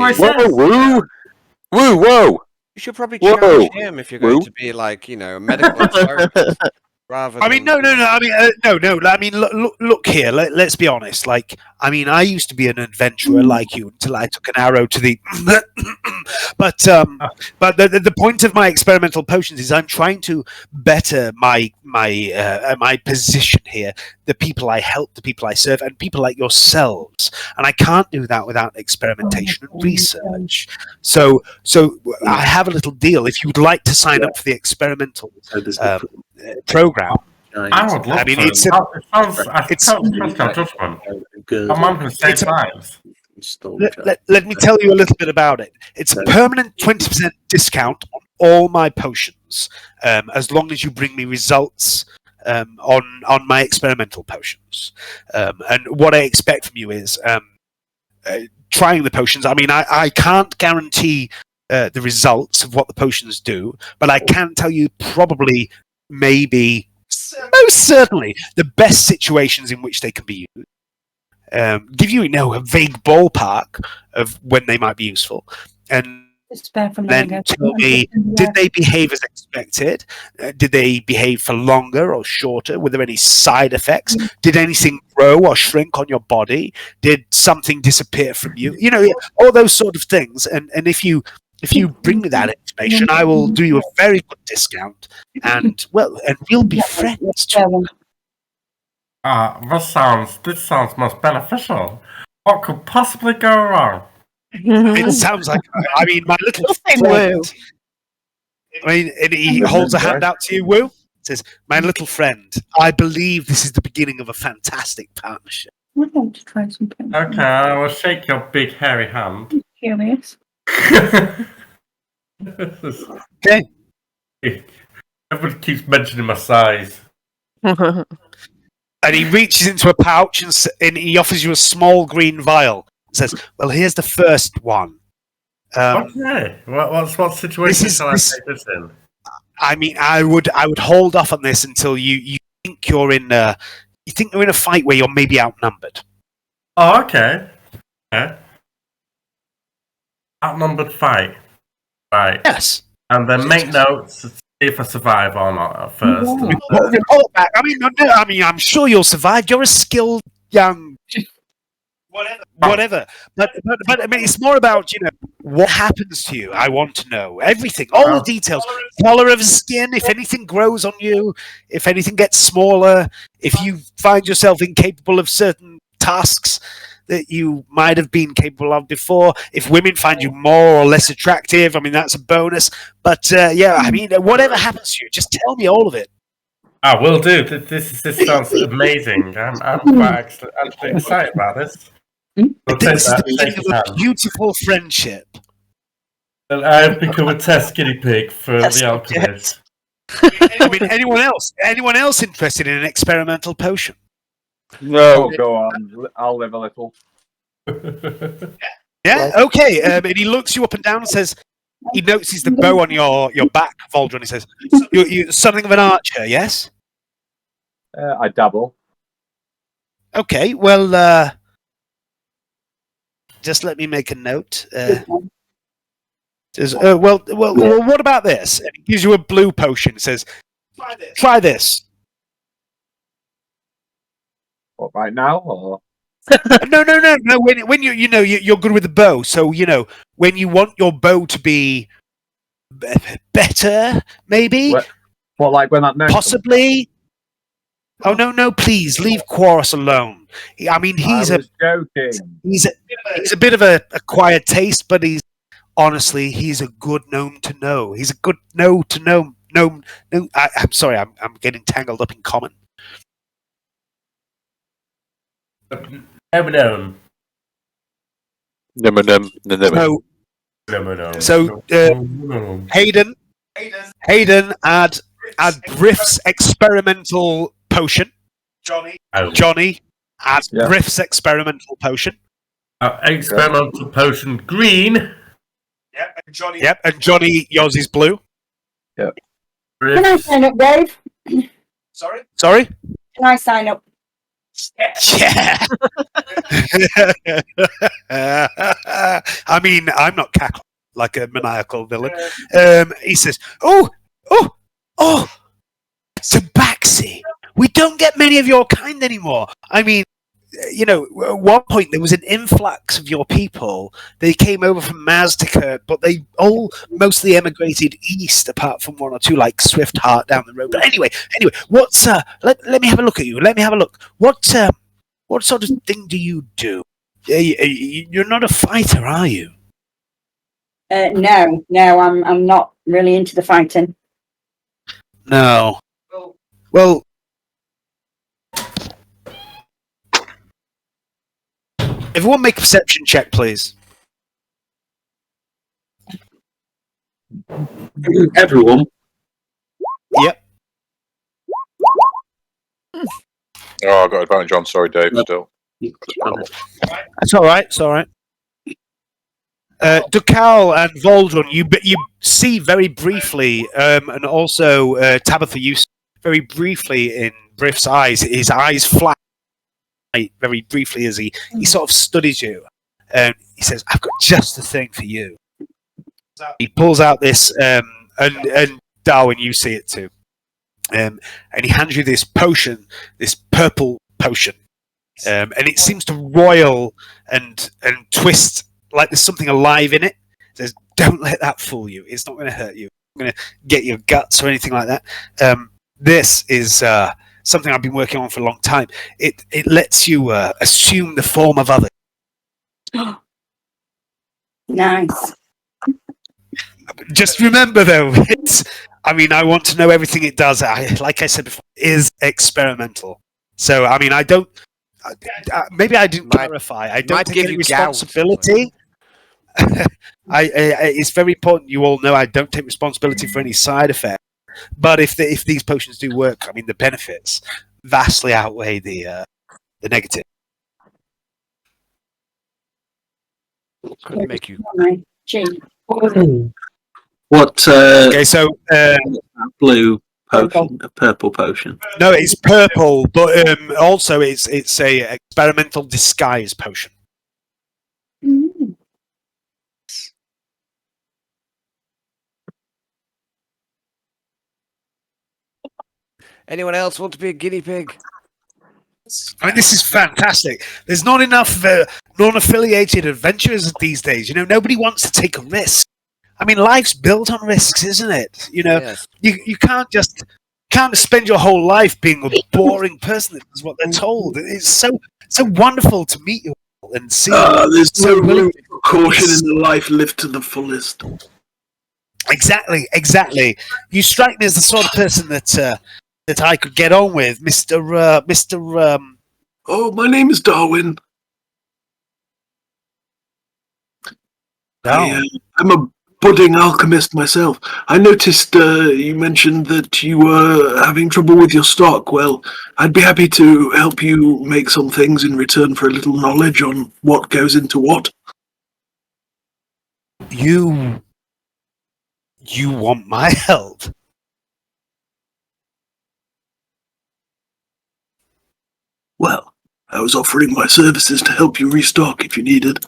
Whoa! You should probably charge him if you're going to be like, a medical experiment. Rather I mean, no. I mean, no. I mean, look here. Let's be honest. Like, I mean, I used to be an adventurer like you until I took an arrow to the. but the point of my experimental potions is I'm trying to better my position here. The people I help, the people I serve, and people like yourselves. And I can't do that without experimentation and research. So I have a little deal. If you would like to sign up for the experimental program, I would love to. It's let me tell you a little bit about it. It's a permanent 20% discount on all my potions, as long as you bring me results on my experimental potions. And what I expect from you is trying the potions. I mean, I can't guarantee the results of what the potions do, but I can tell you probably, maybe, most certainly, the best situations in which they can be used. Give you a vague ballpark of when they might be useful, and then tell me, did they behave as expected? Did they behave for longer or shorter? Were there any side effects? Did anything grow or shrink on your body? Did something disappear from you? All those sort of things. And if you bring me that information, I will do you a very good discount, and we'll be friends too. This sounds most beneficial. What could possibly go wrong? It sounds like, I mean, my little friend. I mean, and he holds a hand out to you, Woo. Says, my little friend, I believe this is the beginning of a fantastic partnership. I want to try something. Okay, I will shake your big hairy hand. Curious. Okay. Everybody keeps mentioning my size. And he reaches into a pouch and he offers you a small green vial. Says, "Well, here's the first one." Okay. What situation can I take this in? I mean, I would hold off on this until you think you're in a fight where you're maybe outnumbered. Oh, okay. Outnumbered fight. Right. Yes. And then make notes to see if I survive or not at first. Yeah. Report back. I mean, I'm sure you'll survive. You're a skilled young whatever. But I mean, it's more about what happens to you. I want to know everything, all the details. Color of skin, if anything grows on you, if anything gets smaller, if you find yourself incapable of certain tasks that you might have been capable of before, if women find you more or less attractive, I mean that's a bonus. But I mean, whatever happens to you, just tell me all of it. I will do. This sounds amazing. I'm quite actually excited about this. This is the beginning of a beautiful friendship. And I've become a test guinea pig for the alchemist. I mean, anyone else interested in an experimental potion? No, go on. I'll live a little. Yeah, okay. And he looks you up and down and says, he notices the bow on your back, Voldron. He says, you're something of an archer, yes? I dabble. Okay, well, just let me make a note. Says, well, what about this? And he gives you a blue potion. He says, try this. What, right now, or? No. When you're good with the bow, so when you want your bow to be better, maybe. What, like when that possibly? Oh no! Please leave Quaros alone. I mean, he's joking. He's a bit of a quiet taste, but he's a good gnome to know. He's a good gnome to know. No. I'm sorry. I'm getting tangled up in common. So Hayden, add Briff's experimental potion. Johnny, add Briff's experimental potion. Experimental potion green. Yep, and Johnny, yours is blue. Yep. Can I sign up, Dave? Sorry? Can I sign up? Yeah. I mean, I'm not cackling like a maniacal villain. He says, "Oh, Tabaxi. We don't get many of your kind anymore. I mean, at one point there was an influx of your people. They came over from Maztica, but they all mostly emigrated east, apart from one or two, like Swift-Heart down the road. But anyway, what's let me have a look at you. Let me have a look. What sort of thing do you do? You're not a fighter, are you? No, I'm not really into the fighting. No. Well, everyone make a perception check, please. Everyone? Yep. Oh, I got advantage on. Sorry, Dave. Still. That's all right. It's all right. Ducal and Voldron, you see very briefly, and also Tabitha, you see very briefly in Briff's eyes. His eyes flash very briefly as he sort of studies you, and he says, "I've got just the thing for you." He pulls out this, and Darwin, you see it too, and he hands you this potion, this purple potion, and it seems to roil and twist like there's something alive in it. It says, "Don't let that fool you. It's not going to hurt you. It's not going to get your guts or anything like that." This is something I've been working on for a long time. It lets you assume the form of others. Nice. Just remember, though, I want to know everything it does. Like I said before, it is experimental. So, I mean, I don't... maybe I didn't clarify. I don't take any responsibility. It's very important you all know I don't take responsibility for any side effects. But if these potions do work, I mean, the benefits vastly outweigh the negative. Could make you. What? Okay, so blue potion, a purple potion. No, it's purple, but also it's a experimental disguise potion. Anyone else want to be a guinea pig? I mean, this is fantastic. There's not enough non-affiliated adventurers these days. You know, nobody wants to take a risk. I mean, life's built on risks, isn't it? You know, Yes. you can't just spend your whole life being a boring person that does what they're told. It's so wonderful to meet you all and see. There's so no room for caution in the life lived to the fullest. Exactly. You strike me as the sort of person that I could get on with, Mr. Oh, my name is Darwin. I'm a budding alchemist myself. I noticed you mentioned that you were having trouble with your stock. Well, I'd be happy to help you make some things in return for a little knowledge on what goes into what. You want my help? Well, I was offering my services to help you restock if you needed.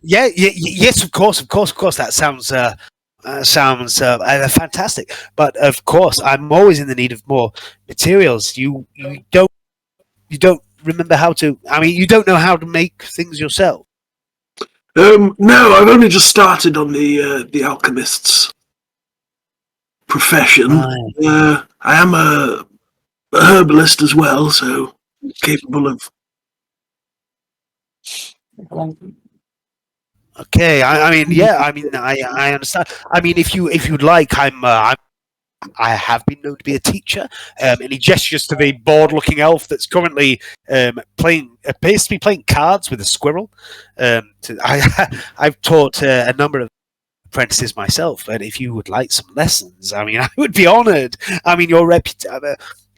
Yes, of course. That sounds fantastic. But of course, I'm always in the need of more materials. You don't remember how to. I mean, you don't know how to make things yourself. No, I've only just started on the alchemist's profession. I am a herbalist as well, so capable of. Okay, I understand. I mean, if you'd like, I have been known to be a teacher, and he gestures to the bored-looking elf that's currently appears to be playing cards with a squirrel. I've taught a number of apprentices myself, but if you would like some lessons, I mean, I would be honoured. I mean, your reputation.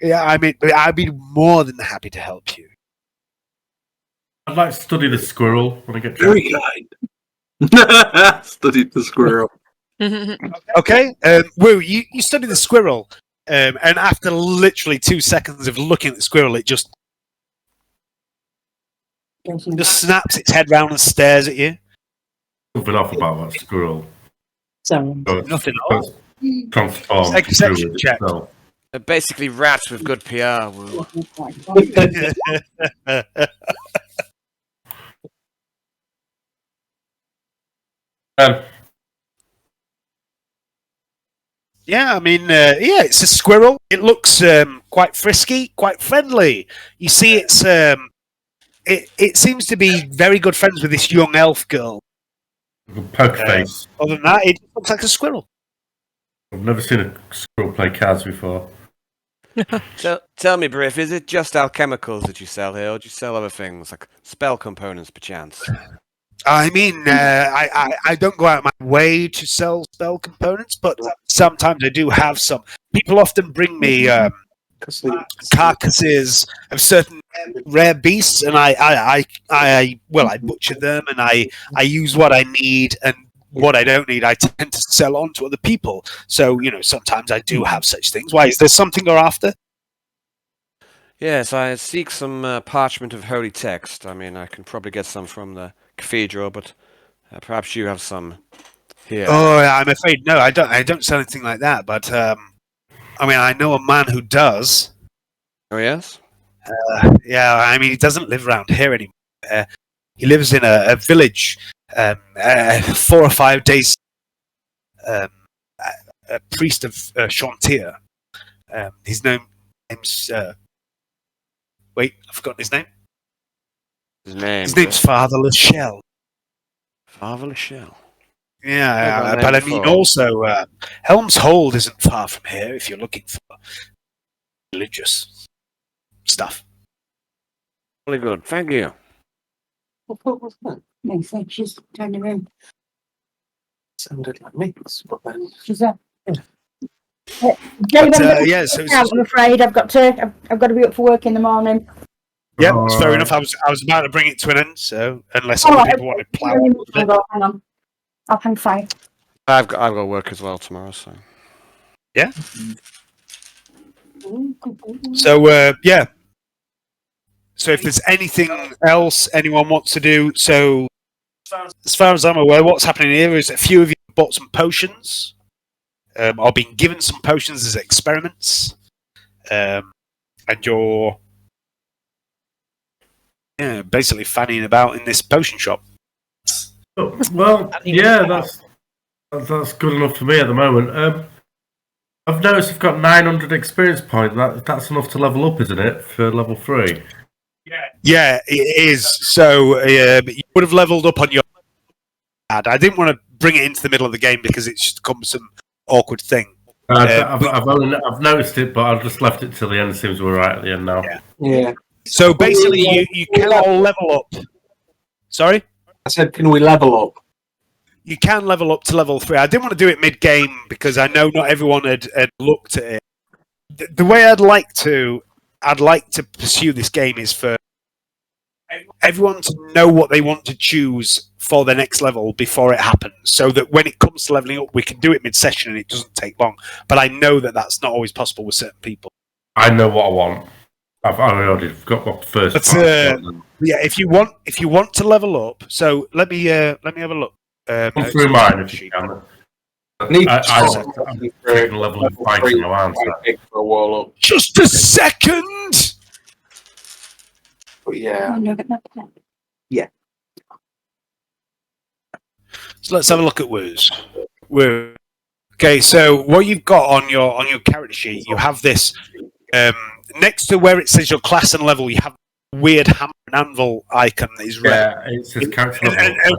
I'd be more than happy to help you. I'd like to study the squirrel when I get Very kind. Studied the squirrel. Okay, Woo, you study the squirrel, and after literally 2 seconds of looking at the squirrel, it just snaps its head round and stares at you. Something off about that squirrel. Nothing at all. Transformed Exception Druid check. itself. They're basically rats with good PR. Woo. Yeah, I mean, it's a squirrel. It looks quite frisky, quite friendly. You see, it seems to be very good friends with this young elf girl. Poker face. Other than that, it looks like a squirrel. I've never seen a squirrel play cards before. Tell me, Briff, is it just alchemicals that you sell here, or do you sell other things, like spell components, perchance? I mean, I don't go out of my way to sell spell components, but sometimes I do have some. People often bring me carcasses of certain rare beasts, and I butcher them, and I use what I need, and what I don't need I tend to sell on to other people. So, you know, sometimes I do have such things. Why, is there something you're after? Yes, I seek some parchment of holy text. I mean, I can probably get some from the cathedral, but perhaps you have some here. Oh, I'm afraid no. I don't sell anything like that. But I mean, I know a man who does. Oh yes. Yeah, I mean, he doesn't live around here anymore. He lives in a village 4 or 5 days. A priest of Chantier. His name's. Wait, I've forgotten his name. His name's Father Lachelle. Father Lachelle. Yeah, but I mean, also, Helm's Hold isn't far from here if you're looking for religious stuff. Really good, thank you. What was that? No, thanks. She's turning around. Sounded like me. She's there. Yes, I'm afraid I've got to be up for work in the morning. Yeah, it's fair enough. I was about to bring it to an end, so unless other people want to plow. Hang on. I'll hang fire. I've got work as well tomorrow, so. Yeah. So yeah. So if there's anything else anyone wants to do, so as far as I'm aware, what's happening here is a few of you bought some potions. or been given some potions as experiments, and you're basically fanning about in this potion shop. Well, yeah, that's good enough for me at the moment. I've noticed I've got 900 experience points. That's enough to level up, isn't it, for level 3? Yeah, it is. So you would have leveled up on your ad. I didn't want to bring it into the middle of the game because it's just become some awkward thing. I've noticed it, but I've just left it till the end. It seems we're right at the end now. Yeah. So basically, you can all level up. Sorry? I said, can we level up? You can level up to level 3. I didn't want to do it mid-game because I know not everyone had looked at it. The way I'd like to pursue this game is for everyone to know what they want to choose for the next level before it happens, so that when it comes to leveling up, we can do it mid-session and it doesn't take long. But I know that that's not always possible with certain people. I know what I want. I've already got my first. But, yeah, if you want to level up, so let me have a look. Come through mine if you can. I'm taking level 5 in my answer. For a wall up. Just a second. But yeah. Yeah. So let's have a look at words. Okay, so what you've got on your character sheet, you have this next to where it says your class and level. You have a weird hammer and anvil icon that is red. Yeah, it says character level. And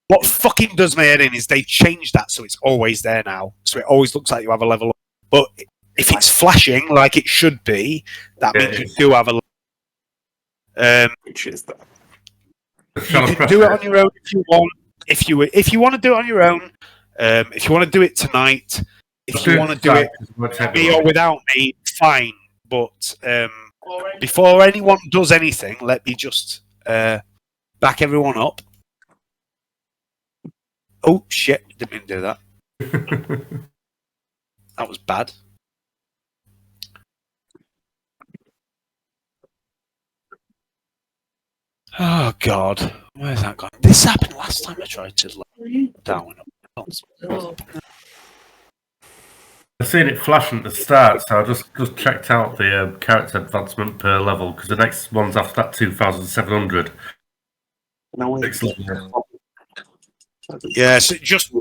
what fucking does my head in is they changed that so it's always there now. So it always looks like you have a level up. But if it's flashing like it should be, that means you do have a level. Which is that? You can do it on your own if you want. If you want to do it on your own, if you want to do it tonight, if you want to do it with me or without me, fine. But before anyone does anything, let me just back everyone up. Oh shit! Didn't mean to do that. That was bad. Oh god, where's that gone? This happened last time I tried to down. I've seen it flashing at the start, so I just checked out the character advancement per level because the next one's after that 2,700. Yeah, so just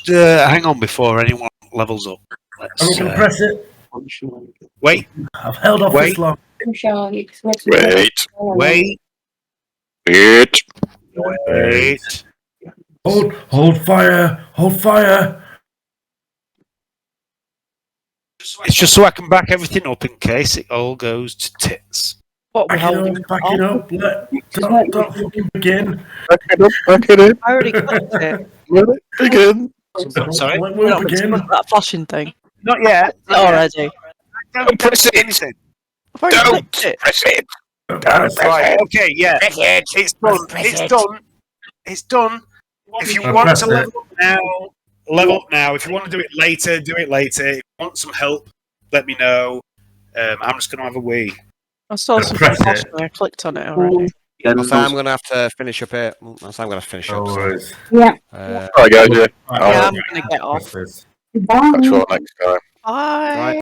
hang on before anyone levels up. I'm going to press it. Wait. I've held off this long. Wait. Hold fire. Hold fire. It's just so I can back everything up in case it all goes to tits. Back it up. Don't fucking begin. Back it up. I already clicked it. Let it begin. Sorry? We'll begin. That flashing thing. Not yet. Already. Don't press it. Anything. Don't press it. Right. Okay. Yeah. It's done. It's done. It's done. If you want to level up now, level up now. If you want to do it later, do it later. If you want some help, let me know. I'm just going to have a wee. I saw something flashing. I clicked on it already. So I'm going to have to finish up here. So I'm going to finish up. Yeah. Alright guys, Yeah, I'm going to get off. Catch you all next time. Bye. Right.